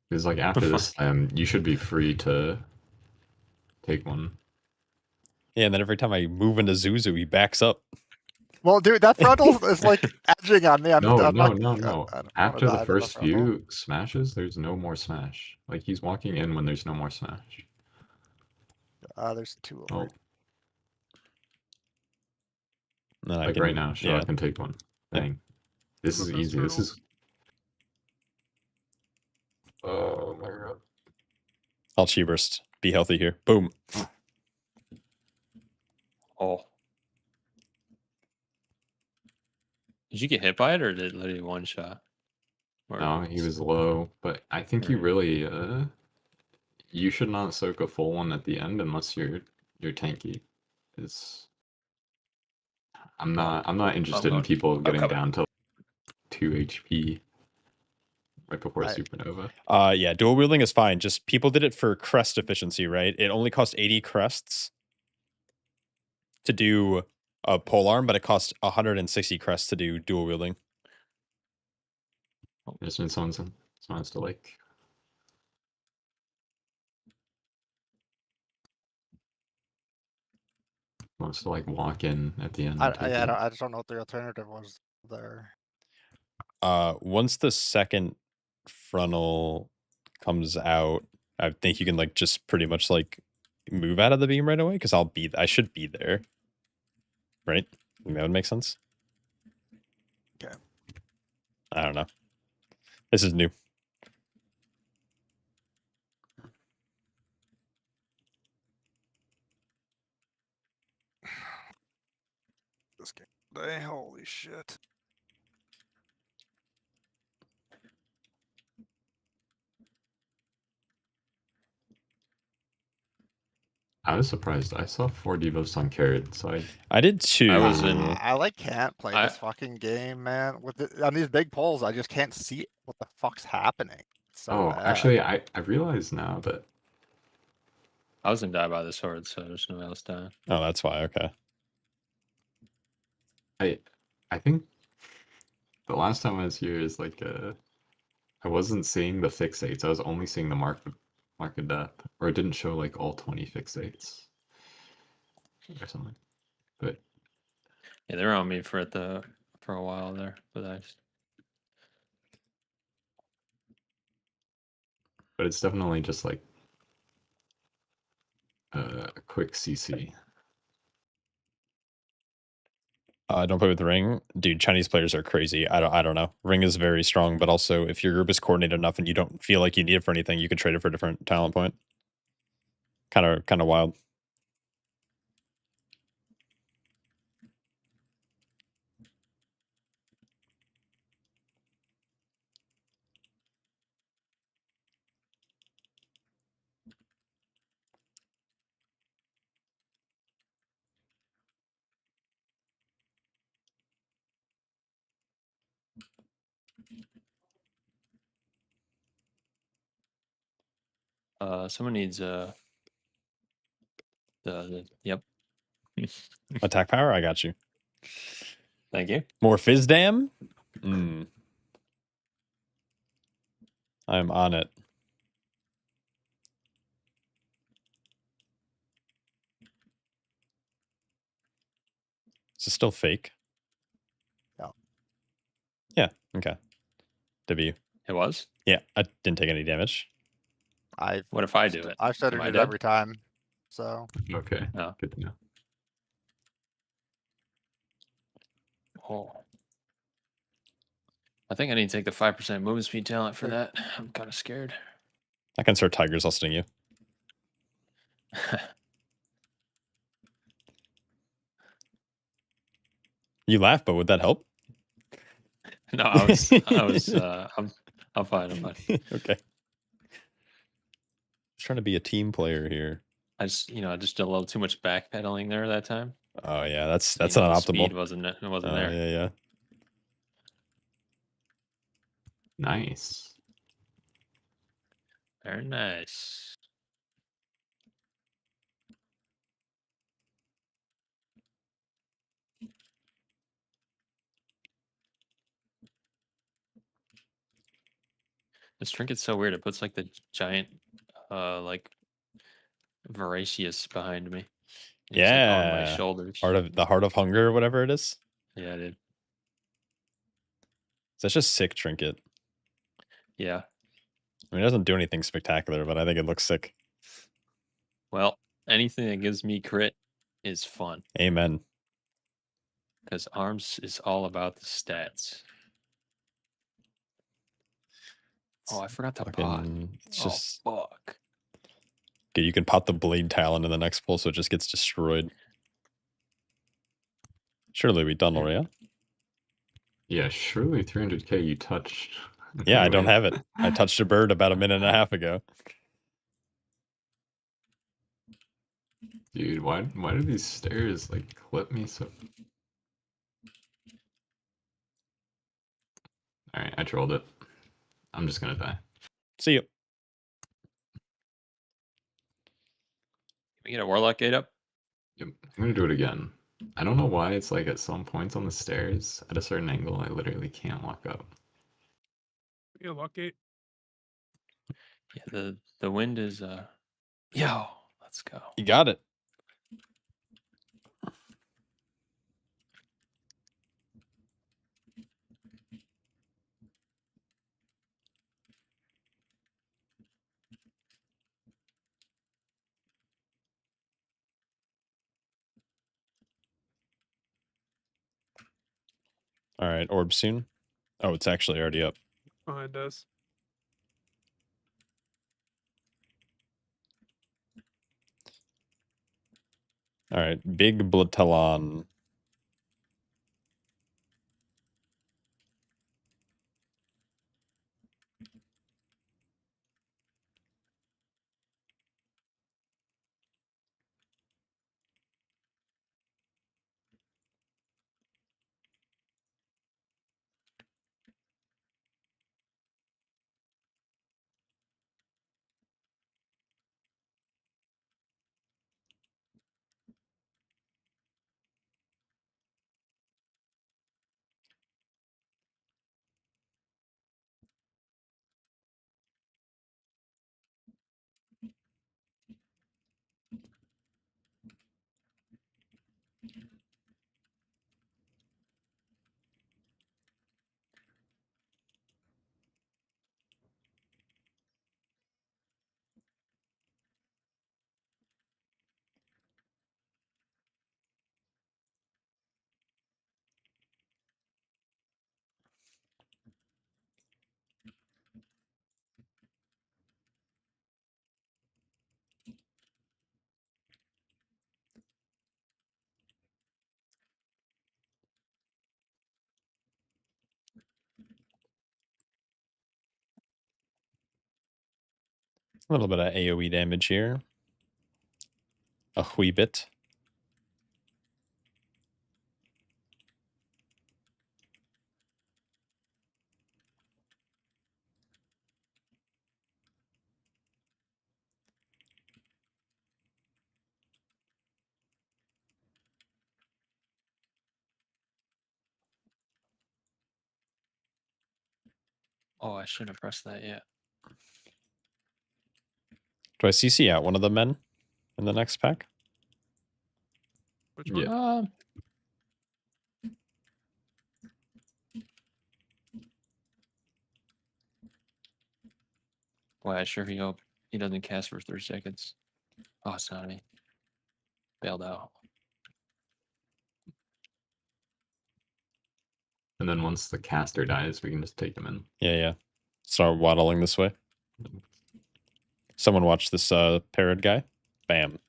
Because like after this you should be free to take one. yeah, and then every time I move into Zuzu, he backs up. Well, dude, that frontal is like edging on me. I'm No. not, I After don't wanna the die to first frontal. few smashes, there's no more smash. Like he's walking in when there's no more smash. There's 2 Oh, over. And then I like can, right now, Shaw yeah. can take one. Yep. Dang. This I'm is the best easy. This turtle. is. Oh my god. I'll chi burst. Be healthy here. Boom. Oh. Did you get hit by it, or did it literally one shot? Or No, he was low, but I think you Right. really you should not soak a full one at the end unless you're tanky. It's I'm not interested in going. people getting coming. down to 2 HP right before I- supernova. Yeah, dual wielding is fine. Just people did it for crest efficiency, right? It only cost 80 crests to do a polearm, but it cost 160 crests to do dual wielding. There's been someone has to like wants to like walk in at the end. And take it. I just don't know what the alternative was there. Once the second frontal comes out, I think you can like just pretty much like move out of the beam right away because I should be there. Right? I think that would make sense. Okay. I don't know. This is new. This game today, holy shit. I was surprised. I saw 4 debuffs on carried, so I did too. I was in- I like can't play this fucking game, man. On these big polls, I just can't see what the fuck's happening. It's so bad. actually I realize now that I was gonna die by the sword, so there's no else dying. Oh, that's why. Okay. I think the last time I was here is like I wasn't seeing the fixates. I was only seeing the mark of death, or it didn't show like all 20 fixates or something. But Yeah, they were on me for a while there, but it's definitely just like a quick CC. Don't play with Ring, dude. Chinese players are crazy. I don't know. Ring is very strong, but also if your group is coordinated enough and you don't feel like you need it for anything, you could trade it for a different talent point. Kind of wild. someone needs yep. Attack power. I got you. Thank you. More fizz dam. I'm on it. Is it still fake? No. Yeah. Okay. W. It was. Yeah, I didn't take any damage. What if I do it? I've studied Am I it dead? every time. So Okay, Oh. good to know. Oh. I think I need to take the 5% movement speed talent for that. I'm kind of scared. I can start tigers. I'll sting you. You laugh, but would that help? No, I was I'm fine. I'm fine. Okay. Just trying to be a team player here. I just did a little too much backpedaling there that time. Oh yeah, that's You not know, the optimal. Speed wasn't Oh, there. yeah. Nice. Very nice. This trinket's so weird. It puts like the giant, like voracious behind me. And he's, like, on my Yeah. shoulders. Heart of hunger or whatever it is. Yeah, dude. Such a sick trinket. Yeah. I mean, it doesn't do anything spectacular, but I think it looks sick. Well, anything that gives me crit is fun Amen. because arms is all about the stats. Oh, I forgot to bot. Fucking, it's just fuck. Okay, you can pop the blade tile into the next pull so it just gets destroyed. Surely we done already, yeah? Yeah, surely 300k you touched. Yeah, I don't Anyways. have it. I touched a bird about a minute and a half ago. Dude, why do these stairs like clip me so? All right, I trolled it. I'm just gonna die. See you. We get a warlock gate up. Yep, I'm gonna do it again. I don't know why it's like at some points on the stairs at a certain angle I literally can't walk up. Yeah, lock gate. Yeah, the wind is yo, let's go. You got it. All right, orb soon. Oh, it's actually already up. Oh, it does. All right, big Blatelon. A little bit of AoE damage here. A wee bit. Oh, I shouldn't have pressed that yet. Do I CC out one of the men in the next pack? Which one? Yeah. Boy, I sure hope he doesn't cast for 3 seconds. Oh, it's not me. Bailed out. And then once the caster dies, we can just take him in. Yeah, yeah. Start waddling this way. Someone watch this parrot guy. Bam.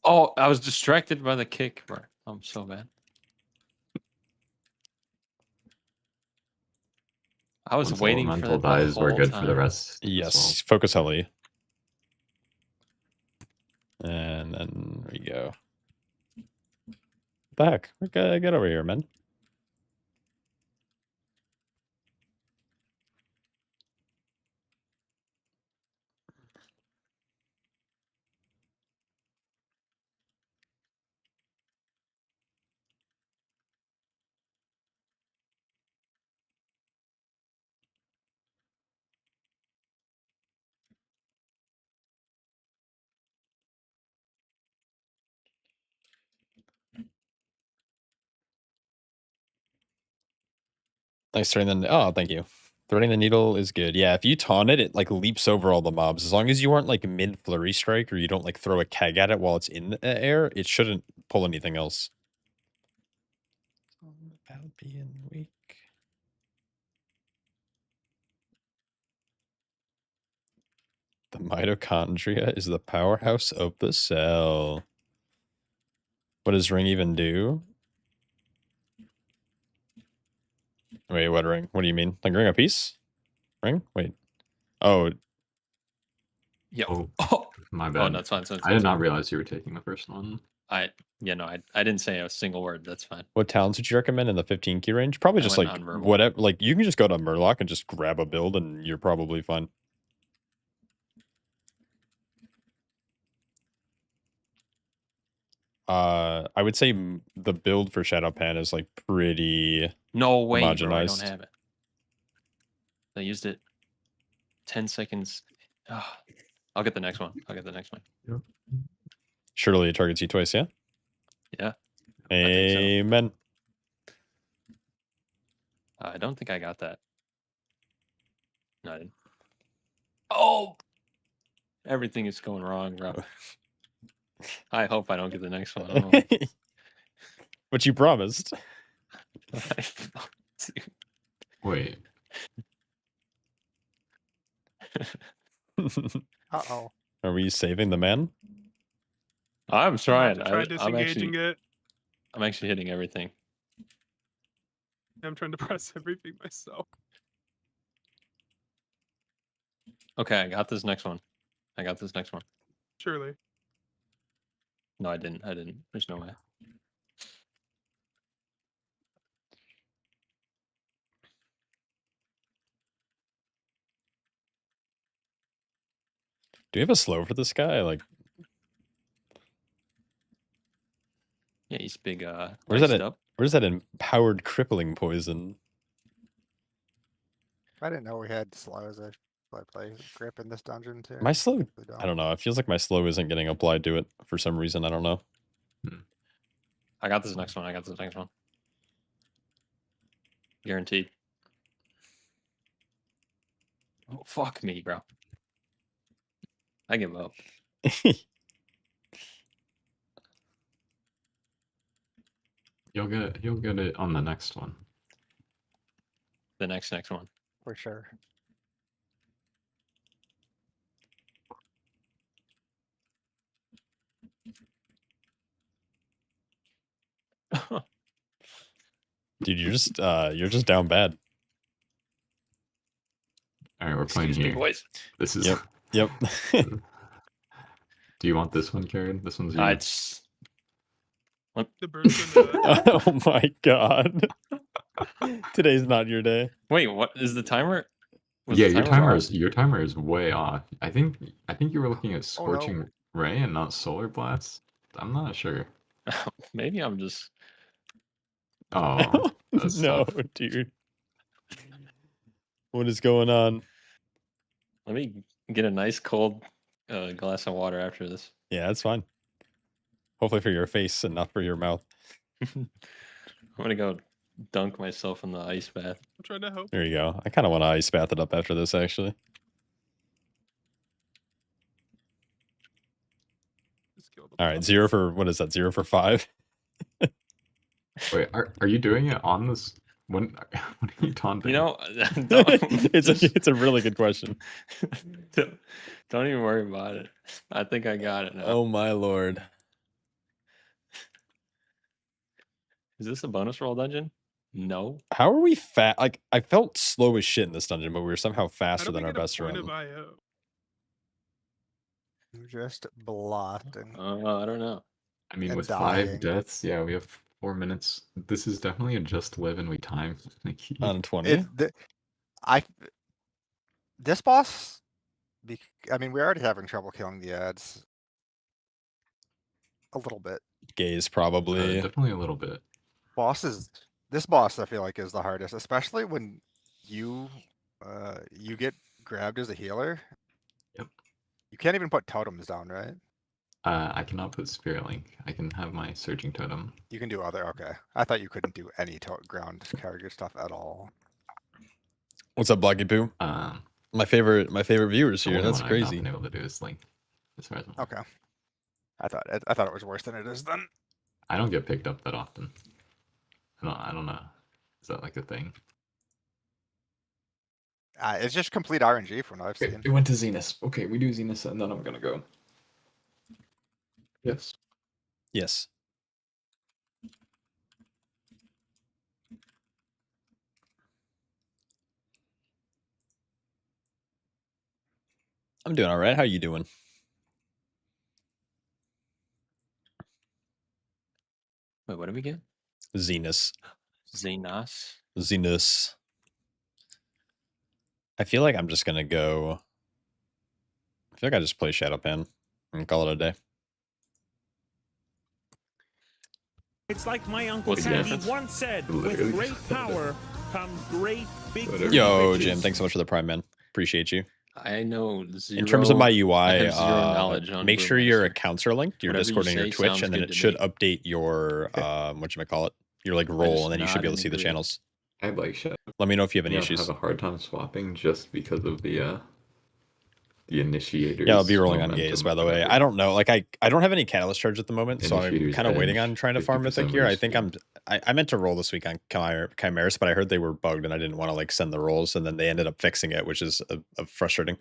Oh, I was distracted by the kick, bro. I'm so bad. I was Once waiting for elemental that the dies, we're whole good for the time. rest. as Yes. well. Focus Hully. And then there you go. What the heck? Okay, get over here, man. Nice threading the oh, thank you. Threading the needle is good. Yeah, if you taunt it, it like leaps over all the mobs. As long as you aren't like mid flurry strike or you don't like throw a keg at it while it's in the air, it shouldn't pull anything else. About being weak. The mitochondria is the powerhouse of the cell. What does ring even do? Wait, what ring? What do you mean? Like ring a piece? Ring? Wait. Oh, Yep. Oh, Oh, my oh, bad. that's fine. I did not realize you were taking the first one. I didn't say a single word. That's fine. what talents would you recommend in the 15 key range? Probably I just went like nonverbal. whatever. Like you can just go to Murloc and just grab a build, and you're probably fine. I would say the build for Shadow Pan is like pretty. No way, bro. I don't Homogenized. have it. I used it 10 seconds. Ah, I'll get the next one. Surely it targets you twice, yeah? Yeah. think so. Amen. I don't think I got that. No, I didn't. Oh! Everything is going wrong, bro. I hope I don't get the next one. Oh. But you promised. Wait. Uh-oh. Are we saving the man? I'm I'm trying. about to try I'm disengaging it. actually hitting everything. I'm trying to press everything myself. Okay, I got this next one. Surely. No, I didn't. There's no way. Do you have a slow for this guy? Like, Yeah, he's big. Where's Iced that up. where's that empowered crippling poison? I didn't know we had slows. I play grip in this dungeon too. My slow, We I don't know. It feels like my slow isn't getting applied to it for some reason. I don't know. I got this next one. Guaranteed. Oh, fuck me, bro. I give up. You'll get it on the next one. The next one. For sure. Dude, you're just down bad. All right, we're playing Excuse me, here. boys. This is. Yep. Yep. Do you want this one, Karen? This one's I yours. just The bird's gonna. Oh my god. Today's not your day. wait. What is the timer? Was Yeah, the your timer timer is way off. I think you were looking at Oh, no. Scorching Ray and not Solar Blast. I'm not sure. wrong? Maybe I'm just. Oh, that's No, tough. dude. What is going on? Let me get a nice cold glass of water after this. Yeah, that's fine. Hopefully for your face and not for your mouth. I'm gonna go dunk myself in the ice bath. I'm trying to help. There you go. I kind of want to ice bath it up after this, actually. Just kill the All right, boss. 0 for, what is that, 0 for 5? Wait, are you doing it on this? When are you taunting? You know, It's a really good question. don't even worry about it. I think I got it now. Oh my lord. Is this a bonus roll dungeon? No. How are we fast? Like, I felt slow as shit in this dungeon, but we were somehow I faster don't than our think best point run. of IO. You're just blotting. I don't know. I mean, and with dying. 5 deaths, yeah, we have 4 minutes. This is definitely a just live and we time. On 20? It, this boss, I mean, we're already having trouble killing the ads. A little bit. Gaze, probably. Definitely a little bit. This boss I feel like is the hardest, especially when you get grabbed as a healer. Yep. You can't even put totems down, right? I cannot put Spirit Link. I can have my Surging Totem. You can do other, okay. I thought you couldn't do any ground character stuff at all. What's up, Bloggy Poo? My favorite viewers The here. only That's one I've not crazy. been able to do is Link. As far as I'm aware. Okay. I thought it was worse than it is then. I don't get picked up that often. I don't know. Is that like a thing? It's just complete RNG from what I've Okay, seen. it went to Zenith. Okay, we do Zenith, and then I'm gonna go. Yes. Yes. I'm doing all right. How you doing? Wait, what did we get? Zenus. Xenos. Zenus. I feel like I'm just gonna go. I feel like I just play Shadowpan and call it a day. It's like my Uncle What's the Sandy difference? once said, Literally with great just said that. power comes great big Whatever. Yo, riches. Jim, thanks so much for the Prime, man. Appreciate you. I know zero. In terms of my I UI, have zero knowledge on make sure your Brewmaster. accounts are linked, your Whatever you Discord and your say Twitch, sounds and then good it to should me. update your whatchamacallit, your like role, and then you should nod be able and to see the agree. channels. I like Shadow. Let me know if you have any Yeah, I issues. have a hard time swapping just because of the initiators. Yeah, I'll be rolling on momentum gaze, or by the way. whatever. I don't know. Like, I don't have any catalyst charge at the moment, so I'm Initiator's kind of waiting edge, on trying to farm 50% Mythic here. I think respeed. I meant to roll this week on Chimeras, but I heard they were bugged, and I didn't want to like send the rolls, and then they ended up fixing it, which is frustrating.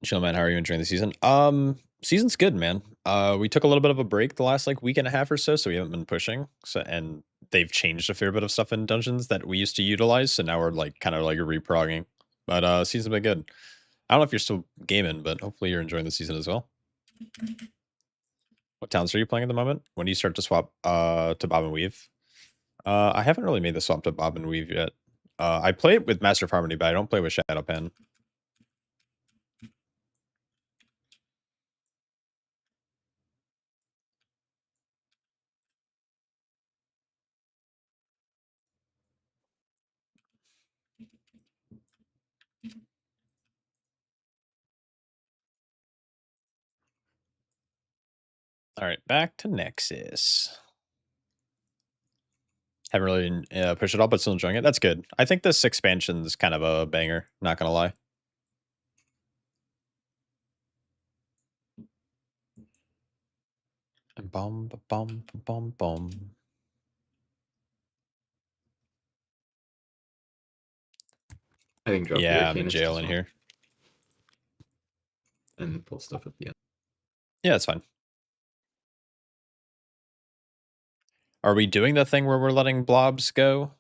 Chill, man. How are you enjoying the season? Season's good, man. We took a little bit of a break the last like week and a half or so we haven't been pushing. So, and they've changed a fair bit of stuff in dungeons that we used to utilize. So now we're like kind of like reprogging. But season's been good. I don't know if you're still gaming, but hopefully you're enjoying the season as well. What towns are you playing at the moment? When do you start to swap to Bob and Weave? I haven't really made the swap to Bob and Weave yet. I play it with Master of Harmony, but I don't play with Shadowpan. All right, back to Nexus. Haven't really pushed it all, but still enjoying it. That's good. I think this expansion is kind of a banger, not gonna lie. Bum, bum, bum, bum. I think drop the Yeah, I'm in Arcanist jail as in well, here. and pull stuff at the end. Yeah, that's fine. Are we doing the thing where we're letting blobs go?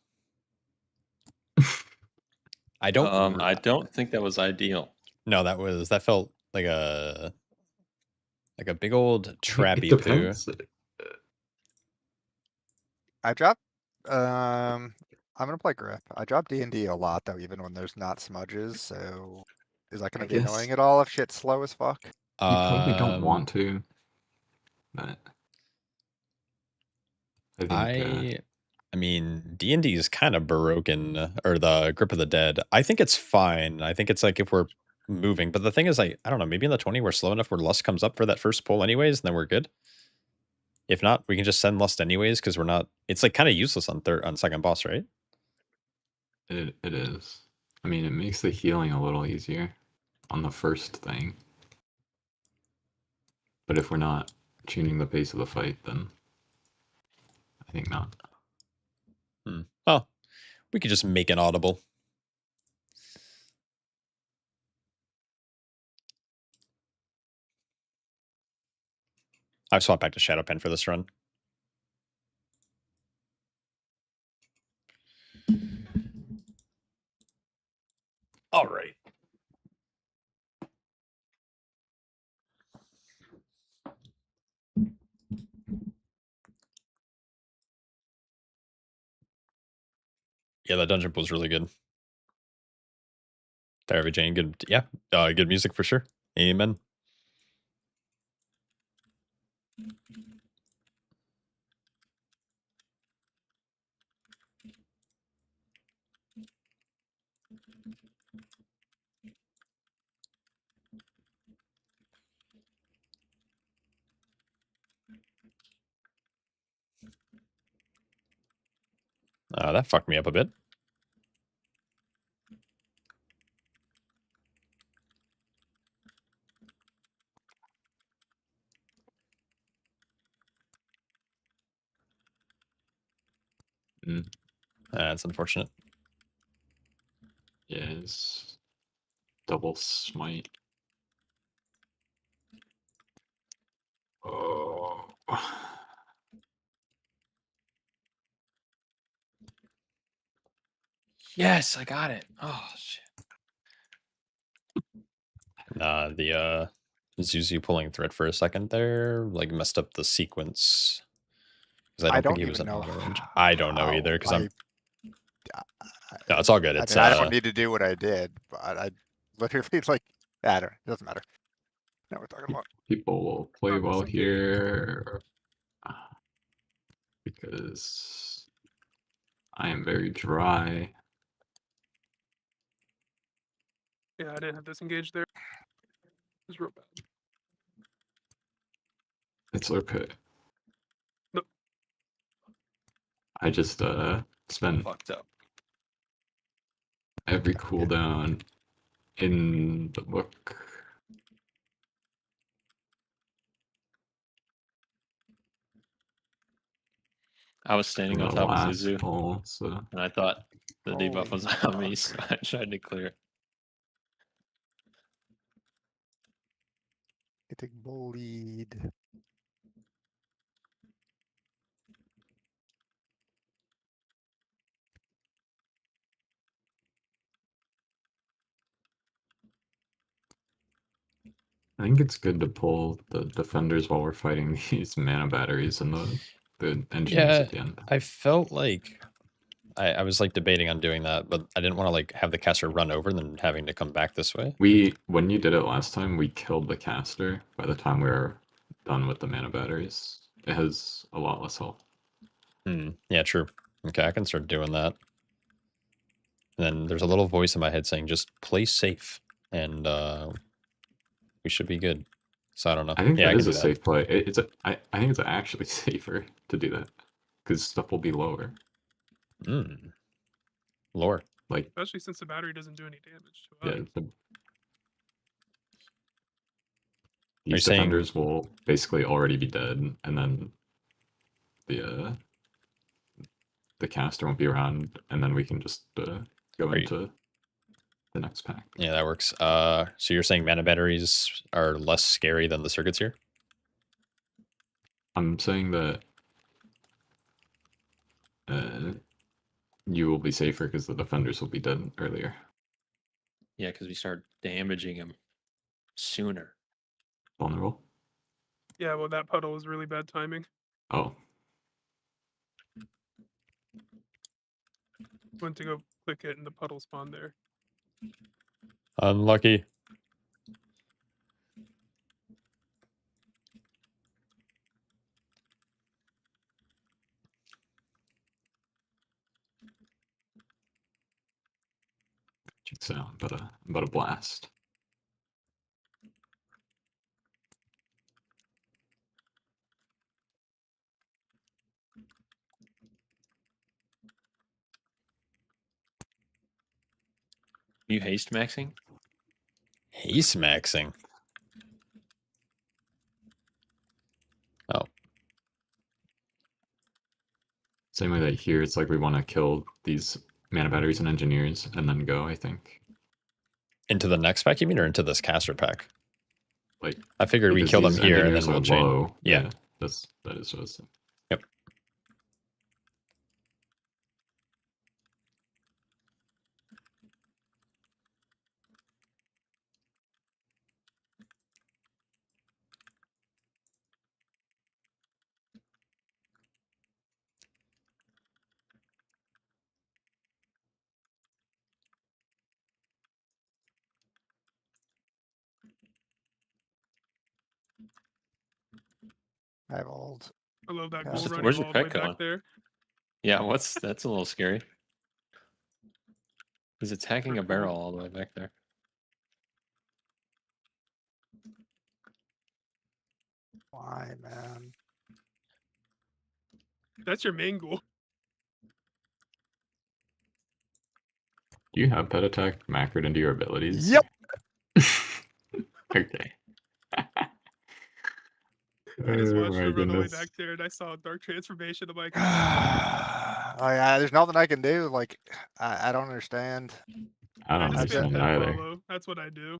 I don't. I don't think that was ideal. No, that felt like a big old It trappy poo. depends. I drop. I'm gonna play Grip. I drop D&D a lot though, even when there's not smudges. So is that gonna I be guess annoying at all if shit's slow as fuck? you probably don't Um, want to, but I think I mean, D&D is kind of broken, or the Grip of the Dead. I think it's fine. I think it's like if we're moving, but the thing is, I don't know. Maybe in the 20 we're slow enough where Lust comes up for that first pull anyways, and then we're good. If not, we can just send Lust anyways because we're not. It's like kind of useless on second boss, right? it is. I mean, it makes the healing a little easier on the first thing, but if we're not tuning the pace of the fight, then I think not. Oh, we could just make an audible. I've swapped back to Shadowpen for this run. All right. Yeah, that dungeon pool's really good. Therapy Jane, good. Yeah, good music for sure. Amen. That fucked me up a bit. Mm. That's unfortunate. Yes. Double smite. Oh. Yes, I got it. Oh shit. Nah, the Zuzu pulling thread for a second there like messed up the sequence. Because I don't think he was even in know auto range. I don't know either because I'm. I- No, it's all good. I It's mean, I don't need to do what I did, but I literally like, I don't. It doesn't matter. Now we're talking about. People will play Not well disengaged. here because I am very dry. Yeah, I didn't have disengaged there. It was real bad. It's okay. Nope. I just spent Fucked up. every cooldown in the book. I was standing from on the top of last Zuzu, poll, so and I thought the debuff Holy was on me, so fuck. I tried to clear it. Getting bullied. I think it's good to pull the defenders while we're fighting these mana batteries and the engineers Yeah, at the end. I felt like I was like debating on doing that, but I didn't want to like have the caster run over and then having to come back this way. When you did it last time, we killed the caster by the time we were done with the mana batteries. It has a lot less health. Yeah, true. Okay, I can start doing that. And then there's a little voice in my head saying, "Just play safe, and we should be good." So I don't know. I think Yeah, I that can is do a that. safe play. I think it's actually safer to do that because stuff will be lower. Lore. Like Especially since the battery doesn't do any damage to yeah, us. these saying- defenders will basically already be dead, and then the caster won't be around, and then we can just go Right. into the next pack. Yeah, that works. So you're saying mana batteries are less scary than the circuits here? I'm saying that you will be safer because the defenders will be dead earlier. Yeah, because we start damaging him sooner. Vulnerable. Yeah, well, that puddle was really bad timing. Oh, Went to go click it and the puddle spawned there. Unlucky. check this out. I'm about a blast. You haste maxing? Haste maxing. Oh, Same way that here, it's like we want to kill these mana batteries and engineers and then go, I think. into the next pack, you mean, or into this caster pack? Like, I figured we because kill them these here and then engineers we'll are change. low. Yeah. that is what I was saying. Yep. I have old. I love that Yeah, ghoul that's running where's your all the way pet back going? there. Yeah, that's a little scary. He's attacking a barrel all the way back there. Why, man? That's your main goal. Do you have pet attack macroed into your abilities? Yep. Okay. I just Oh watched my him run all the way goodness. back there, and I saw a dark transformation. I'm like, Oh yeah, there's nothing I can do. Like, I don't understand. I don't I just spam understand pet either. follow. That's what I do.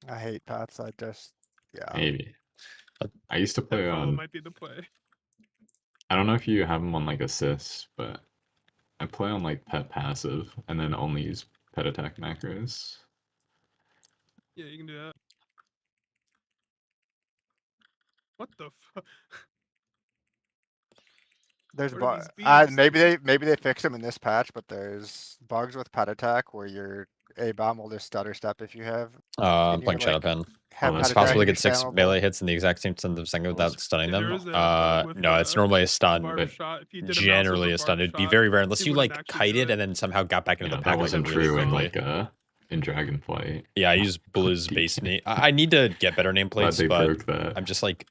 I hate pets. I just, yeah. Maybe. I used to Pet play follow on. might be the play. I don't know if you have them on like assist, but I play on like pet passive and then only use pet attack macros. Yeah, you can do that. What the fuck? There's What are these beams? maybe they fixed them in this patch, but there's bugs with pet attack where your A bomb will just stutter step if you have I'm playing your, Shadow like, Pen. have that's It's pet great. attack possible to in your get 6 spammable. melee hits in the exact same second without stunning Yeah, there them. was a bug with, No, it's normally a stun, barb but shot. If you did a mouse generally over a stun. barb It'd be shot, very rare unless it you wouldn't like actually do kited it. and then somehow got back into Yeah, the that pack wasn't again really true in quickly. like in Dragonflight. Yeah, I use Blue's base DK. name. I need to get better Glad nameplates, they but broke that. I'm just like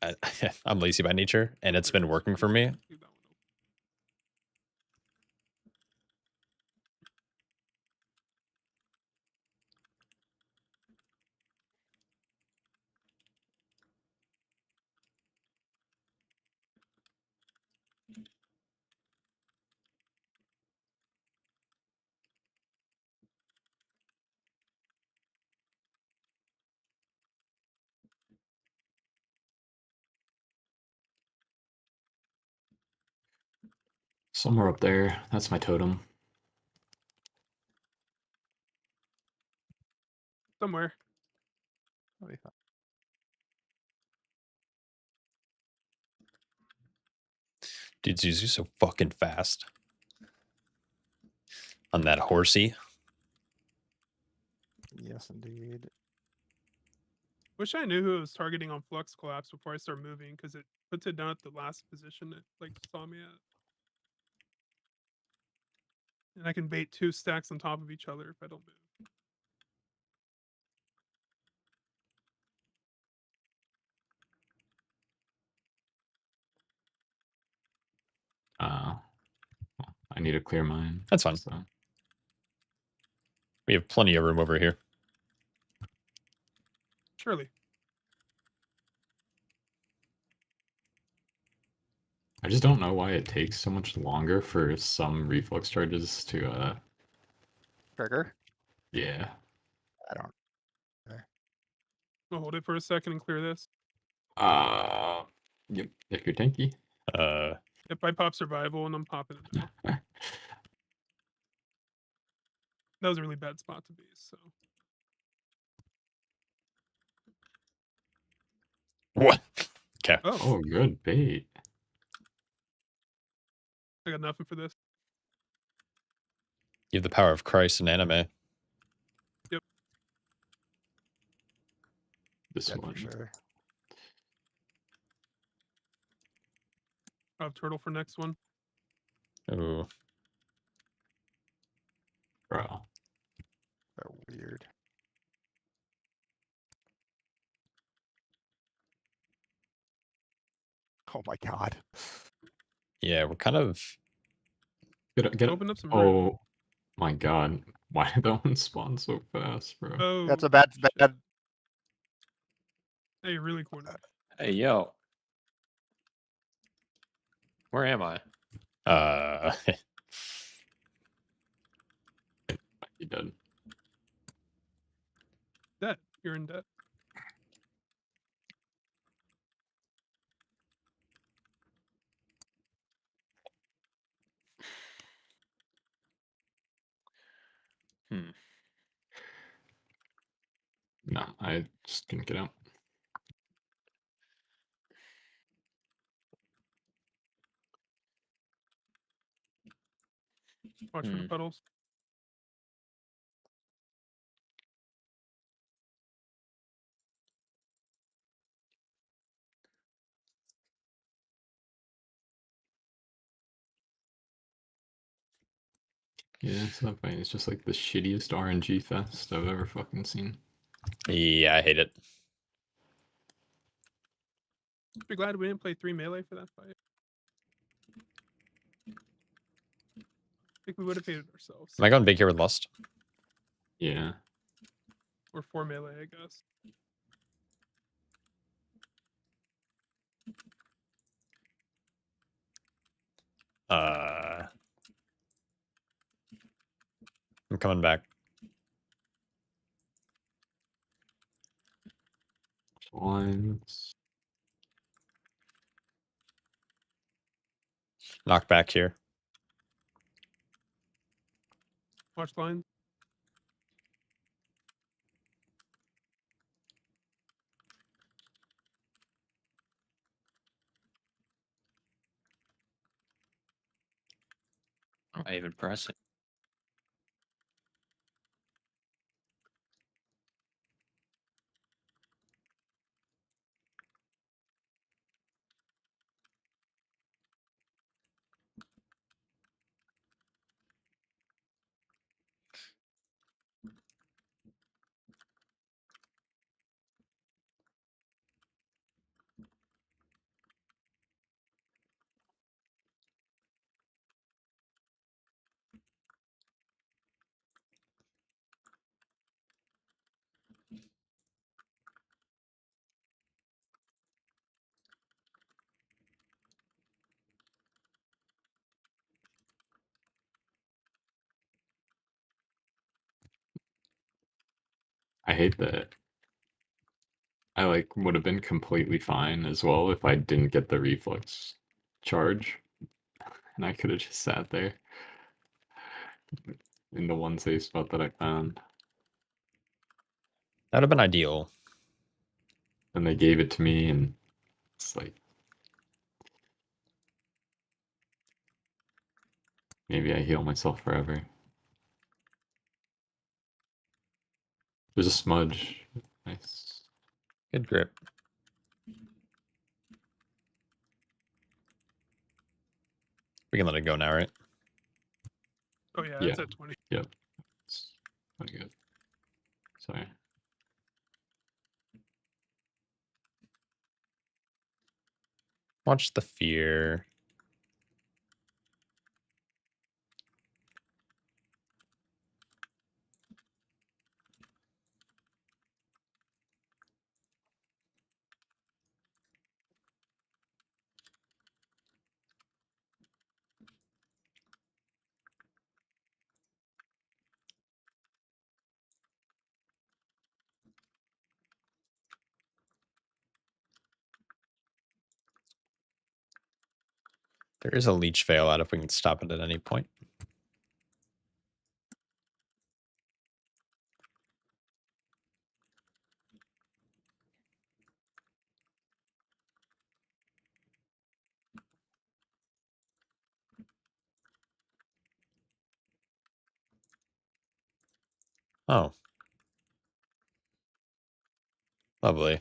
I'm lazy by nature, and it's been working for me. Leave that one open. Somewhere up there. That's my totem. Somewhere. That'll be fine. Dude, Zuzu's so fucking fast on that horsey. Yes, indeed. Wish I knew who it was targeting on Flux Collapse before I start moving, because it puts it down at the last position it like saw me at. And I can bait 2 stacks on top of each other if I don't move. I need to clear mine. That's fine. So. We have plenty of room over here. Surely. I just don't know why it takes so much longer for some reflex charges to Trigger. yeah. I don't. I'll hold it for a second and clear this. Yep. If you're tanky. If I pop survival and I'm popping it now. That was a really bad spot to be, so. What? Okay. Oh, Oh, good bait. I got nothing for this. You have the power of Christ in anime. This Yeah, one. for sure. I'll have turtle for next one. Ooh. Bro. They're weird. Oh my god. Yeah, we're kind of. Get Open up some room. Oh my god. Why did that one spawn so fast, bro? Oh, That's a bad. hey, you're really cornered. Hey, yo. Where am I? He did. Debt. You're in debt. Hmm. No, I just couldn't get out. Watch for the puddles. Yeah, it's not funny. It's just like the shittiest RNG fest I've ever fucking seen. Yeah, I hate it. Be glad we didn't play 3 melee for that fight. think we would have hated ourselves. Am I going big here with Lust? Yeah. Or 4 melee, I guess. I'm coming back. Lines. Knock back here. Watch lines. I'm not even pressing. I hate that. I like would have been completely fine as well if I didn't get the reflex charge, and I could have just sat there in the one safe spot that I found. That would have been ideal. And they gave it to me, and it's like maybe I heal myself forever. There's a smudge. Nice. Good grip. We can let it go now, right? Oh yeah, Yeah. it's at 20. Yep. It's pretty good. Sorry. Watch the fear. There is a leech fail out if we can stop it at any point. Oh. Lovely.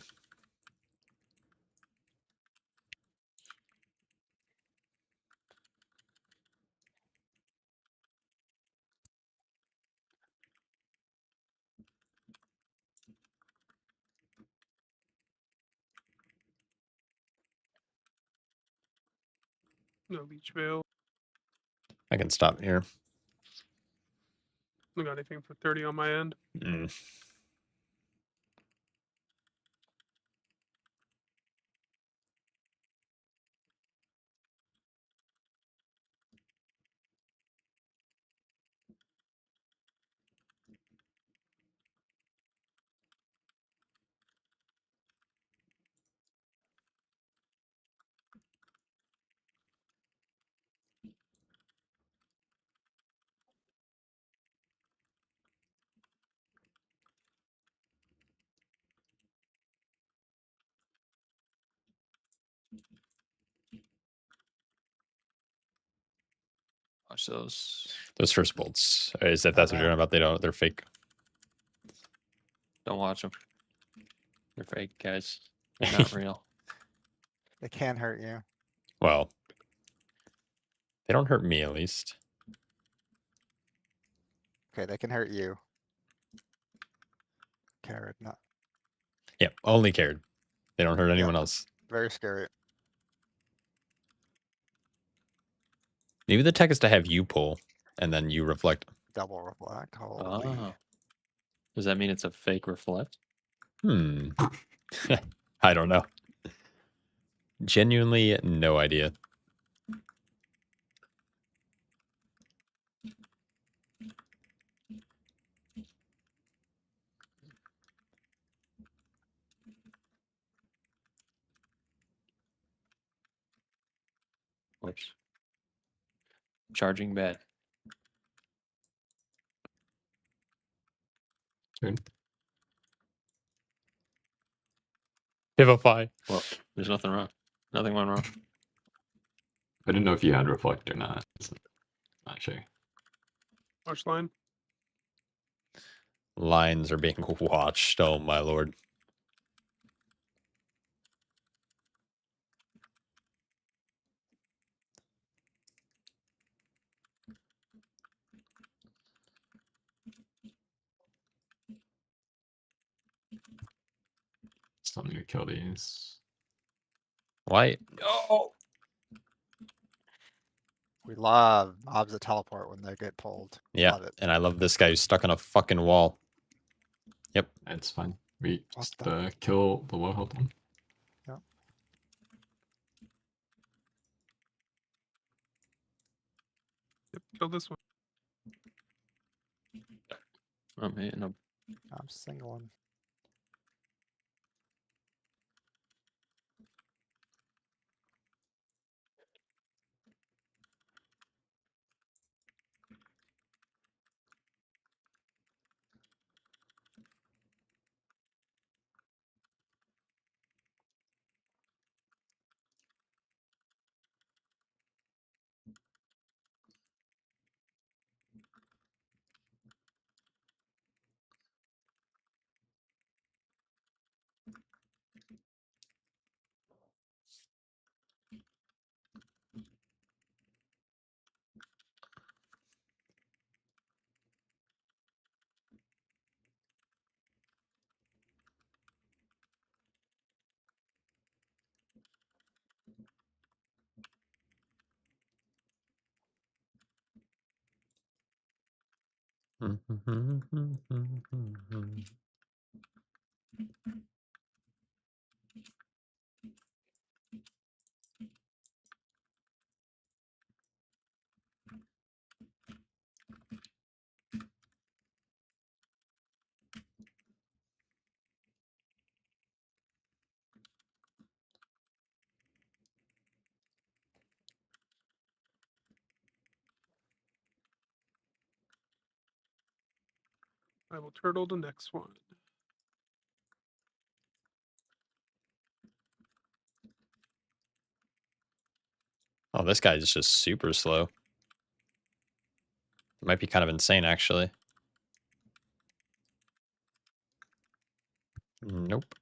No leech veil. I can stop here. I got anything for 30 on my end. Mm. Watch those. Those first bolts. Is that that's what you're that. talking about? They're fake. Don't watch them. They're fake, guys. They're not real. They can hurt you. Well, they don't hurt me at least. Okay, they can hurt you. Carrot, not Yeah, only cared. They don't hurt anyone Yep. else. very scary. Maybe the tech is to have you pull. and then you reflect. Double reflect. Holy. Oh. Does that mean it's a fake reflect? Hmm. I don't know. Genuinely, no idea. Whoops. Charging bad. Turn. Vivify. Well, there's nothing wrong. Nothing went wrong. I didn't know if you had reflect or not. So not sure. Watch line. Lines are being watched. Oh my lord. Something to kill these. Why? Oh. We love mobs that teleport when they get pulled. Yeah, Love it. and I love this guy who's stuck on a fucking wall. Yep. It's fine. We What just the- kill the low health one. Yep, kill this one. I'm hitting him. I'm singling. I will turtle the next one. Oh, this guy is just super slow. Might be kind of insane, actually. Nope.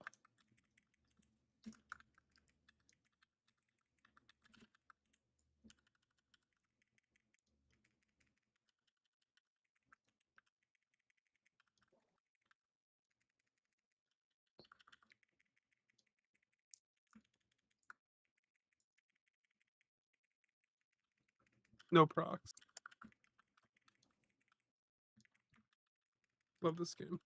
No procs. Love this game.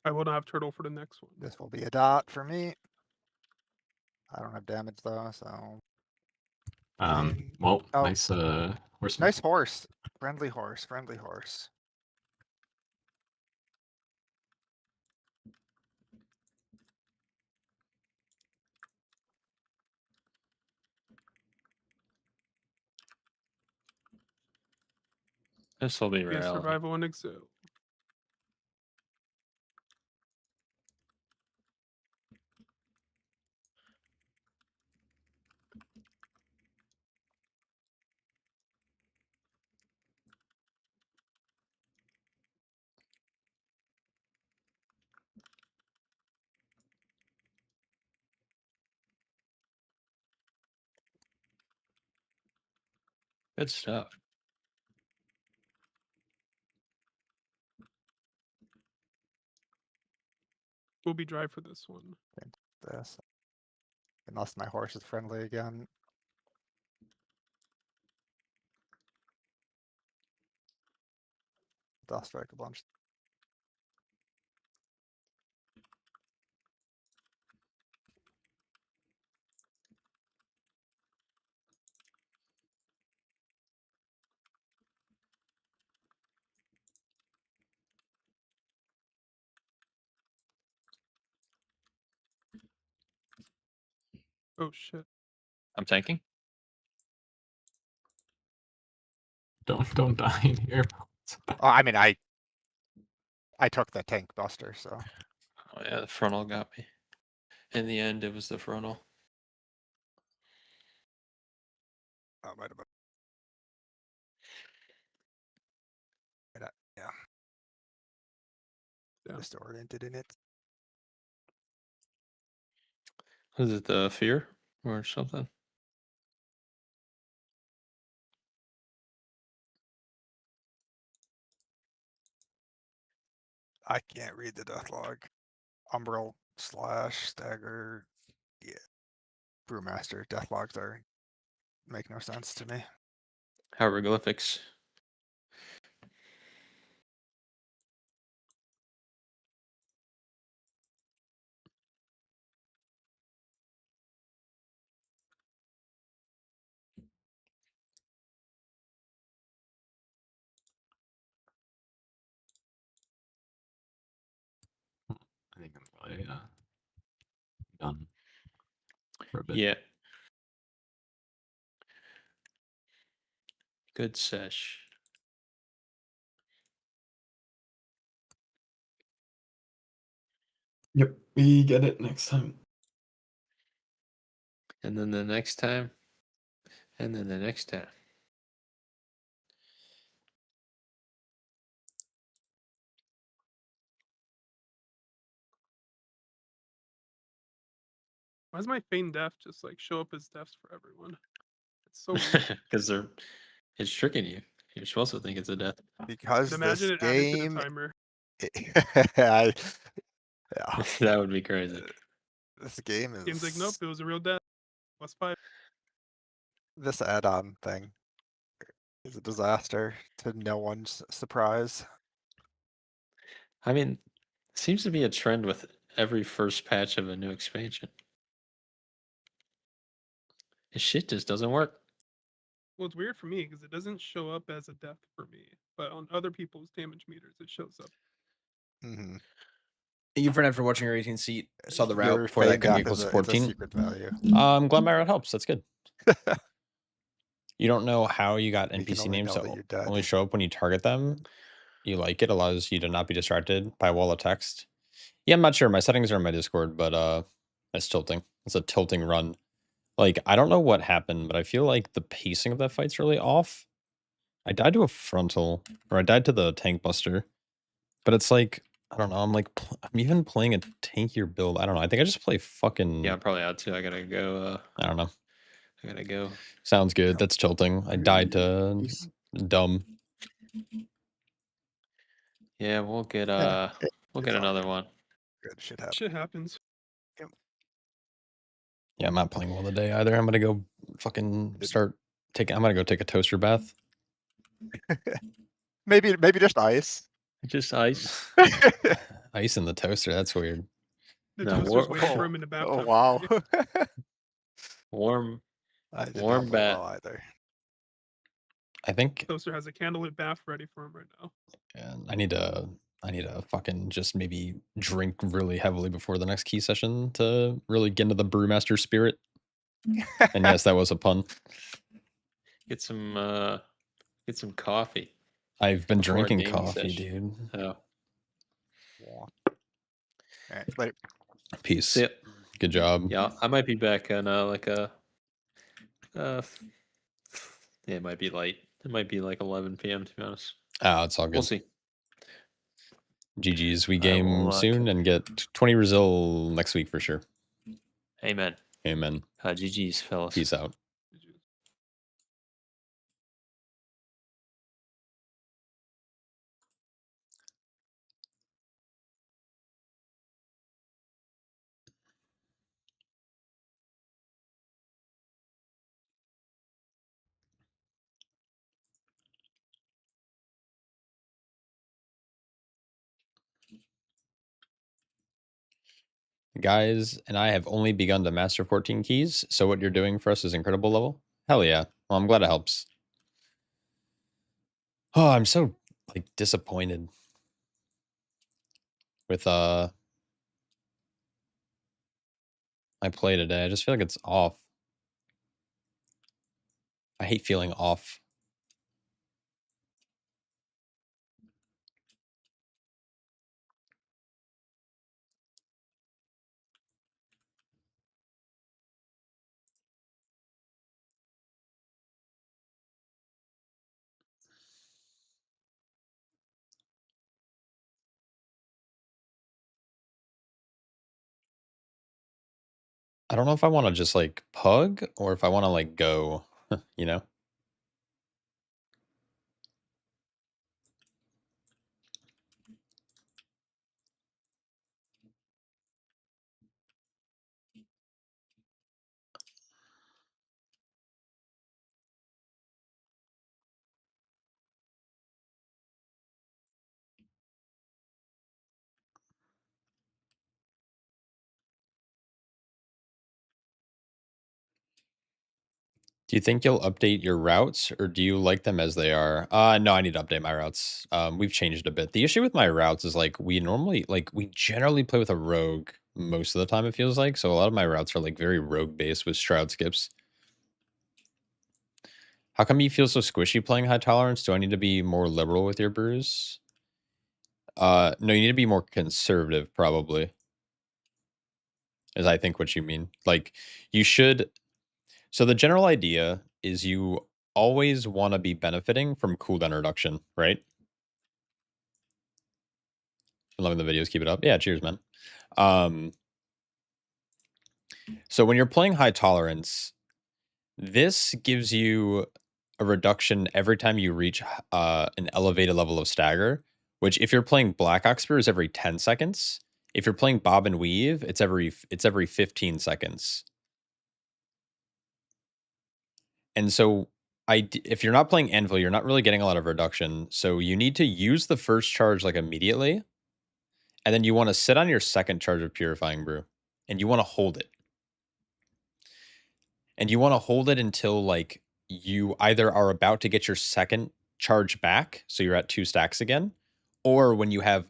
I will not have turtle for the next one. This will be a dot for me. I don't have damage though, so Well, Oh. nice horse. nice horse. Friendly horse. Friendly horse. This will be Be a reality. survival and exo. Good stuff. We'll be dry for this one. This. Unless my horse is friendly again. Death Strike a bunch. Oh shit. I'm tanking. Don't die in here. I mean, I took the tank buster, so Oh yeah, the frontal got me. In the end, it was the frontal. might have been. Yeah. Yeah. Disoriented in it. Was it the fear or something? I can't read the death log. Umbral slash stagger. Yeah. Brewmaster death logs are make no sense to me. Hieroglyphics. I think I'm probably done for a bit. Yeah. Good sesh. Yep, we get it next time. And then the next time. And then the next time. Why does my feign death just like show up as deaths for everyone? It's so weird. Because it's tricking you. You're supposed to think it's a death. Because But imagine this it added to the game, timer. yeah, That would be crazy. this game is Game's like, nope, it was a real death. +5. this add-on thing is a disaster to no one's surprise. I mean, seems to be a trend with every first patch of a new expansion. This shit just doesn't work. Well, it's weird for me because it doesn't show up as a death for me, but on other people's damage meters, it shows up. Mm-hmm. Thank you, friend, after watching your 18 seat. Saw the route Your before that feign couldn't be death equal is to it's a 14. secret value. I'm glad my route helps. That's good. You don't know how you got You can NPC only names know to that you're dead. only show up when you target them. You like it, allows you to not be distracted by a wall of text. Yeah, I'm not sure. My settings are in my Discord, but it's tilting. It's a tilting run. Like, I don't know what happened, but I feel like the pacing of that fight's really off. I died to a frontal, or I died to the tank buster. But it's like, I don't know, I'm even playing a tankier build. I don't know. I think I just play fucking, Yeah, I'm probably out too. I gotta go. I don't know. I gotta go. Sounds good. Yep. That's tilting. I died to Peace. dumb. Yeah, we'll get Yeah, we'll it's get all another good. one. Good shit happens. Shit happens. Yeah, I'm not playing well today either. I'm gonna go fucking start taking. I'm gonna go take a toaster bath. Maybe just ice. Just ice. Ice in the toaster. That's weird. The No, toaster's war- waiting for him in the bathtub. Oh wow. Warm. I did Warm not play bath. well either. I think Toaster has a candlelit bath ready for him right now. I need to fucking just maybe drink really heavily before the next key session to really get into the brewmaster spirit. And yes, that was a pun. Get some coffee. I've been Before a drinking gaming coffee, session. dude. Oh. All right, later. Peace. See ya. Good job. Yeah, I might be back on like a yeah, it might be late. It might be like 11 p.m. to be honest. Ah, it's all good. We'll see. GG's. We I game will, soon and get 20 Brazil next week for sure. Amen. Amen. GG's, fellas. Peace out. Guys and I have only begun to master 14 keys, so what you're doing for us is incredible level. Hell yeah. Well, I'm glad it helps. Oh, I'm so like disappointed with my play today. I just feel like it's off. I hate feeling off. I don't know if I want to just like pug or if I want to like go, you know? Do you think you'll update your routes or do you like them as they are? No, I need to update my routes. We've changed a bit. The issue with my routes is like we generally play with a rogue most of the time, it feels like. So a lot of my routes are like very rogue based with shroud skips. How come you feel so squishy playing high tolerance? Do I need to be more liberal with your brews? No, you need to be more conservative, probably. Is I think what you mean. Like you should. So the general idea is you always want to be benefiting from cooldown reduction, right? Loving the videos, keep it up. Yeah, cheers, man. So when you're playing high tolerance, this gives you a reduction every time you reach an elevated level of stagger, which if you're playing Black Ox Spear is every 10 seconds. If you're playing Bob and Weave, it's every 15 seconds. And so if you're not playing Anvil, you're not really getting a lot of reduction. So you need to use the first charge like immediately. And then you want to sit on your second charge of Purifying Brew. And you want to hold it. And you want to hold it until like you either are about to get your second charge back. So you're at 2 stacks again. Or when you have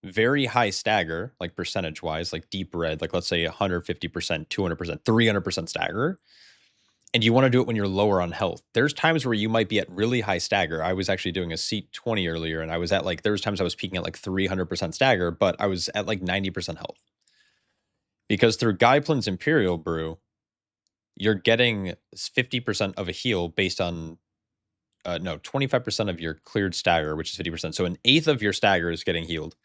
very high stagger, like percentage wise, like deep red, like let's say 150%, 200%, 300% stagger. And you want to do it when you're lower on health. There's times where you might be at really high stagger. I was actually doing a seat 20 earlier, and I was at like, there was times I was peaking at like 300% stagger, but I was at like 90% health. Because through Gaiplin's Imperial Brew, you're getting 50% of a heal based on, 25% of your cleared stagger, which is 50%. So an eighth of your stagger is getting healed.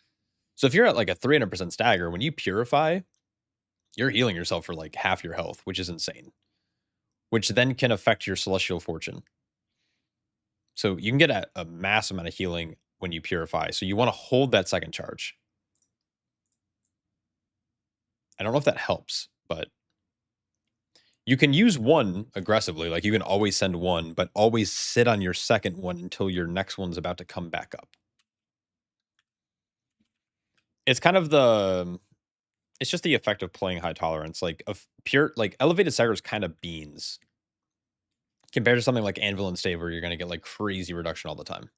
So if you're at like a 300% stagger, when you purify, you're healing yourself for like half your health, which is insane. Which then can affect your Celestial Fortune. So you can get a mass amount of healing when you purify. So you want to hold that second charge. I don't know if that helps, but you can use one aggressively. Like you can always send one, but always sit on your second one until your next one's about to come back up. It's kind of it's just the effect of playing high tolerance. Like elevated stagger is kind of beans compared to something like Anvil and Stave where you're going to get like crazy reduction all the time.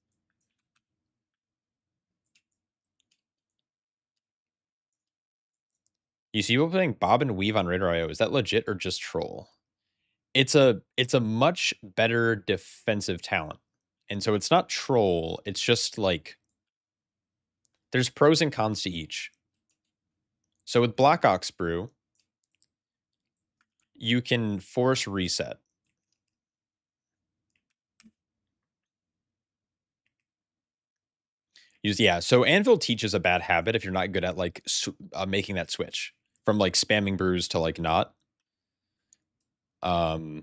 You see people playing Bob and Weave on Radar IO. Is that legit or just troll? It's a much better defensive talent. And so it's not troll. It's just like there's pros and cons to each. So with Black Ox Brew, you can force reset. So Anvil teaches a bad habit if you're not good at like making that switch from like spamming brews to like not. Because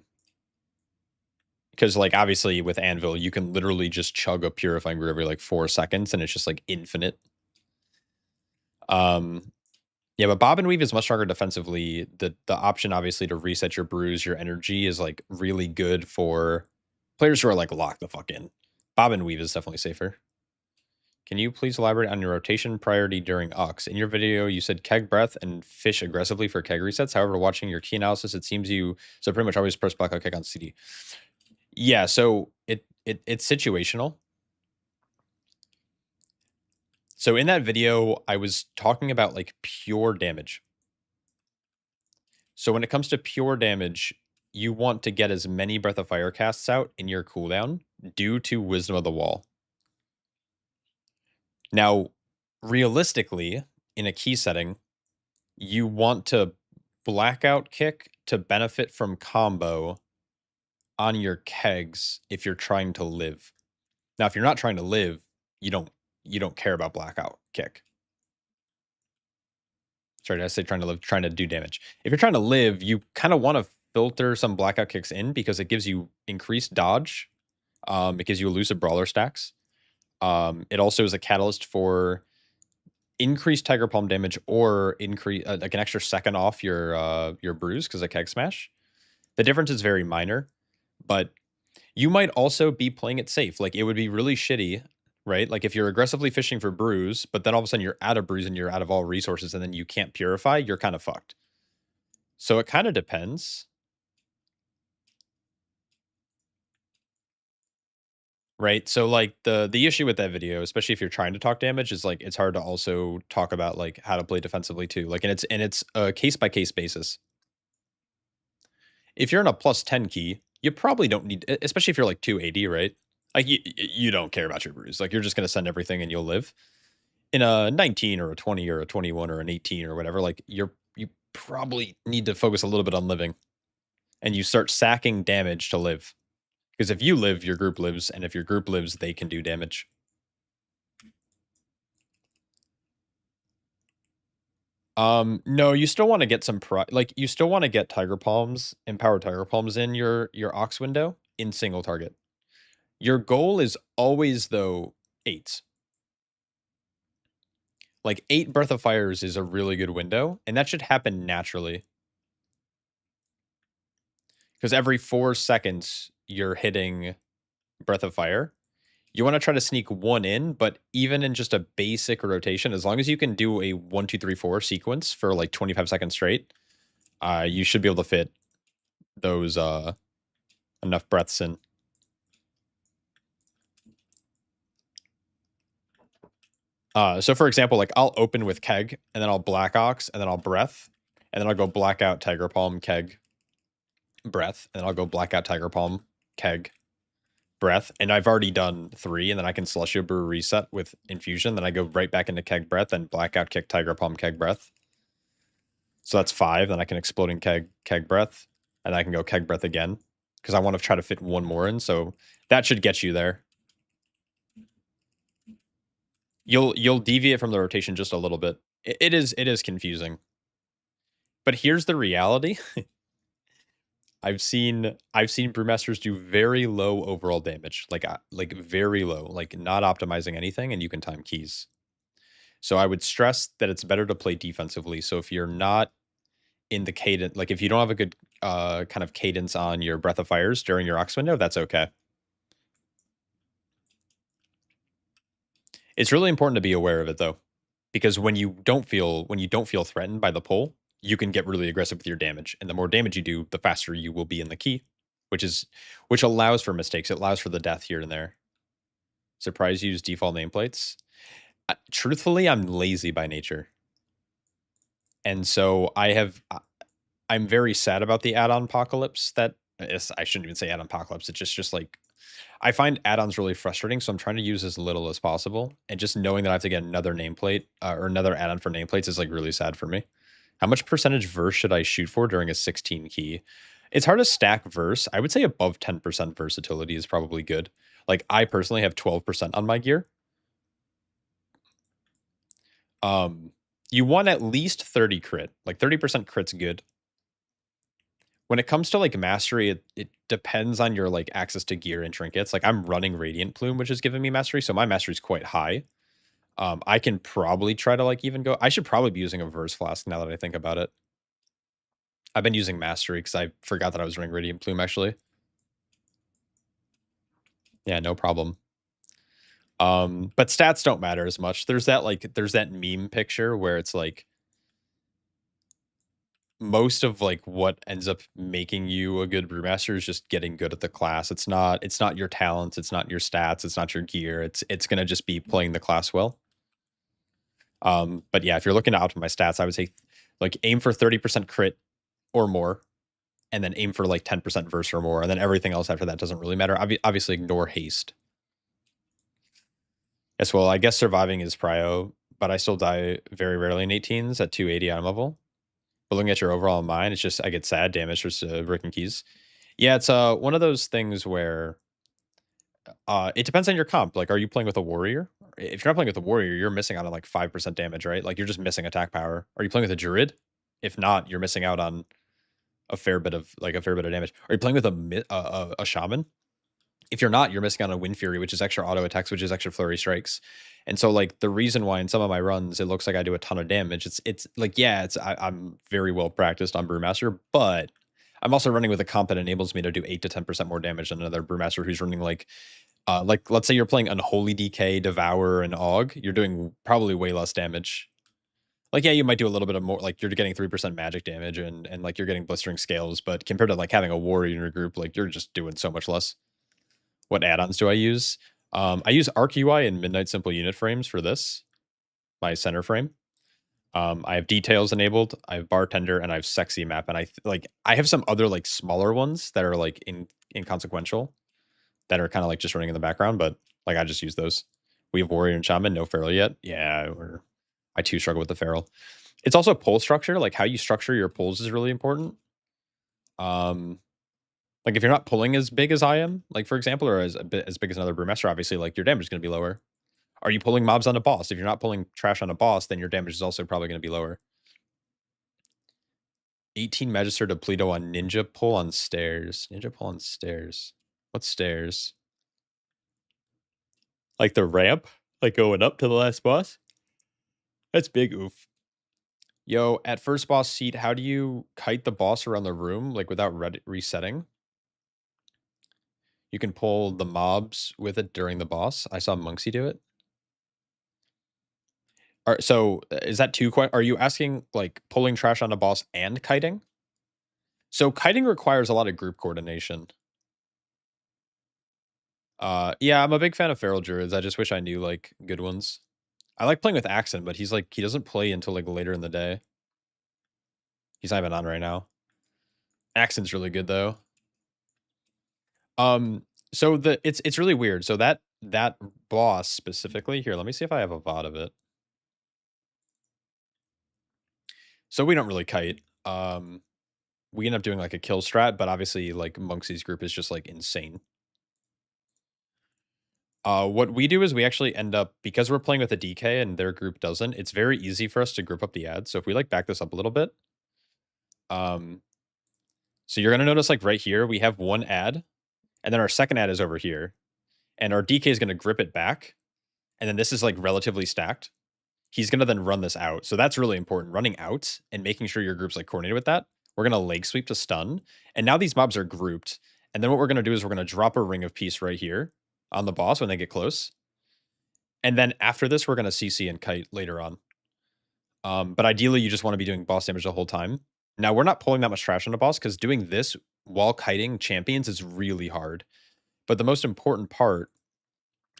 like obviously with Anvil, you can literally just chug a purifying brew every like 4 seconds and it's just like infinite. Yeah, but Bob and Weave is much stronger defensively. The option obviously to reset your brews, your energy is like really good for players who are like locked the fuck in. Bob and Weave is definitely safer. Can you please elaborate on your rotation priority during Ox? In your video, you said keg breath and fish aggressively for keg resets. However, watching your key analysis, it seems you so pretty much always press blackout keg on CD. Yeah, so it's situational. So in that video, I was talking about like pure damage. So when it comes to pure damage, you want to get as many Breath of Fire casts out in your cooldown due to Wisdom of the Wall. Now, realistically, in a key setting, you want to blackout kick to benefit from combo on your kegs if you're trying to live. Now, if you're not trying to live, you don't care about blackout kick. Sorry, did I say trying to live? Trying to do damage. If you're trying to live, you kind of want to filter some blackout kicks in because it gives you increased dodge. It gives you elusive brawler stacks. It also is a catalyst for increased Tiger Palm damage or increase like an extra second off your bruise because of keg smash. The difference is very minor, but you might also be playing it safe. Like it would be really shitty, right? Like if you're aggressively fishing for bruise, but then all of a sudden you're out of bruise and you're out of all resources and then you can't purify, you're kind of fucked. So it kind of depends. Right? So like the issue with that video, especially if you're trying to talk damage, is like it's hard to also talk about like how to play defensively too. Like and it's a case by case basis. If you're in a plus 10 key, you probably don't need, especially if you're like 280, right? Like you don't care about your bruise. Like you're just going to send everything and you'll live. In a 19 or a 20 or a 21 or an 18 or whatever, like you probably need to focus a little bit on living. And you start sacking damage to live. Because if you live, your group lives, and if your group lives, they can do damage. No, you still want to get some you still want to get Tiger Palms, Empowered Tiger Palms in your Ox window in single target. Your goal is always though 8s. Like 8 Breath of Fires is a really good window, and that should happen naturally. Because every 4 seconds you're hitting Breath of Fire. You want to try to sneak 1 in, but even in just a basic rotation, as long as you can do a 1, 2, 3, 4 sequence for like 25 seconds straight, you should be able to fit those enough breaths in. So for example, like I'll open with keg, and then I'll black ox, and then I'll breath, and then I'll go blackout tiger palm keg breath, and then I'll go blackout tiger palm keg breath, and I've already done 3, and then I can Celestial Brew reset with infusion, then I go right back into keg breath and blackout kick tiger palm keg breath. So that's 5, then I can exploding keg breath, and I can go keg breath again because I want to try to fit 1 more in. So that should get you there. You'll deviate from the rotation just a little bit. It is confusing. But here's the reality. I've seen brewmasters do very low overall damage, like very low, like not optimizing anything, and you can time keys. So I would stress that it's better to play defensively. So if you're not in the cadence, like if you don't have a good kind of cadence on your Breath of Fires during your Ox window, that's okay. It's really important to be aware of it though, because when you don't feel threatened by the pull, you can get really aggressive with your damage, and the more damage you do, the faster you will be in the key, which allows for mistakes. It allows for the death here and there. Surprise use default nameplates. Truthfully, I'm lazy by nature, and so I'm very sad about the add-on apocalypse. I shouldn't even say add-on apocalypse. It's just like I find add-ons really frustrating, so I'm trying to use as little as possible. And just knowing that I have to get another nameplate or another add-on for nameplates is like really sad for me. How much percentage verse should I shoot for during a 16 key? It's hard to stack verse. I would say above 10% versatility is probably good. Like I personally have 12% on my gear. You want at least 30 crit. Like 30% crit's good. When it comes to like mastery, it depends on your like access to gear and trinkets. Like I'm running Radiant Plume, which is giving me mastery, so my mastery is quite high. I can probably try to like even go. I should probably be using a verse flask now that I think about it. I've been using mastery because I forgot that I was running Radiant Plume actually. Yeah, no problem. But stats don't matter as much. There's that meme picture where it's like most of like what ends up making you a good brewmaster is just getting good at the class. It's not your talents, it's not your stats, it's not your gear. It's gonna just be playing the class well. But yeah, if you're looking to optimize stats, I would say like aim for 30% crit or more, and then aim for like 10% verse or more, and then everything else after that doesn't really matter. Obviously ignore haste. Yes, well, I guess surviving is prio, but I still die very rarely in 18s at 280 on level. But looking at your overall mine, it's just I get sad damage just brick and keys. Yeah, it's one of those things where it depends on your comp. Like, are you playing with a warrior? If you're not playing with a warrior, you're missing out on like 5% damage, right? Like you're just missing attack power. Are you playing with a druid? If not, you're missing out on a fair bit of damage. Are you playing with a shaman? If you're not, you're missing out on Wind Fury, which is extra auto attacks, which is extra flurry strikes. And so like the reason why in some of my runs it looks like I do a ton of damage, it's like, yeah, I'm very well practiced on Brewmaster, but I'm also running with a comp that enables me to do 8 to 10% more damage than another Brewmaster who's running like let's say you're playing Unholy DK, Devour, and Og, you're doing probably way less damage. Like, yeah, you might do a little bit of more, like you're getting 3% magic damage and like you're getting blistering scales, but compared to like having a warrior in your group, like you're just doing so much less. What add-ons do I use? I use Arc UI and Midnight Simple Unit frames for this, my center frame. I have details enabled, I have bartender, and I have sexy map, and I have some other like smaller ones that are like inconsequential that are kind of like just running in the background, but like I just use those. We have warrior and shaman, no feral yet. Yeah, I too struggle with the feral. It's also pull structure, like how you structure your pulls is really important. Like if you're not pulling as big as I am, like for example, or as big as another brewmaster, obviously like your damage is going to be lower. Are you pulling mobs on a boss? If you're not pulling trash on a boss, then your damage is also probably going to be lower. 18 Magister to Pleto on Ninja pull on stairs. Ninja pull on stairs. What stairs? Like the ramp? Like going up to the last boss? That's big oof. Yo, at first boss seat, how do you kite the boss around the room like without resetting? You can pull the mobs with it during the boss. I saw Monksy do it. So is that two questions? Are you asking like pulling trash on a boss and kiting? So kiting requires a lot of group coordination. Yeah, I'm a big fan of feral druids. I just wish I knew like good ones. I like playing with Axon, but he's like he doesn't play until like later in the day. He's not even on right now. Axon's really good though. So it's really weird. So that boss specifically here, let me see if I have a VOD of it. So we don't really kite. We end up doing like a kill strat, but obviously like Monksy's group is just like insane. What we do is we actually end up, because we're playing with a DK and their group doesn't, it's very easy for us to group up the ads. So if we like back this up a little bit, so you're gonna notice like right here, we have one ad, and then our second ad is over here, and our DK is gonna grip it back, and then this is like relatively stacked. He's gonna then run this out. So that's really important, running out and making sure your group's like coordinated with that. We're gonna leg sweep to stun, and now these mobs are grouped. And then what we're gonna do is we're gonna drop a ring of peace right here on the boss when they get close. And then after this, we're gonna CC and kite later on. But ideally, you just want to be doing boss damage the whole time. Now, we're not pulling that much trash on a boss because doing this while kiting champions is really hard. But the most important part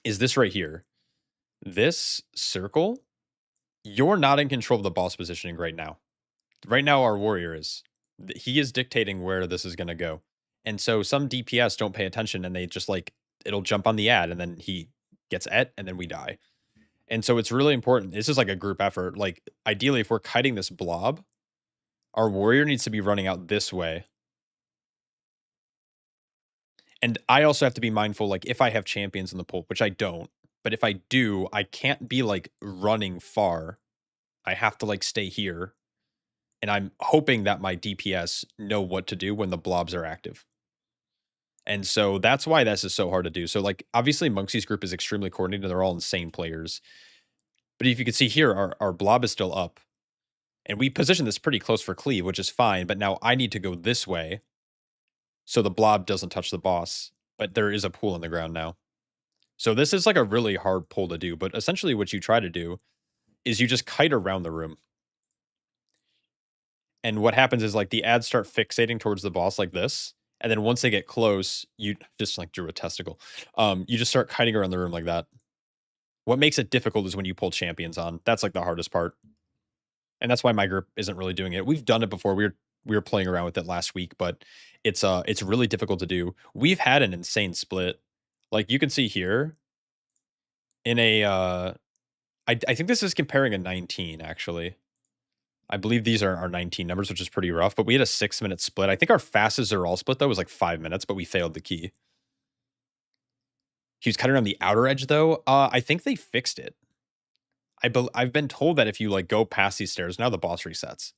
is this right here. This circle, you're not in control of the boss positioning right now. Right now, our warrior is. He is dictating where this is going to go. And so some DPS don't pay attention and they just like, it'll jump on the ad and then he gets et and then we die. And so it's really important. This is like a group effort. Like ideally, if we're kiting this blob, our warrior needs to be running out this way. And I also have to be mindful, like if I have champions in the pool, which I don't, but if I do, I can't be like running far. I have to like stay here. And I'm hoping that my DPS know what to do when the blobs are active. And so that's why this is so hard to do. So like obviously Monksy's group is extremely coordinated. They're all insane players. But if you can see here, our blob is still up. And we position this pretty close for cleave, which is fine. But now I need to go this way so the blob doesn't touch the boss. But there is a pool on the ground now. So this is like a really hard pull to do, but essentially what you try to do is you just kite around the room. And what happens is like the ads start fixating towards the boss like this. And then once they get close, you just like drew a testicle. You just start kiting around the room like that. What makes it difficult is when you pull champions on. That's like the hardest part. And that's why my group isn't really doing it. We've done it before. We were playing around with it last week, but it's really difficult to do. We've had an insane split. Like you can see here in a I think this is comparing a 19 actually. I believe these are our 19 numbers, which is pretty rough, but we had a 6-minute split. I think our fastest are all split though was like 5 minutes, but we failed the key. He was cutting around the outer edge though. I think they fixed it. I've been told that if you like go past these stairs, now the boss resets.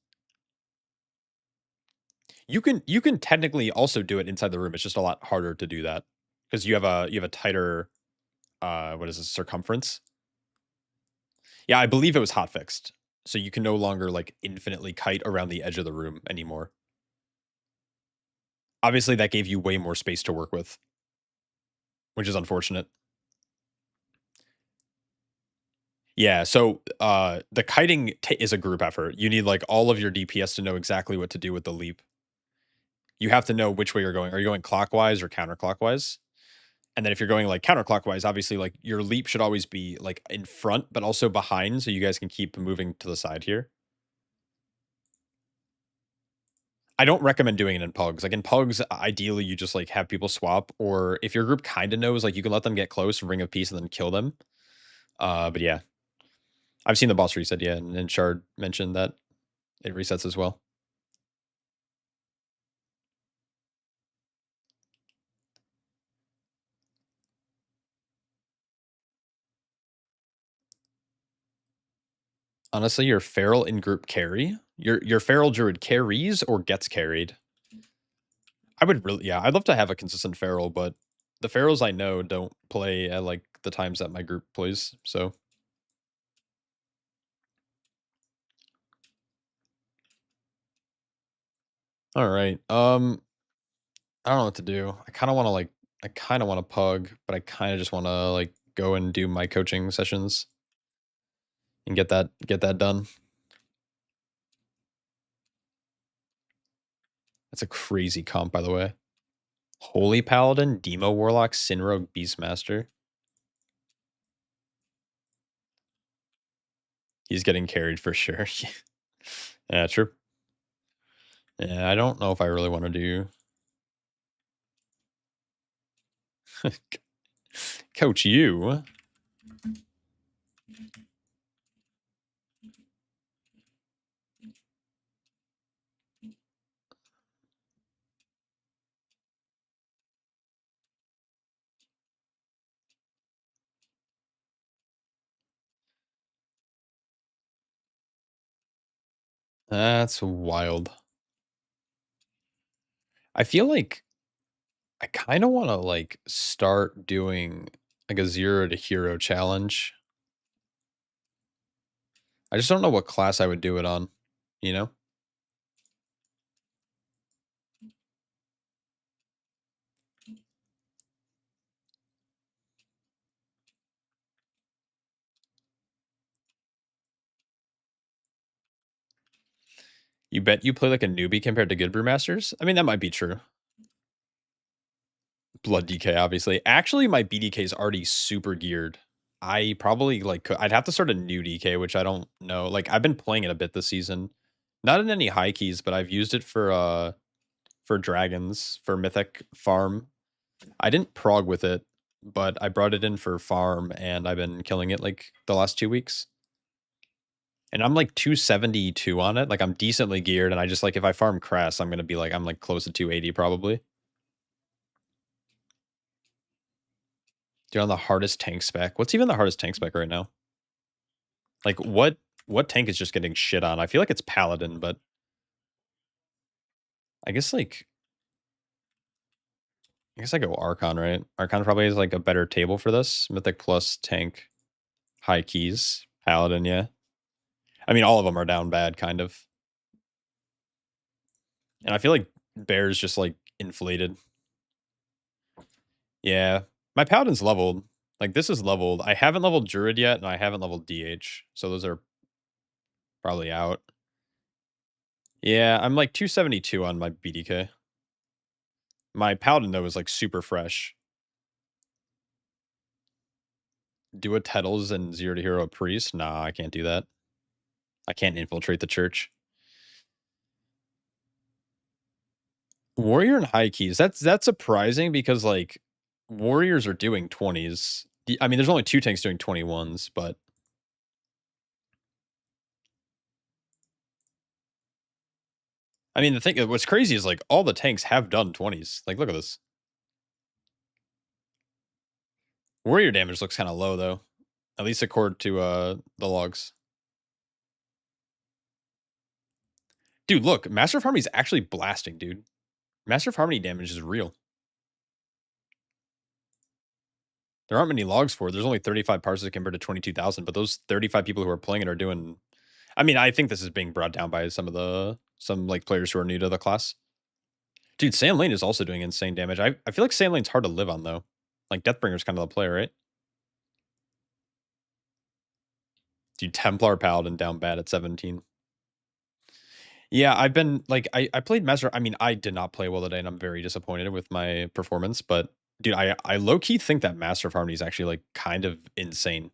You can technically also do it inside the room. It's just a lot harder to do that because you have a tighter what is this, circumference? Yeah, I believe it was hot fixed. So you can no longer like infinitely kite around the edge of the room anymore. Obviously that gave you way more space to work with, which is unfortunate. Yeah, so the kiting is a group effort. You need like all of your DPS to know exactly what to do with the leap. You have to know which way you're going. Are you going clockwise or counterclockwise? And then if you're going like counterclockwise, obviously like your leap should always be like in front, but also behind, so you guys can keep moving to the side here. I don't recommend doing it in pugs. Like in pugs, ideally you just like have people swap, or if your group kind of knows, like you can let them get close, ring of peace, and then kill them. But yeah, I've seen the boss reset, yeah, and Shard mentioned that it resets as well. Honestly, your feral in group carry, your feral druid carries or gets carried. I would really, yeah, I'd love to have a consistent feral, but the ferals I know don't play at like the times that my group plays, so. All right. I don't know what to do. I kind of want to pug, but I kind of just want to like go and do my coaching sessions and get that done. That's a crazy comp, by the way. Holy Paladin, Demo Warlock, Sinrogue, Beastmaster. He's getting carried for sure. Yeah, true. Yeah, I don't know if I really want to do. Coach you. That's wild. I feel like I kind of want to like start doing like a 0 to hero challenge. I just don't know what class I would do it on, you know? You bet you play like a newbie compared to good brewmasters? I mean, that might be true. Blood DK, obviously. Actually, my BDK is already super geared. I probably like I'd have to start a new DK, which I don't know. Like I've been playing it a bit this season. Not in any high keys, but I've used it for dragons, for mythic farm. I didn't prog with it, but I brought it in for farm and I've been killing it like the last 2 weeks. And I'm like 272 on it. Like I'm decently geared, and I just like if I farm Crest, I'm gonna be like I'm like close to 280 probably. You're on the hardest tank spec. What's even the hardest tank spec right now? Like what tank is just getting shit on? I feel like it's Paladin, but I guess like I go Archon, right? Archon probably is like a better table for this. Mythic plus tank, high keys, Paladin, yeah. I mean, all of them are down bad, kind of. And I feel like Bear's just like inflated. Yeah, my Paladin's leveled. Like, this is leveled. I haven't leveled Druid yet, and I haven't leveled DH. So those are probably out. Yeah, I'm like 272 on my BDK. My Paladin, though, is like super fresh. Do a Tettles and 0 to hero a priest? Nah, I can't do that. I can't infiltrate the church. Warrior and high keys. That's surprising because like warriors are doing 20s. I mean, there's only 2 tanks doing 21s, but I mean, the thing what's crazy is like all the tanks have done 20s. Like, look at this. Warrior damage looks kind of low though, at least according to the logs. Dude, look, Master of Harmony is actually blasting, dude. Master of Harmony damage is real. There aren't many logs for it. There's only 35 parsec compared to 22,000, but those 35 people who are playing it are doing. I mean, I think this is being brought down by some like players who are new to the class. Dude, Sand Lane is also doing insane damage. I feel like Sand Lane's hard to live on though. Like Deathbringer's kind of the play, right? Dude, Templar Paladin down bad at 17. Yeah, I've been like I played Master. I mean, I did not play well today, and I'm very disappointed with my performance. But dude, I low key think that Master of Harmony is actually like kind of insane.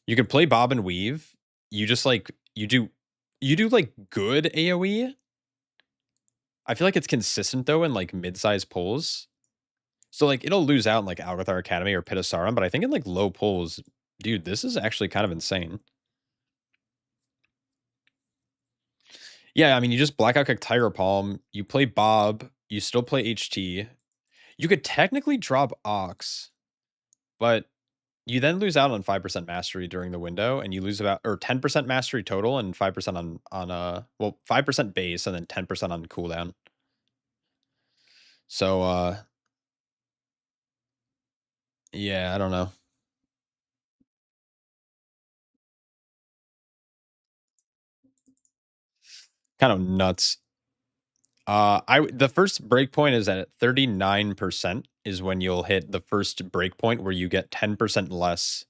You can play Bob and Weave. You just like you do like good AoE. I feel like it's consistent though in like mid-sized pulls. So like it'll lose out in like Algathar Academy or Pit of Sauron, but I think in like low pulls, dude, this is actually kind of insane. Yeah, I mean, you just black out kick Tiger Palm, you play Bob, you still play HT. You could technically drop Ox, but you then lose out on 5% mastery during the window, and you lose about or 10% mastery total and 5% on well, 5% base and then 10% on cooldown. So yeah, I don't know. Kind of nuts. The first breakpoint is at 39% is when you'll hit the first breakpoint where you get 10% less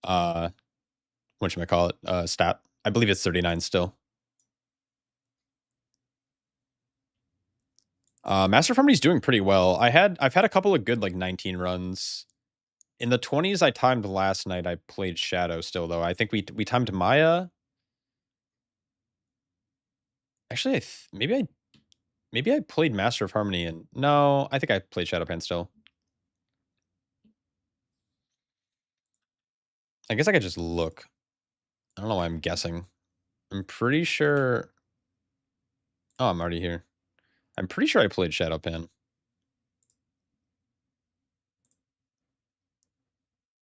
whatchamacallit, stat. I believe it's 39 still. Master of Harmony's doing pretty well. I've had a couple of good like 19 runs. In the 20s I timed last night. I played Shadow still though. I think we timed Maya. Actually, maybe I played Master of Harmony and no, I think I played Shadowpan still. I guess I could just look. I don't know why I'm guessing. I'm pretty sure. Oh, I'm already here. I'm pretty sure I played Shadowpan.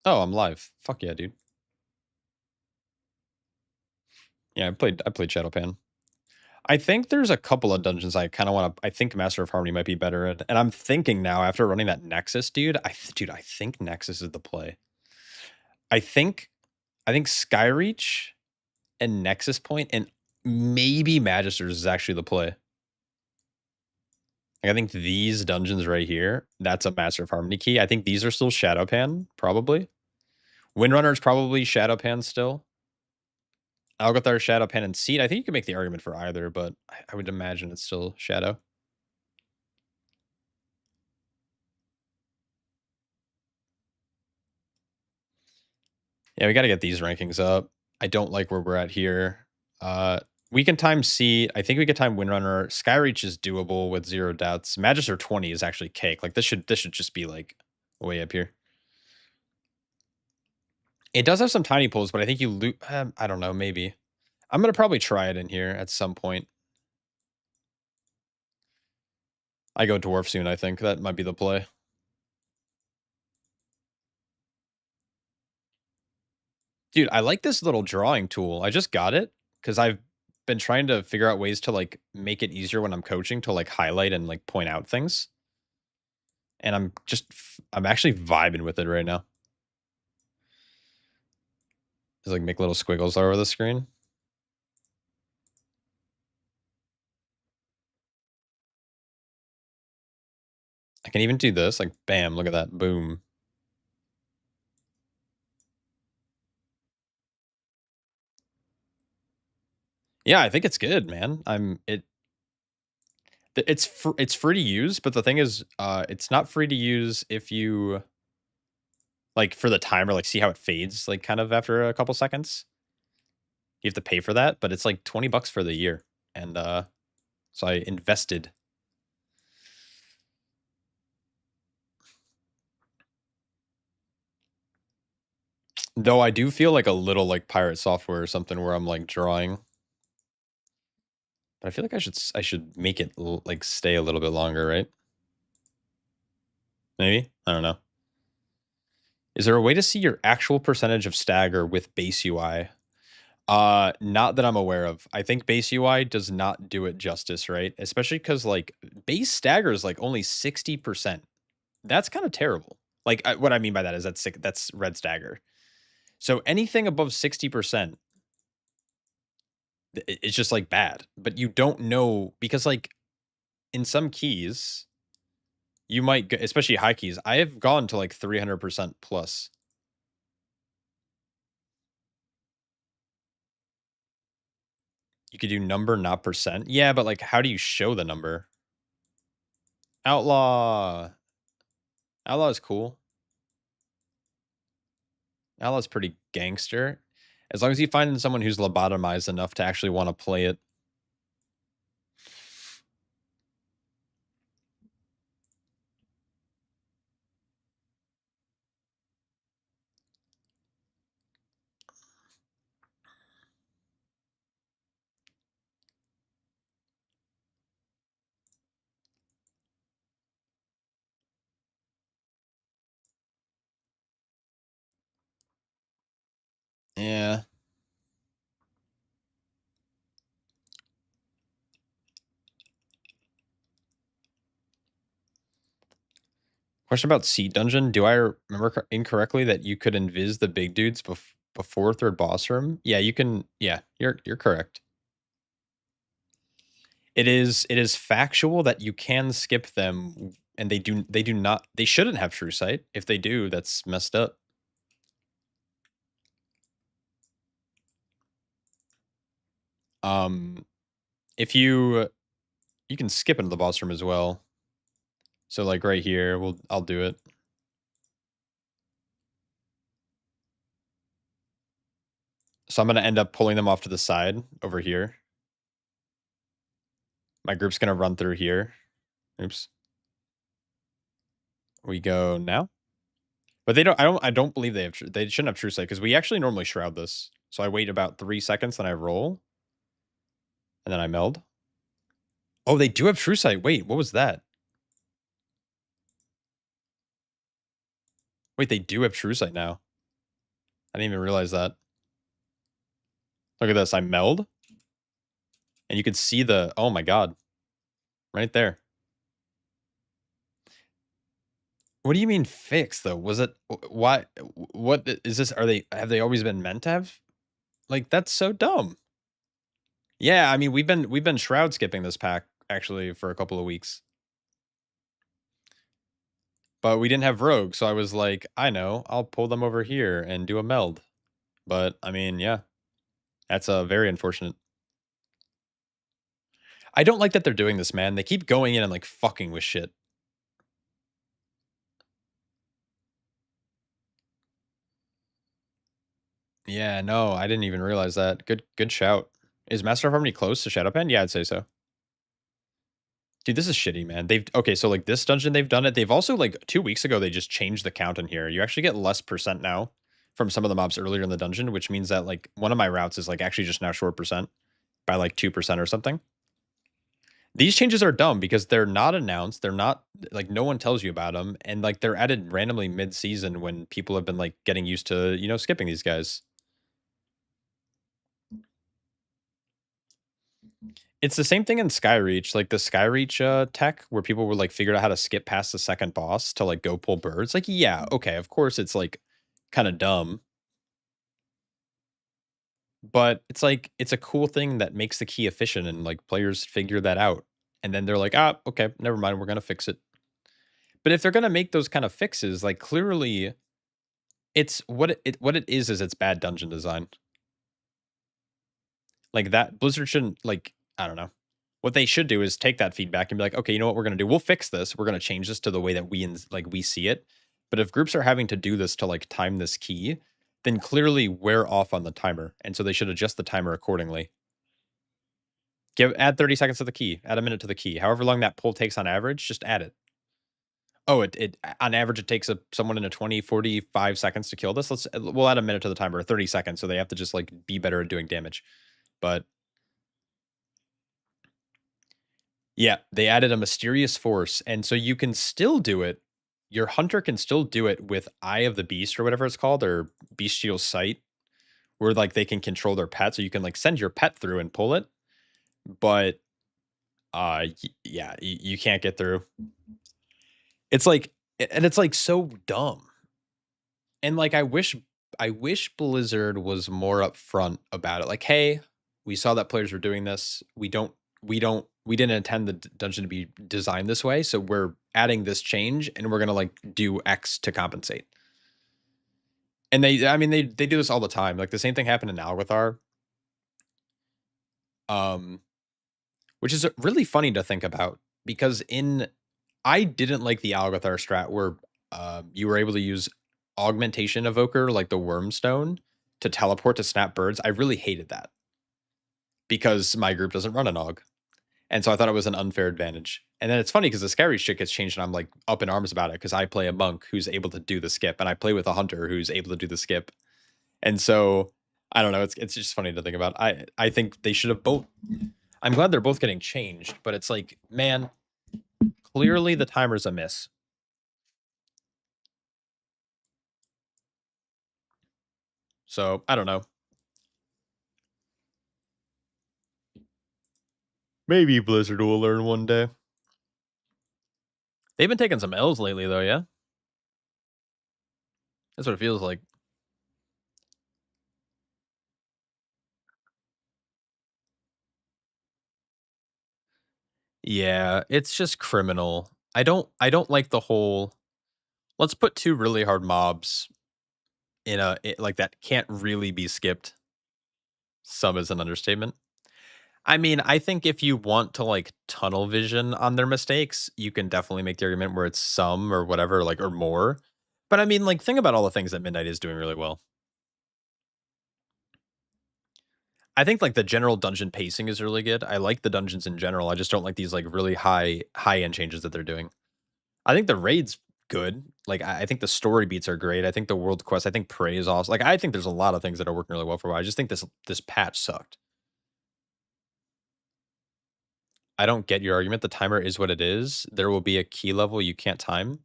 Oh, I'm live. Fuck yeah, dude. Yeah, I played Shadowpan. I think there's a couple of dungeons I kind of want to. I think Master of Harmony might be better at, and I'm thinking now after running that Nexus, dude. I think Nexus is the play. I think Skyreach and Nexus Point and maybe Magisters is actually the play. Like, I think these dungeons right here, that's a Master of Harmony key. I think these are still Shadowpan, probably. Windrunner is probably Shadowpan still. Algathar, Shadowpan, and Seed. I think you can make the argument for either, but I would imagine it's still Shadow. Yeah, we got to get these rankings up. I don't like where we're at here. We can time Seed. I think we can time Windrunner. Skyreach is doable with 0 deaths. Magister 20 is actually cake. Like this should just be like way up here. It does have some tiny pulls, but I think you loot. I don't know. Maybe I'm gonna probably try it in here at some point. I go dwarf soon. I think that might be the play. Dude, I like this little drawing tool. I just got it because I've been trying to figure out ways to like make it easier when I'm coaching to like highlight and like point out things. And I'm actually vibing with it right now. Just like make little squiggles all over the screen. can even do this, like, bam, look at that, boom. Yeah, I think it's good, man. It's free to use, but the thing is, it's not free to use if you like for the timer, like see how it fades, like kind of after a couple seconds. You have to pay for that, but it's like $20 for the year, and so I invested. Though I do feel like a little like pirate software or something where I'm like drawing. But I feel like I should make it like stay a little bit longer, right? Maybe? I don't know. Is there a way to see your actual percentage of stagger with base UI? Not that I'm aware of. I think base UI does not do it justice, right? Especially because like base stagger is like only 60%. That's kind of terrible. Like what I mean by that is that's red stagger. So anything above 60%, it's just like bad. But you don't know because like in some keys, you might, especially high keys, I have gone to like 300% plus. You could do number, not percent. Yeah, but like, how do you show the number? Outlaw. Outlaw is cool. Outlaw's pretty gangster. As long as you find someone who's lobotomized enough to actually want to play it. Yeah. Question about Seat Dungeon. Do I remember incorrectly that you could invis the big dudes before third boss room? Yeah, you can. Yeah, you're correct. It is factual that you can skip them, and they shouldn't have true sight. If they do, that's messed up. If you can skip into the boss room as well. So like right here, I'll do it. So I'm going to end up pulling them off to the side over here. My group's going to run through here. Oops. We go now. But I don't believe they shouldn't have true sight because we actually normally shroud this. So I wait about 3 seconds, then I roll. And then I meld. Oh, they do have true sight. Wait, what was that? Wait, they do have true sight now. I didn't even realize that. Look at this. I meld. And you can see oh my God. Right there. What do you mean fixed though? Was it why? What is this? Have they always been meant to have? Like that's so dumb. Yeah, I mean we've been shroud skipping this pack actually for a couple of weeks, but we didn't have rogue, so I was like, I know, I'll pull them over here and do a meld. But I mean, yeah, that's very unfortunate. I don't like that they're doing this, man. They keep going in and like fucking with shit. Yeah, no, I didn't even realize that. Good shout. Is Master of Harmony close to Shadowpen? Yeah, I'd say so. Dude, this is shitty, man. Okay, so like this dungeon, they've done it. They've also like 2 weeks ago, they just changed the count in here. You actually get less percent now from some of the mobs earlier in the dungeon, which means that like one of my routes is like actually just now short percent by like 2% or something. These changes are dumb because they're not announced. They're not like no one tells you about them. And like they're added randomly mid-season when people have been like getting used to, skipping these guys. It's the same thing in Skyreach, like the Skyreach tech where people were like figured out how to skip past the second boss to like go pull birds. Like, yeah, okay, of course it's like kind of dumb. But it's like it's a cool thing that makes the key efficient and like players figure that out. And then they're like, okay, never mind, we're gonna fix it. But if they're gonna make those kind of fixes, like clearly, it's what it is it's bad dungeon design. Like that Blizzard shouldn't I don't know. What they should do is take that feedback and be like, okay, you know what we're gonna do? We'll fix this. We're gonna change this to the way that we see it. But if groups are having to do this to like time this key, then clearly we're off on the timer, and so they should adjust the timer accordingly. Add 30 seconds to the key, add a minute to the key. However long that pull takes on average, just add it. Oh, it on average it takes someone in a 20, 45 seconds to kill this. We'll add a minute to the timer, 30 seconds, so they have to just like be better at doing damage. But yeah, they added a mysterious force, and so you can still do it. Your hunter can still do it with Eye of the Beast or whatever it's called, or Bestial Sight, where like they can control their pet, so you can like send your pet through and pull it. But yeah, you can't get through. It's like, and it's like so dumb. And like I wish Blizzard was more upfront about it. Like, hey, we saw that players were doing this. We didn't intend the dungeon to be designed this way, so we're adding this change and we're gonna like do X to compensate. And they do this all the time. Like the same thing happened in Algothar. Which is really funny to think about, because I didn't like the Algothar strat where you were able to use Augmentation Evoker, like the Wormstone, to teleport to snap birds. I really hated that because my group doesn't run an Aug. And so I thought it was an unfair advantage. And then it's funny because the Scary shit gets changed and I'm like up in arms about it because I play a monk who's able to do the skip and I play with a hunter who's able to do the skip. And so I don't know, it's just funny to think about. I think they should have both. I'm glad they're both getting changed, but it's like, man, clearly the timer's a miss. So I don't know. Maybe Blizzard will learn one day. They've been taking some L's lately, though, yeah? That's what it feels like. Yeah, it's just criminal. I don't like the whole, let's put 2 really hard mobs in like that can't really be skipped. Some is an understatement. I mean, I think if you want to like tunnel vision on their mistakes, you can definitely make the argument where it's some or whatever, like, or more. But I mean, like, think about all the things that Midnight is doing really well. I think like the general dungeon pacing is really good. I like the dungeons in general. I just don't like these like really high end changes that they're doing. I think the raid's good. Like I think the story beats are great. I think the world quest, I think Prey is awesome. Like I think there's a lot of things that are working really well for a while. I just think this patch sucked. I don't get your argument. The timer is what it is. There will be a key level you can't time.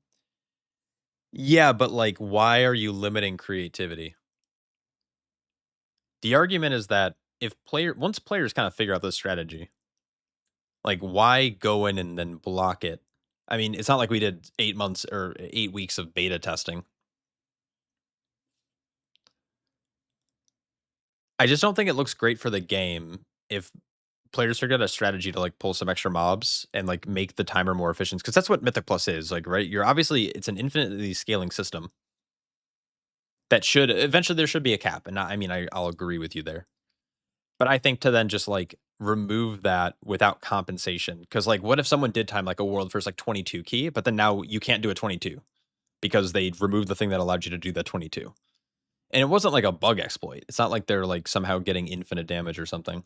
Yeah, but like, why are you limiting creativity? The argument is that once players kind of figure out this strategy, like why go in and then block it? I mean, it's not like we did 8 months or 8 weeks of beta testing. I just don't think it looks great for the game if players figure out a strategy to like pull some extra mobs and like make the timer more efficient, because that's what Mythic Plus is, like, right? It's an infinitely scaling system that should eventually, there should be a cap, and I'll agree with you there. But I think to then just like remove that without compensation, because like what if someone did time like a world first like 22 key, but then now you can't do a 22 because they removed the thing that allowed you to do that 22. And it wasn't like a bug exploit. It's not like they're like somehow getting infinite damage or something.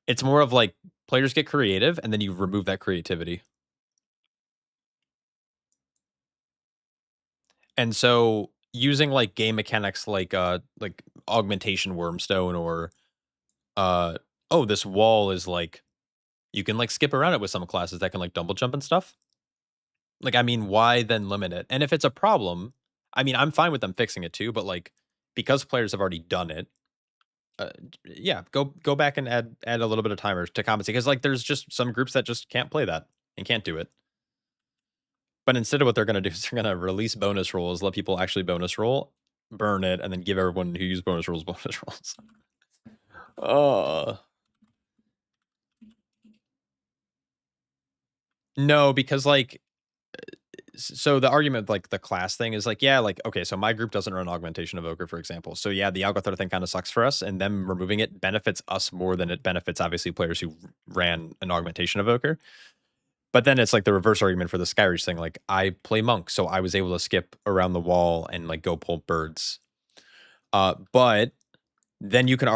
It's more of like players get creative and then you remove that creativity. And so using like game mechanics like augmentation wormstone or oh, this wall is like you can like skip around it with some classes that can like double jump and stuff. Like, I mean, why then limit it? And if it's a problem, I mean, I'm fine with them fixing it too, but like because players have already done it, yeah, go back and add a little bit of timers to compensate, because like there's just some groups that just can't play that and can't do it. But instead of what they're going to do is they're going to release bonus rolls, let people actually bonus roll, burn it, and then give everyone who used bonus rolls bonus rolls. No, because like so the argument, like the class thing, is like, yeah, like, okay, so my group doesn't run Augmentation Evoker, for example. So yeah, the Algothor thing kind of sucks for us, and them removing it benefits us more than it benefits obviously players who ran an Augmentation Evoker. But then it's like the reverse argument for the Skyreach thing. Like, I play Monk, so I was able to skip around the wall and like go pull birds. But then you can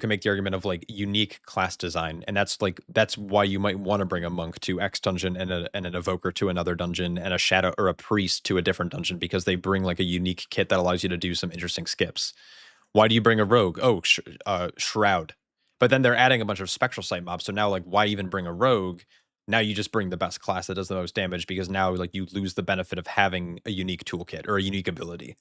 make the argument of like unique class design, and that's why you might want to bring a monk to X dungeon and an evoker to another dungeon and a shadow or a priest to a different dungeon, because they bring like a unique kit that allows you to do some interesting skips. Why do you bring a rogue? Oh, shroud. But then they're adding a bunch of spectral sight mobs, so now like why even bring a rogue? Now you just bring the best class that does the most damage, because now like you lose the benefit of having a unique toolkit or a unique ability.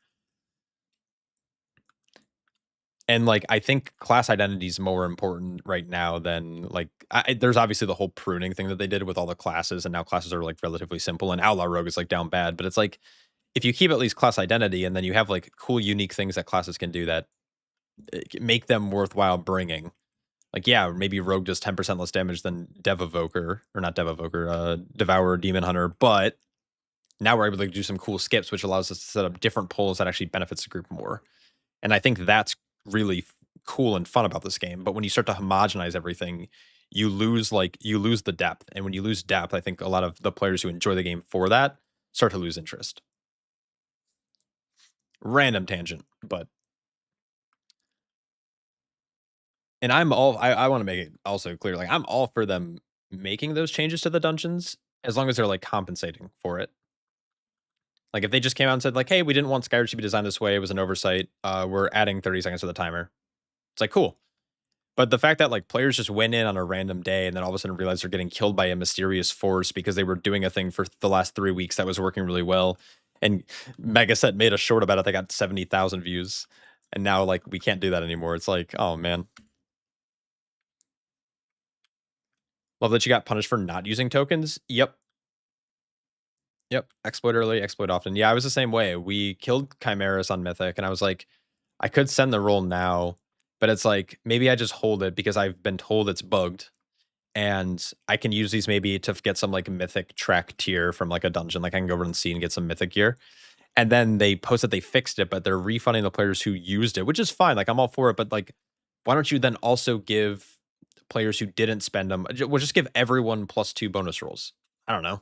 And like, I think class identity is more important right now than like, there's obviously the whole pruning thing that they did with all the classes, and now classes are like relatively simple, and Outlaw Rogue is like down bad. But it's like, if you keep at least class identity, and then you have like cool, unique things that classes can do that make them worthwhile bringing. Like, yeah, maybe Rogue does 10% less damage than Dev Evoker, or not Dev Evoker, Devourer, Demon Hunter, but now we're able to do some cool skips, which allows us to set up different pulls that actually benefits the group more. And I think that's really cool and fun about this game. But when you start to homogenize everything, you lose the depth. And when you lose depth, I think a lot of the players who enjoy the game for that start to lose interest. Random tangent, but. And I want to make it also clear, like, I'm all for them making those changes to the dungeons, as long as they're like compensating for it. Like, if they just came out and said like, hey, we didn't want Skyrim to be designed this way, it was an oversight, we're adding 30 seconds to the timer. It's like, cool. But the fact that like players just went in on a random day and then all of a sudden realized they're getting killed by a mysterious force because they were doing a thing for the last 3 weeks that was working really well, and Megaset made a short about it, they got 70,000 views, and now like we can't do that anymore. It's like, oh man. Love that you got punished for not using tokens. Yep. Exploit early, exploit often. Yeah, I was the same way. We killed Chimeras on Mythic, and I was like, I could send the roll now, but it's like, maybe I just hold it because I've been told it's bugged, and I can use these maybe to get some like Mythic track tier from like a dungeon. Like, I can go over and see and get some Mythic gear. And then they post that they fixed it, but they're refunding the players who used it, which is fine. Like, I'm all for it, but like, why don't you then also give players who didn't spend them, we'll just give everyone +2 bonus rolls. I don't know.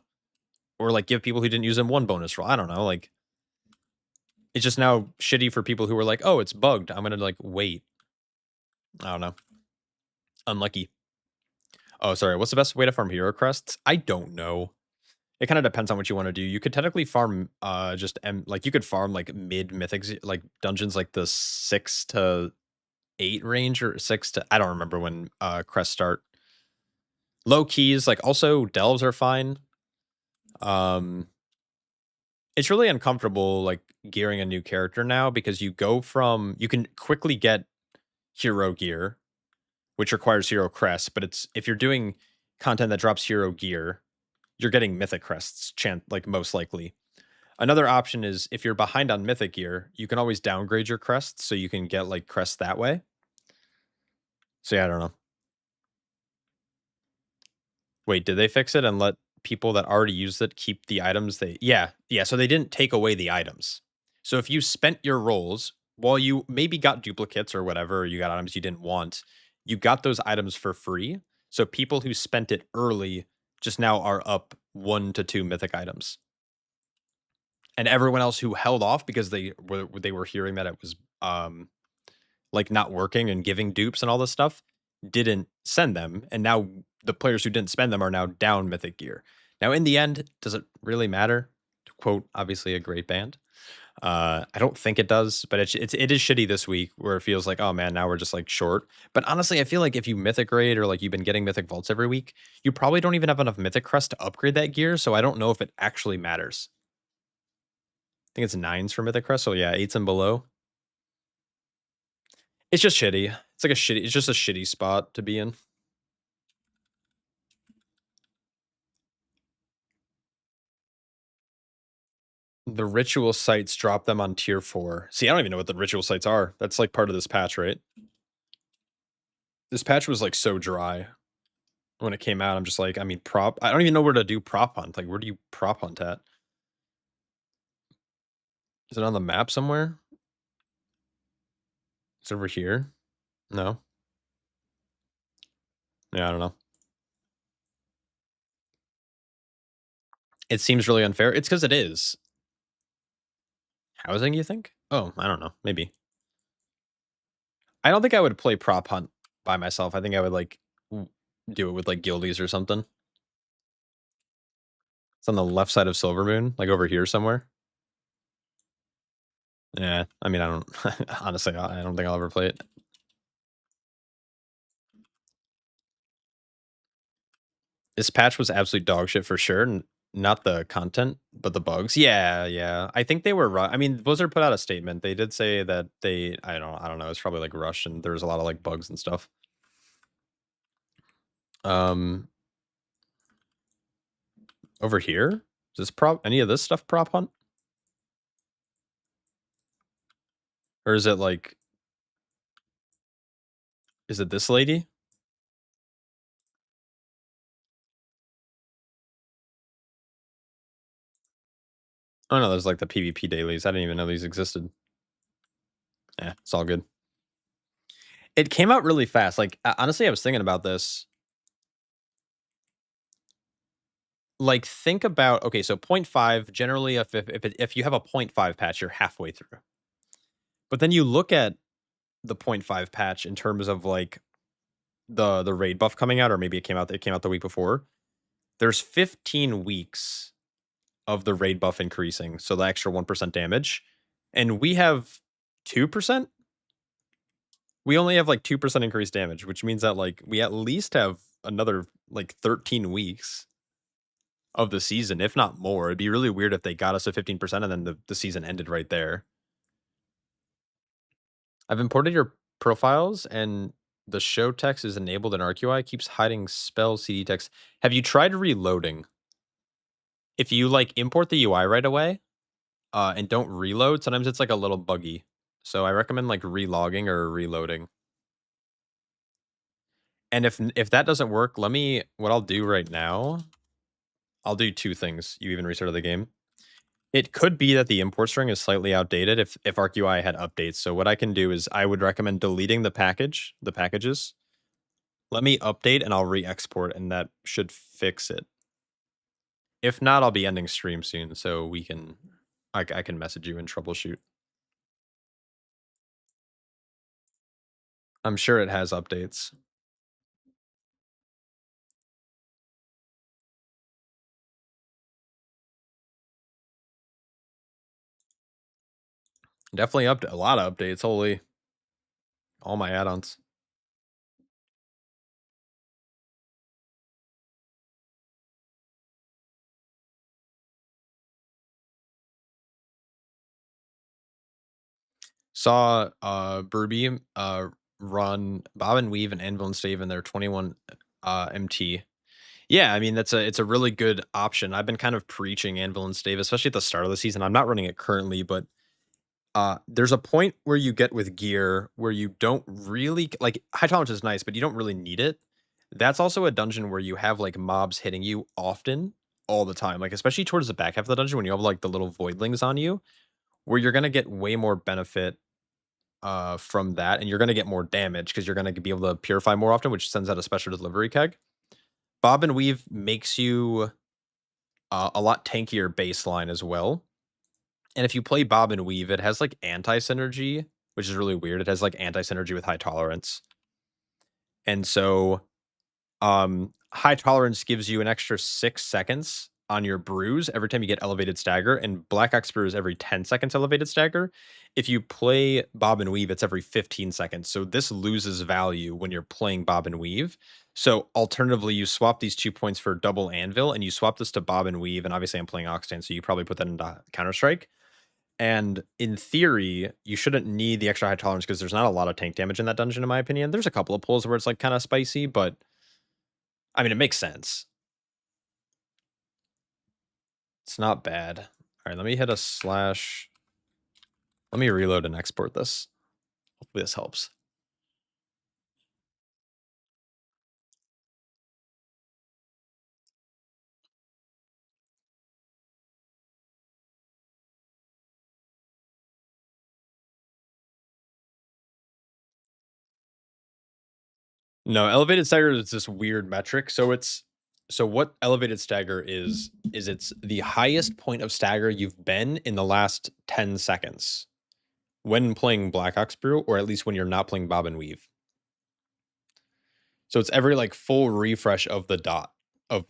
Or like give people who didn't use them 1 bonus roll. I don't know. Like, it's just now shitty for people who were like, oh, it's bugged, I'm gonna like wait. I don't know. Unlucky. Oh, sorry. What's the best way to farm hero crests? I don't know. It kind of depends on what you want to do. You could technically farm like you could farm like mid mythics, like dungeons like the 6 to 8 range, or 6 to, I don't remember when crests start. Low keys, like also delves are fine. It's really uncomfortable like gearing a new character now, because you can quickly get hero gear, which requires hero crests, but it's, if you're doing content that drops hero gear, you're getting mythic crests, like most likely. Another option is, if you're behind on mythic gear, you can always downgrade your crests so you can get like crests that way. So yeah, I don't know. Wait, did they fix it and let people that already used it keep the items yeah, so they didn't take away the items. So if you spent your rolls, while you maybe got duplicates or whatever, or you got items you didn't want, you got those items for free. So people who spent it early just now are up 1 to 2 mythic items. And everyone else who held off because they were hearing that it was like not working and giving dupes and all this stuff, didn't send them, and now the players who didn't spend them are now down mythic gear. Now, in the end, does it really matter? To quote, obviously, a great band. I don't think it does, but it is shitty this week, where it feels like, oh man, now we're just like short. But honestly, I feel like if you mythic raid, or like you've been getting mythic vaults every week, you probably don't even have enough mythic crest to upgrade that gear. So I don't know if it actually matters. I think it's 9s for mythic crest. So yeah, 8s and below. It's just shitty. It's just a shitty spot to be in. The ritual sites, drop them on tier 4. See, I don't even know what the ritual sites are. That's like part of this patch, right? This patch was like so dry when it came out. I'm just like, I mean, I don't even know where to do prop hunt. Like, where do you prop hunt at? Is it on the map somewhere? It's over here? No. Yeah, I don't know. It seems really unfair. It's because it is. Housing, you think? Oh, I don't know. Maybe. I don't think I would play prop hunt by myself. I think I would like do it with like guildies or something. It's on the left side of Silver Moon, like over here somewhere. Yeah, I mean, I don't honestly, I don't think I'll ever play it. This patch was absolute dog shit for sure. Not the content, but the bugs. Yeah, yeah. I think they were. I mean, Blizzard put out a statement. They did say that they. I don't know. It's probably like rushed, and there's a lot of like bugs and stuff. Over here, is this prop? Any of this stuff prop hunt? Or is it like? Is it this lady? Oh no, there's like the PvP dailies. I didn't even know these existed. Yeah, it's all good. It came out really fast. Like honestly, I was thinking about this. Like think about okay, so 0.5 generally if you have a 0.5 patch, you're halfway through. But then you look at the 0.5 patch in terms of like the raid buff coming out, or maybe it came out the week before. There's 15 weeks of the raid buff increasing, so the extra 1% damage, and we have 2%. We only have like 2% increased damage, which means that like we at least have another like 13 weeks of the season, if not more. It'd be really weird if they got us to 15% and then the season ended right there. I've imported your profiles and the show text is enabled in RQI, keeps hiding spell CD text. Have you tried reloading? If you like import the UI right away and don't reload, sometimes it's like a little buggy. So I recommend like relogging or reloading. And if that doesn't work, what I'll do right now, I'll do two things. You even restarted the game. It could be that the import string is slightly outdated if ArcUI had updates. So what I can do is I would recommend deleting the packages. Let me update and I'll re-export and that should fix it. If not, I'll be ending stream soon so I can message you and troubleshoot. I'm sure it has updates. Definitely a lot of updates. Holy. All my add-ons. Saw Burby run Bob and Weave and Anvil and Stave in their 21 MT. Yeah, I mean it's a really good option. I've been kind of preaching Anvil and Stave, especially at the start of the season. I'm not running it currently, but there's a point where you get with gear where you don't really like high tolerance is nice, but you don't really need it. That's also a dungeon where you have like mobs hitting you often, all the time, like especially towards the back half of the dungeon when you have like the little voidlings on you, where you're gonna get way more benefit from that, and you're gonna get more damage because you're gonna be able to purify more often, which sends out a special delivery keg. Bob and Weave makes you a lot tankier baseline as well. And if you play Bob and Weave, it has like anti-synergy, which is really weird. It has like anti-synergy with high tolerance. And so high tolerance gives you an extra 6 seconds on your brews every time you get elevated stagger, and Black Ox brews every 10 seconds elevated stagger. If you play Bob and Weave, it's every 15 seconds. So this loses value when you're playing Bob and Weave. So alternatively, you swap these 2 points for double anvil, and you swap this to Bob and Weave. And obviously, I'm playing Octane, so you probably put that into Counter-Strike. And in theory, you shouldn't need the extra high tolerance because there's not a lot of tank damage in that dungeon, in my opinion. There's a couple of pulls where it's like kind of spicy, but I mean, it makes sense. It's not bad. All right, let me hit a slash. Let me reload and export this. Hopefully this helps. No, elevated stagger is this weird metric. So what elevated stagger is it's the highest point of stagger you've been in the last 10 seconds when playing Black Ox Brew, or at least when you're not playing Bob and Weave. So it's every like full refresh of the dot of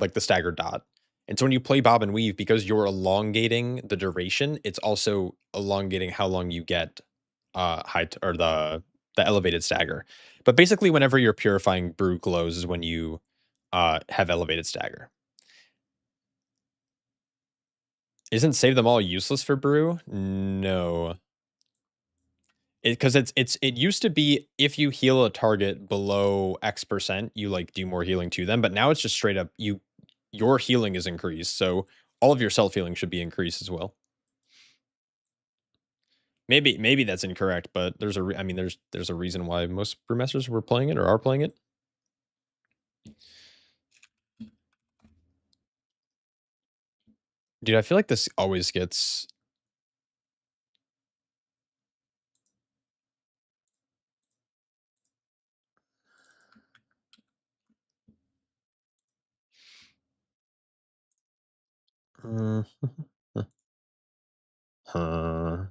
like the stagger dot. And so when you play Bob and Weave, because you're elongating the duration, it's also elongating how long you get or the elevated stagger. But basically, whenever your purifying brew glows is when you have elevated stagger. Isn't save them all useless for brew? No. Because it used to be if you heal a target below X%, you like do more healing to them. But now it's just straight up your healing is increased, so all of your self healing should be increased as well. Maybe that's incorrect, but there's a reason why most brewmasters were playing it or are playing it. Dude, I feel like this always gets. Huh.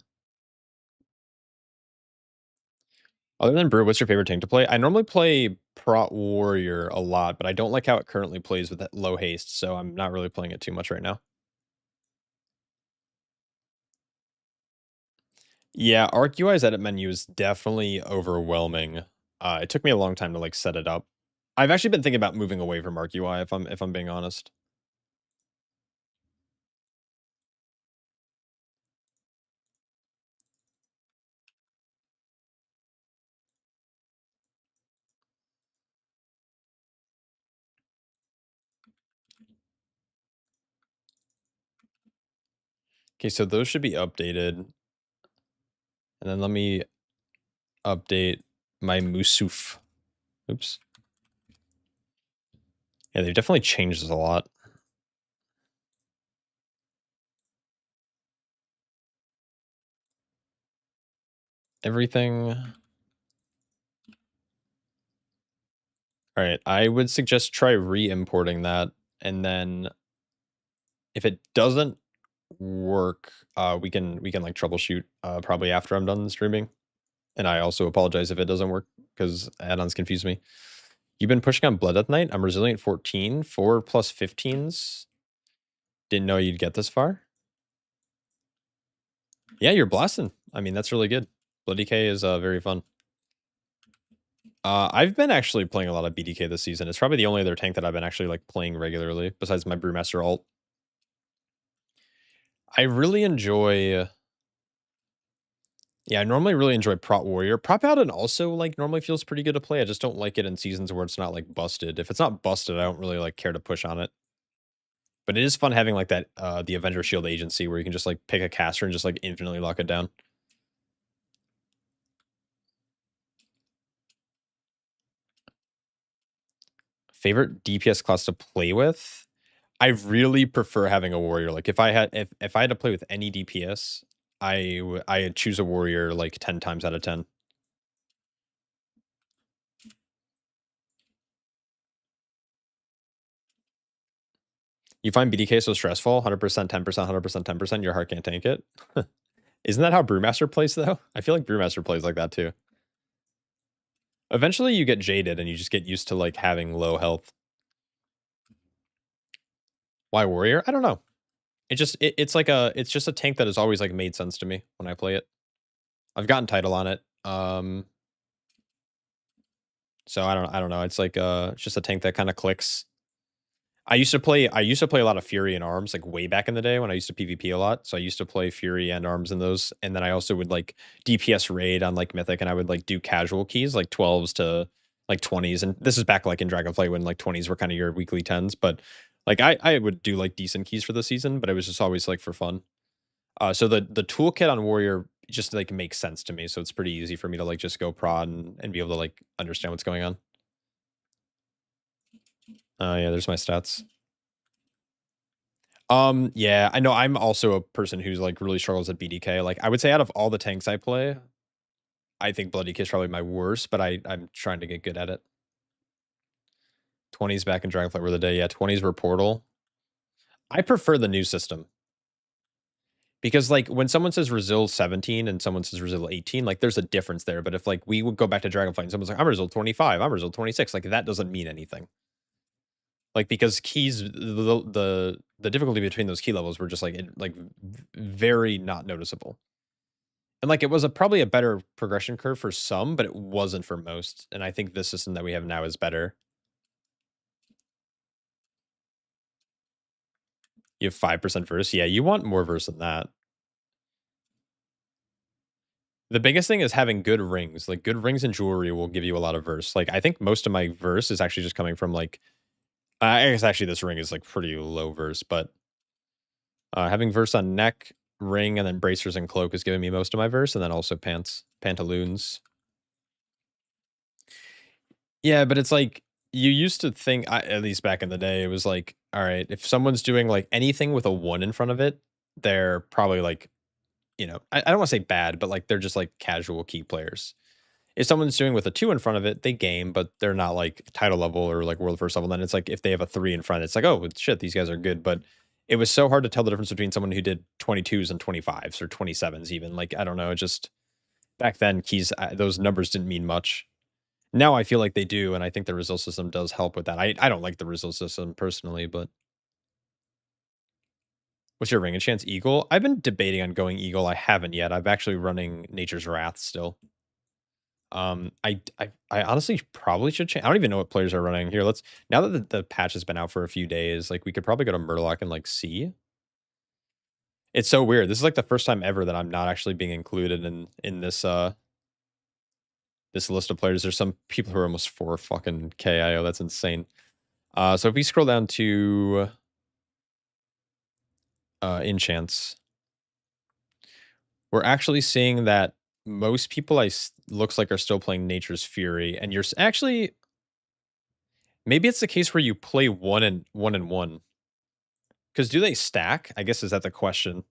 Other than Brew, what's your favorite tank to play? I normally play Prot Warrior a lot, but I don't like how it currently plays with that low haste, so I'm not really playing it too much right now. Yeah, Arc UI's edit menu is definitely overwhelming. It took me a long time to like set it up. I've actually been thinking about moving away from Arc UI if I'm being honest. Okay, so those should be updated. And then let me update my Musuf. Oops. Yeah, they've definitely changed this a lot. Everything. All right, I would suggest try re-importing that, and then if it doesn't work, we can like troubleshoot probably after I'm done streaming. And I also apologize if it doesn't work because add-ons confuse me. You've been pushing on Blood Death Knight. I'm Resilient 14, 4 plus 15s. Didn't know you'd get this far. Yeah, you're blasting. I mean, that's really good. Blood DK is very fun. I've been actually playing a lot of BDK this season. It's probably the only other tank that I've been actually like playing regularly besides my Brewmaster ult. I really enjoy. Yeah, I normally really enjoy Prot Warrior. Prot Paladin also like normally feels pretty good to play. I just don't like it in seasons where it's not like busted. If it's not busted, I don't really like care to push on it. But it is fun having like that the Avenger Shield agency where you can just like pick a caster and just like infinitely lock it down. Favorite DPS class to play with? I really prefer having a warrior. Like if I had to play with any DPS, I'd choose a warrior like 10 times out of 10. You find BDK so stressful? 100%, 10%, 100%, 10%. Your heart can't tank it. Isn't that how Brewmaster plays though? I feel like Brewmaster plays like that too. Eventually you get jaded and you just get used to like having low health. Why warrior? I don't know. It's just a tank that has always like made sense to me when I play it. I've gotten title on it. So I don't know. It's like it's just a tank that kind of clicks. I used to play a lot of Fury and Arms like way back in the day when I used to PvP a lot. So I used to play Fury and Arms in those, and then I also would like DPS raid on like Mythic, and I would like do casual keys like 12s to like 20s, and this is back like in Dragonflight when like 20s were kind of your weekly 10s, but like I would do like decent keys for the season, but it was just always like for fun. So the toolkit on Warrior just like makes sense to me, so it's pretty easy for me to like just go prod and be able to like understand what's going on. Yeah, there's my stats. Yeah, I know I'm also a person who's like really struggles at BDK. Like I would say out of all the tanks I play, I think Blood DK is probably my worst, but I'm trying to get good at it. 20s back in Dragonflight were the day. Yeah, 20s were Portal. I prefer the new system. Because, like, when someone says Resil 17 and someone says Resil 18, like, there's a difference there. But if, like, we would go back to Dragonflight and someone's like, I'm Resil 25, I'm Resil 26, like, that doesn't mean anything. Like, because keys, the difficulty between those key levels were just, like, very not noticeable. And, like, it was probably a better progression curve for some, but it wasn't for most. And I think this system that we have now is better. You have 5% verse. Yeah, you want more verse than that. The biggest thing is having good rings. Like, good rings and jewelry will give you a lot of verse. Like, I think most of my verse is actually just coming from, like... I guess actually this ring is, like, pretty low verse, but... having verse on neck, ring, and then bracers and cloak is giving me most of my verse, and then also pantaloons. Yeah, but it's like... You used to think, at least back in the day, it was like, all right, if someone's doing, like, anything with a 1 in front of it, they're probably, like... You know, I don't want to say bad, but, like, they're just, like, casual key players. If someone's doing with a 2 in front of it, they game, but they're not, like, title level or, like, world first level. Then it's like, if they have a 3 in front, it's like, oh, shit, these guys are good. But it was so hard to tell the difference between someone who did 22s and 25s or 27s even. Like, I don't know, it just... Back then, keys, those numbers didn't mean much. Now I feel like they do, and I think the result system does help with that. I don't like the result system personally, but... What's your ring? A chance Eagle? I've been debating on going Eagle. I haven't yet. I'm actually running Nature's Wrath still. I honestly probably should change. I don't even know what players are running here. Let's... Now that the patch has been out for a few days, like, we could probably go to Murloc and, like, see. It's so weird. This is, like, the first time ever that I'm not actually being included in this, this list of players. There's some people who are almost 4 fucking KIO. That's insane. So if we scroll down to... enchants, we're actually seeing that most people looks like are still playing Nature's Fury, and you're actually... Maybe it's the case where you play 1 and 1. Because do they stack? I guess, is that the question?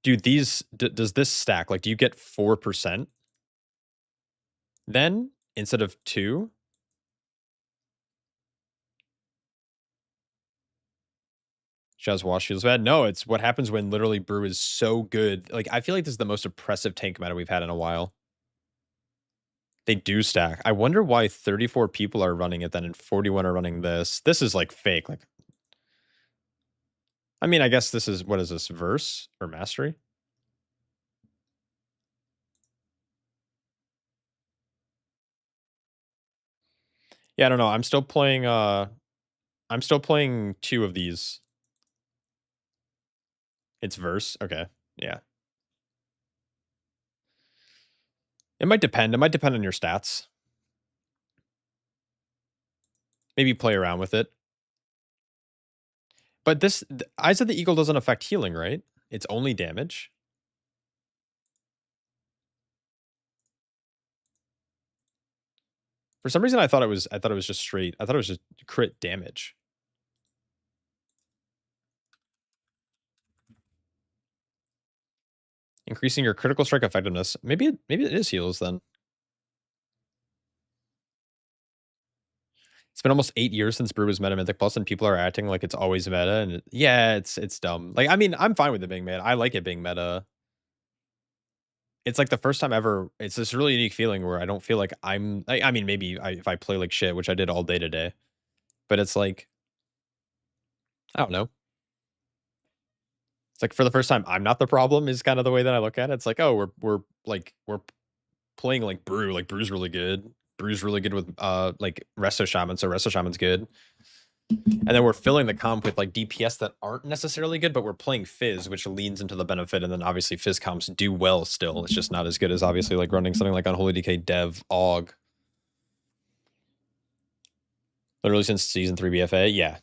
Do these... does this stack? Like, do you get 4% then instead of 2? Shaz Wash feels bad. No, it's what happens when literally Brew is so good. Like, I feel like this is the most oppressive tank meta we've had in a while. They do stack. I wonder why 34 people are running it then and 41 are running this. This is, like, fake. Like, I mean, I guess this is... What is this? Verse or mastery? Yeah, I don't know. I'm still playing 2 of these. It's verse? Okay. Yeah. It might depend. It might depend on your stats. Maybe play around with it. But this... Eyes of the Eagle doesn't affect healing, right? It's only damage. For some reason, I thought it was just straight... I thought it was just crit damage. Increasing your critical strike effectiveness. Maybe it is heals then. It's been almost 8 years since Brew was Meta Mythic Plus, and people are acting like it's always meta. And yeah, it's dumb. Like, I mean, I'm fine with it being meta. I like it being meta. It's like the first time ever. It's this really unique feeling where I don't feel like I'm... I mean, maybe if I play like shit, which I did all day today. But it's like... I don't know. It's like, for the first time, I'm not the problem, is kind of the way that I look at it. It's like, oh, we're playing like Brew. Like, Brew's really good. Brew's really good with like Resto Shaman, so Resto Shaman's good. And then we're filling the comp with like DPS that aren't necessarily good, but we're playing Fizz, which leans into the benefit. And then obviously Fizz comps do well still. It's just not as good as obviously like running something like Unholy Decay, Dev, AUG. Literally since season 3 BFA, yeah.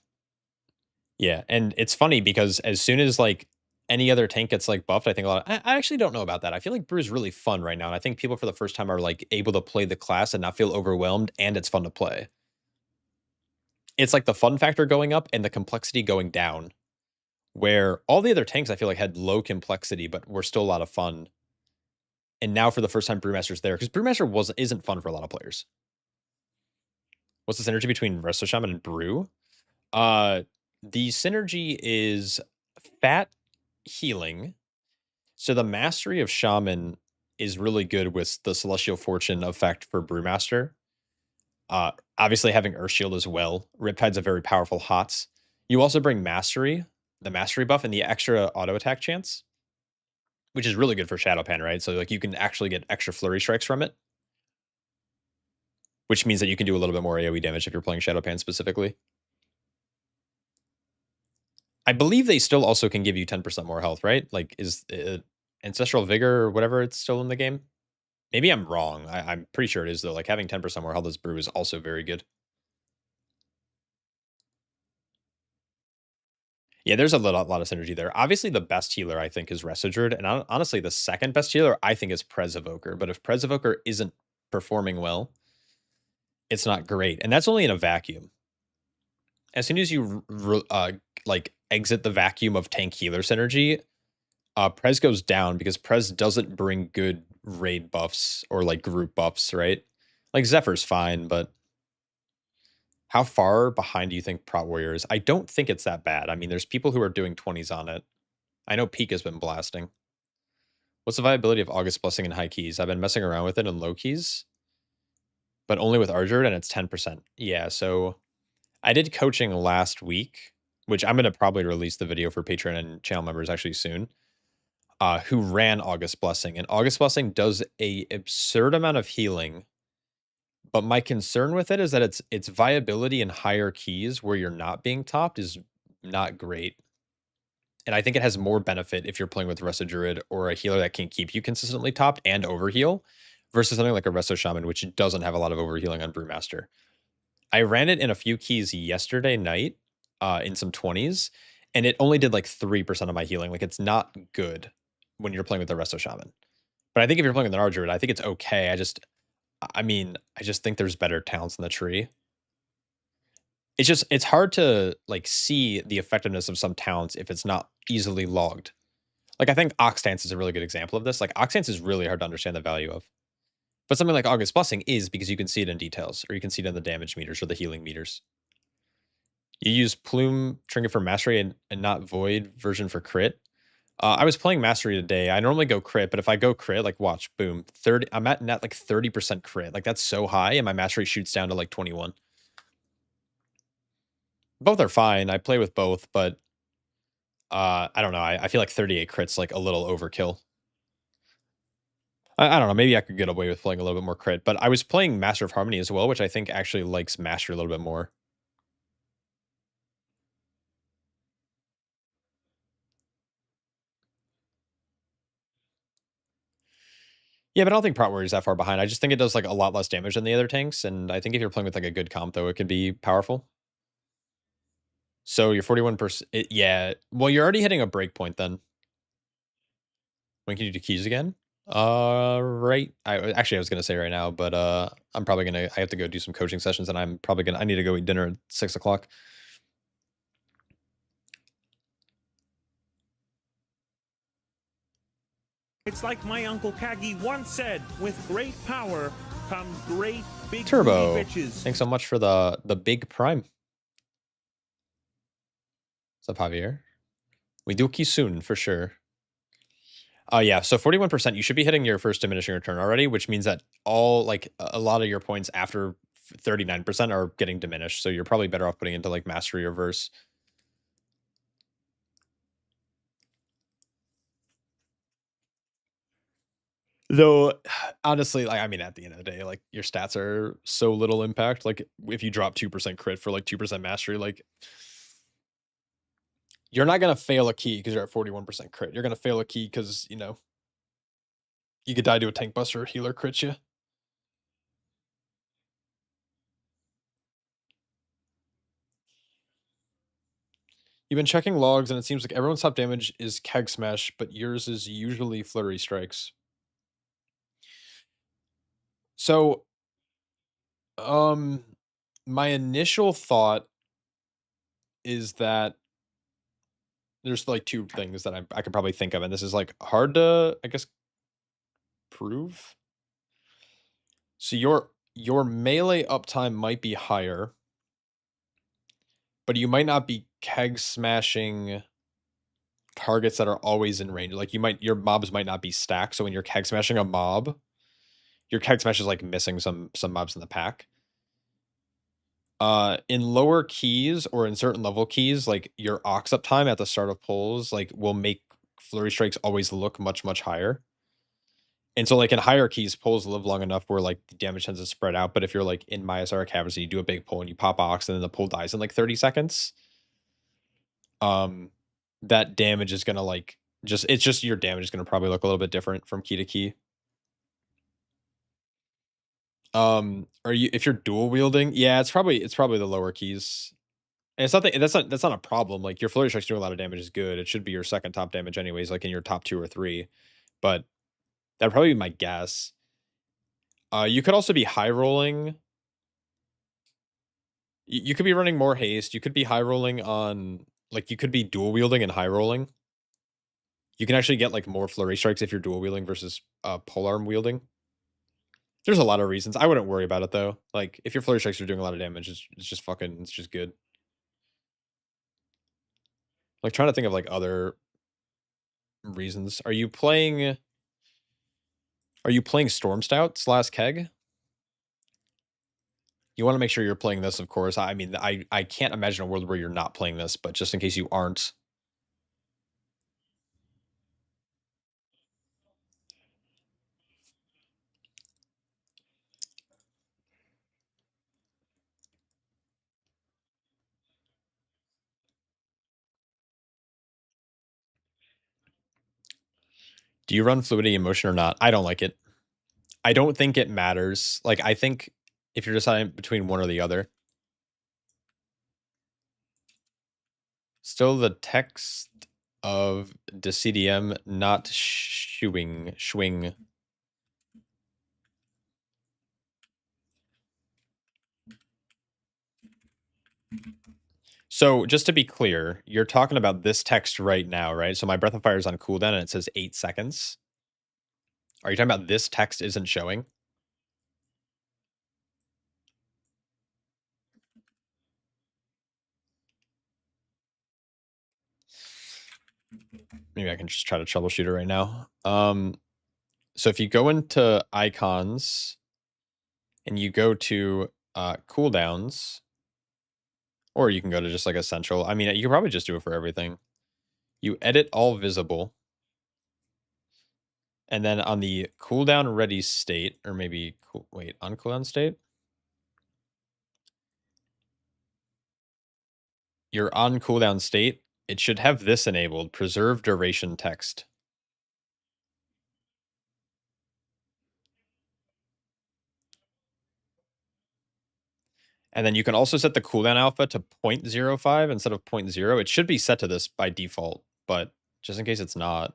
Yeah, and it's funny because as soon as like any other tank gets like buffed, I think a lot of... I actually don't know about that. I feel like Brew is really fun right now. And I think people for the first time are like able to play the class and not feel overwhelmed, and it's fun to play. It's like the fun factor going up and the complexity going down, where all the other tanks I feel like had low complexity, but were still a lot of fun. And now for the first time, Brewmaster's there, because Brewmaster isn't fun for a lot of players. What's the synergy between Resto Shaman and Brew? The synergy is fat healing. So the mastery of Shaman is really good with the Celestial Fortune effect for Brewmaster. Obviously having Earth Shield as well. Riptide's a very powerful HOTS. You also bring Mastery, the Mastery buff, and the extra auto attack chance, which is really good for Shadowpan, right? So like you can actually get extra flurry strikes from it, which means that you can do a little bit more AoE damage if you're playing Shadowpan specifically. I believe they still also can give you 10% more health, right? Like, is Ancestral Vigor or whatever it's still in the game? Maybe I'm wrong. I'm pretty sure it is, though. Like, having 10% more health as Brew is also very good. Yeah, there's a lot of synergy there. Obviously, the best healer, I think, is Residruid. And honestly, the second best healer, I think, is Prez Evoker. But if Prez Evoker isn't performing well, it's not great. And that's only in a vacuum. As soon as you, like, exit the vacuum of tank healer synergy, Prez goes down because Prez doesn't bring good raid buffs or like group buffs, right? Like Zephyr's fine, but how far behind do you think Prot Warrior is? I don't think it's that bad. I mean, there's people who are doing 20s on it. I know Peak has been blasting. What's the viability of August Blessing in high keys? I've been messing around with it in low keys, but only with Argerd, and it's 10%. Yeah, so I did coaching last week, which I'm going to probably release the video for Patreon and channel members actually soon. Who ran August Blessing. And August Blessing does a absurd amount of healing. But my concern with it is that its viability in higher keys where you're not being topped is not great. And I think it has more benefit if you're playing with Resto Druid or a healer that can keep you consistently topped and overheal versus something like a Resto Shaman, which doesn't have a lot of overhealing on Brewmaster. I ran it in a few keys yesterday night in some 20s, and it only did like 3% of my healing. Like, it's not good when you're playing with the Resto Shaman. But I think if you're playing with an Argerd, I think it's okay. I just think there's better talents in the tree. It's hard to like see the effectiveness of some talents if it's not easily logged. Like, I think Oxdance is a really good example of this. Like, Oxdance is really hard to understand the value of. But something like August Blessing is because you can see it in details, or you can see it in the damage meters or the healing meters. You use Plume Trinket for Mastery and not Void version for crit. I was playing Mastery today. I normally go crit, but if I go crit, like, watch, boom, 30. I'm at net like 30% crit. Like, that's so high, and my Mastery shoots down to like 21. Both are fine. I play with both, but I don't know. I feel like 38 crits like a little overkill. I don't know. Maybe I could get away with playing a little bit more crit, but I was playing Master of Harmony as well, which I think actually likes Master a little bit more. Yeah, but I don't think Prot Warrior is that far behind. I just think it does like a lot less damage than the other tanks, and I think if you're playing with like a good comp, though, it could be powerful. So you're 41%. Yeah. Well, you're already hitting a breakpoint then. When can you do keys again? Right. I was gonna say right now, but I'm probably I have to go do some coaching sessions, and I need to go eat dinner at 6 o'clock. It's like my Uncle Kagi once said, with great power come great big Turbo. booty bitches. Thanks so much for the big prime. What's up, Javier? We do key soon for sure. Yeah, so 41%, you should be hitting your first diminishing return already, which means that a lot of your points after 39% are getting diminished. So you're probably better off putting into like Mastery or Verse. Though, honestly, like, I mean, at the end of the day, like, your stats are so little impact. Like, if you drop 2% crit for like 2% Mastery, like, you're not going to fail a key because you're at 41% crit. You're going to fail a key because, you know, you could die to a tank buster or healer crit you. You've been checking logs, and it seems like everyone's top damage is Keg Smash, but yours is usually Flurry Strikes. So, my initial thought is that there's like two things that I could probably think of, and this is like hard to, I guess, prove. So your melee uptime might be higher, but you might not be keg smashing targets that are always in range. Like your mobs might not be stacked. So when you're keg smashing a mob, your keg smash is like missing some mobs in the pack. In lower keys or in certain level keys, like your ox uptime at the start of pulls, like will make flurry strikes always look much, much higher. And so like in higher keys, pulls live long enough where like the damage tends to spread out. But if you're like in Myasara Caverns and you do a big pull and you pop ox and then the pull dies in like 30 seconds, that damage is gonna like it's just your damage is gonna probably look a little bit different from key to key. If you're dual wielding, yeah, it's probably the lower keys. And it's not that's not a problem. Like your flurry strikes doing a lot of damage is good. It should be your second top damage anyways, like in your top 2 or 3. But that'd probably be my guess. You could also be high rolling. You could be running more haste. You could be high rolling on like you could be dual wielding and high rolling. You can actually get like more flurry strikes if you're dual wielding versus polearm wielding. There's a lot of reasons. I wouldn't worry about it though. Like if your flurry strikes are doing a lot of damage, it's just good. Like trying to think of like other reasons. Are you playing Storm Stouts last keg? You want to make sure you're playing this, of course. I mean, I can't imagine a world where you're not playing this, but just in case you aren't. Do you run fluidity in motion or not? I don't like it. I don't think it matters. Like, I think if you're deciding between one or the other. Still the text of the CDM not schwing. So just to be clear, you're talking about this text right now, right? So my Breath of Fire is on cooldown and it says 8 seconds. Are you talking about this text isn't showing? Maybe I can just try to troubleshoot it right now. So if you go into icons and you go to cooldowns, or you can go to just like essential. I mean, you could probably just do it for everything. You edit all visible. And then on the cooldown ready state, or maybe, wait, on cooldown state? Your on cooldown state, it should have this enabled, preserve duration text. And then you can also set the cooldown alpha to 0.05 instead of 0.0. It should be set to this by default, but just in case it's not.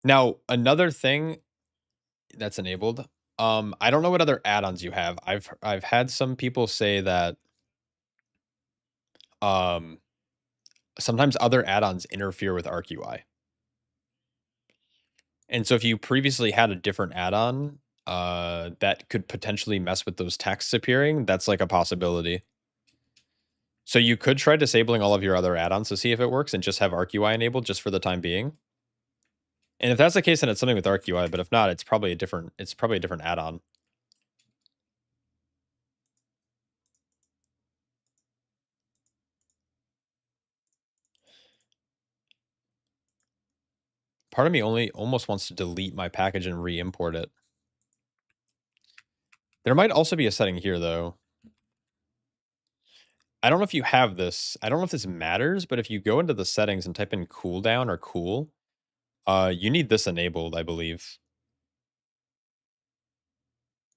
Now, another thing that's enabled, I don't know what other add-ons you have. I've had some people say that sometimes other add-ons interfere with ArcUI. And so if you previously had a different add-on that could potentially mess with those texts appearing, that's like a possibility. So you could try disabling all of your other add-ons to see if it works and just have ArcUI enabled just for the time being. And if that's the case, then it's something with ArcUI, but if not, it's probably a different add-on. Part of me almost wants to delete my package and re-import it. There might also be a setting here, though. I don't know if you have this. I don't know if this matters, but if you go into the settings and type in cooldown or cool, you need this enabled, I believe.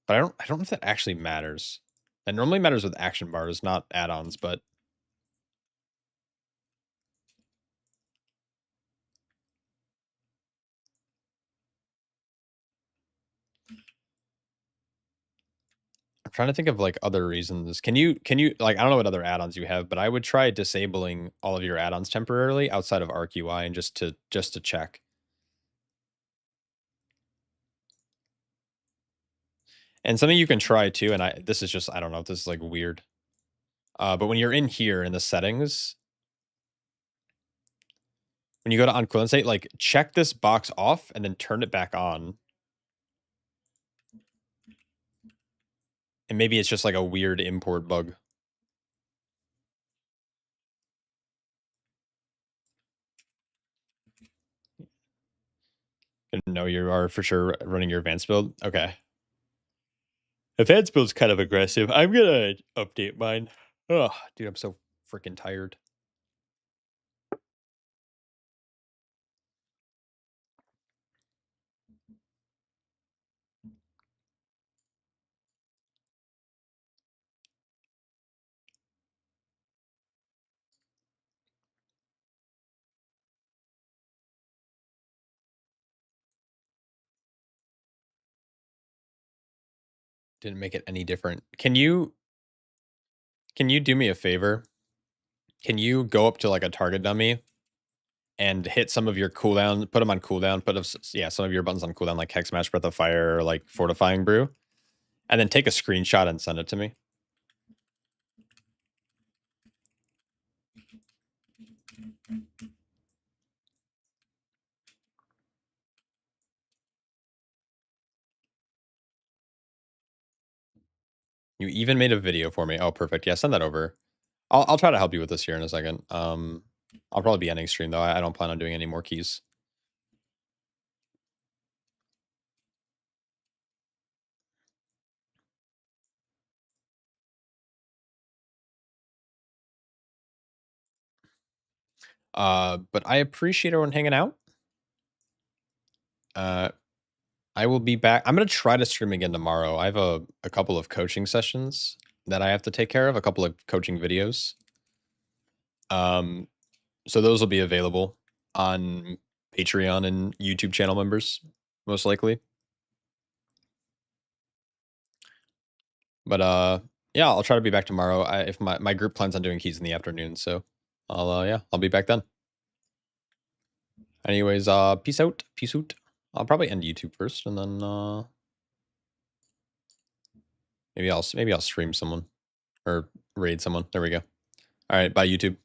But I don't know if that actually matters. That normally matters with action bars, not add-ons, but I'm trying to think of like other reasons. Can you like, I don't know what other add-ons you have, but I would try disabling all of your add-ons temporarily outside of ArcUI and just to check. And something you can try too, and this is just, I don't know if this is like weird. But when you're in here in the settings, when you go to uncooldown state, like check this box off and then turn it back on. And maybe it's just like a weird import bug. No, you are for sure running your advanced build. Okay. Advanced build's kind of aggressive. I'm gonna update mine. Oh, dude, I'm so freaking tired. Didn't make it any different. Can you do me a favor? Can you go up to like a target dummy and hit some of your cooldown, put them on cooldown, some of your buttons on cooldown, like Hex Smash, Breath of Fire, or like Fortifying Brew, and then take a screenshot and send it to me? You even made a video for me. Oh, perfect. Yeah, send that over. I'll try to help you with this here in a second. I'll probably be ending stream though. I don't plan on doing any more keys. But I appreciate everyone hanging out. I will be back. I'm gonna try to stream again tomorrow. I have a couple of coaching sessions that I have to take care of, a couple of coaching videos. So those will be available on Patreon and YouTube channel members, most likely. But yeah, I'll try to be back tomorrow. If my group plans on doing keys in the afternoon, so I'll be back then. Anyways, peace out. Peace out. I'll probably end YouTube first, and then maybe I'll stream someone or raid someone. There we go. All right, bye YouTube.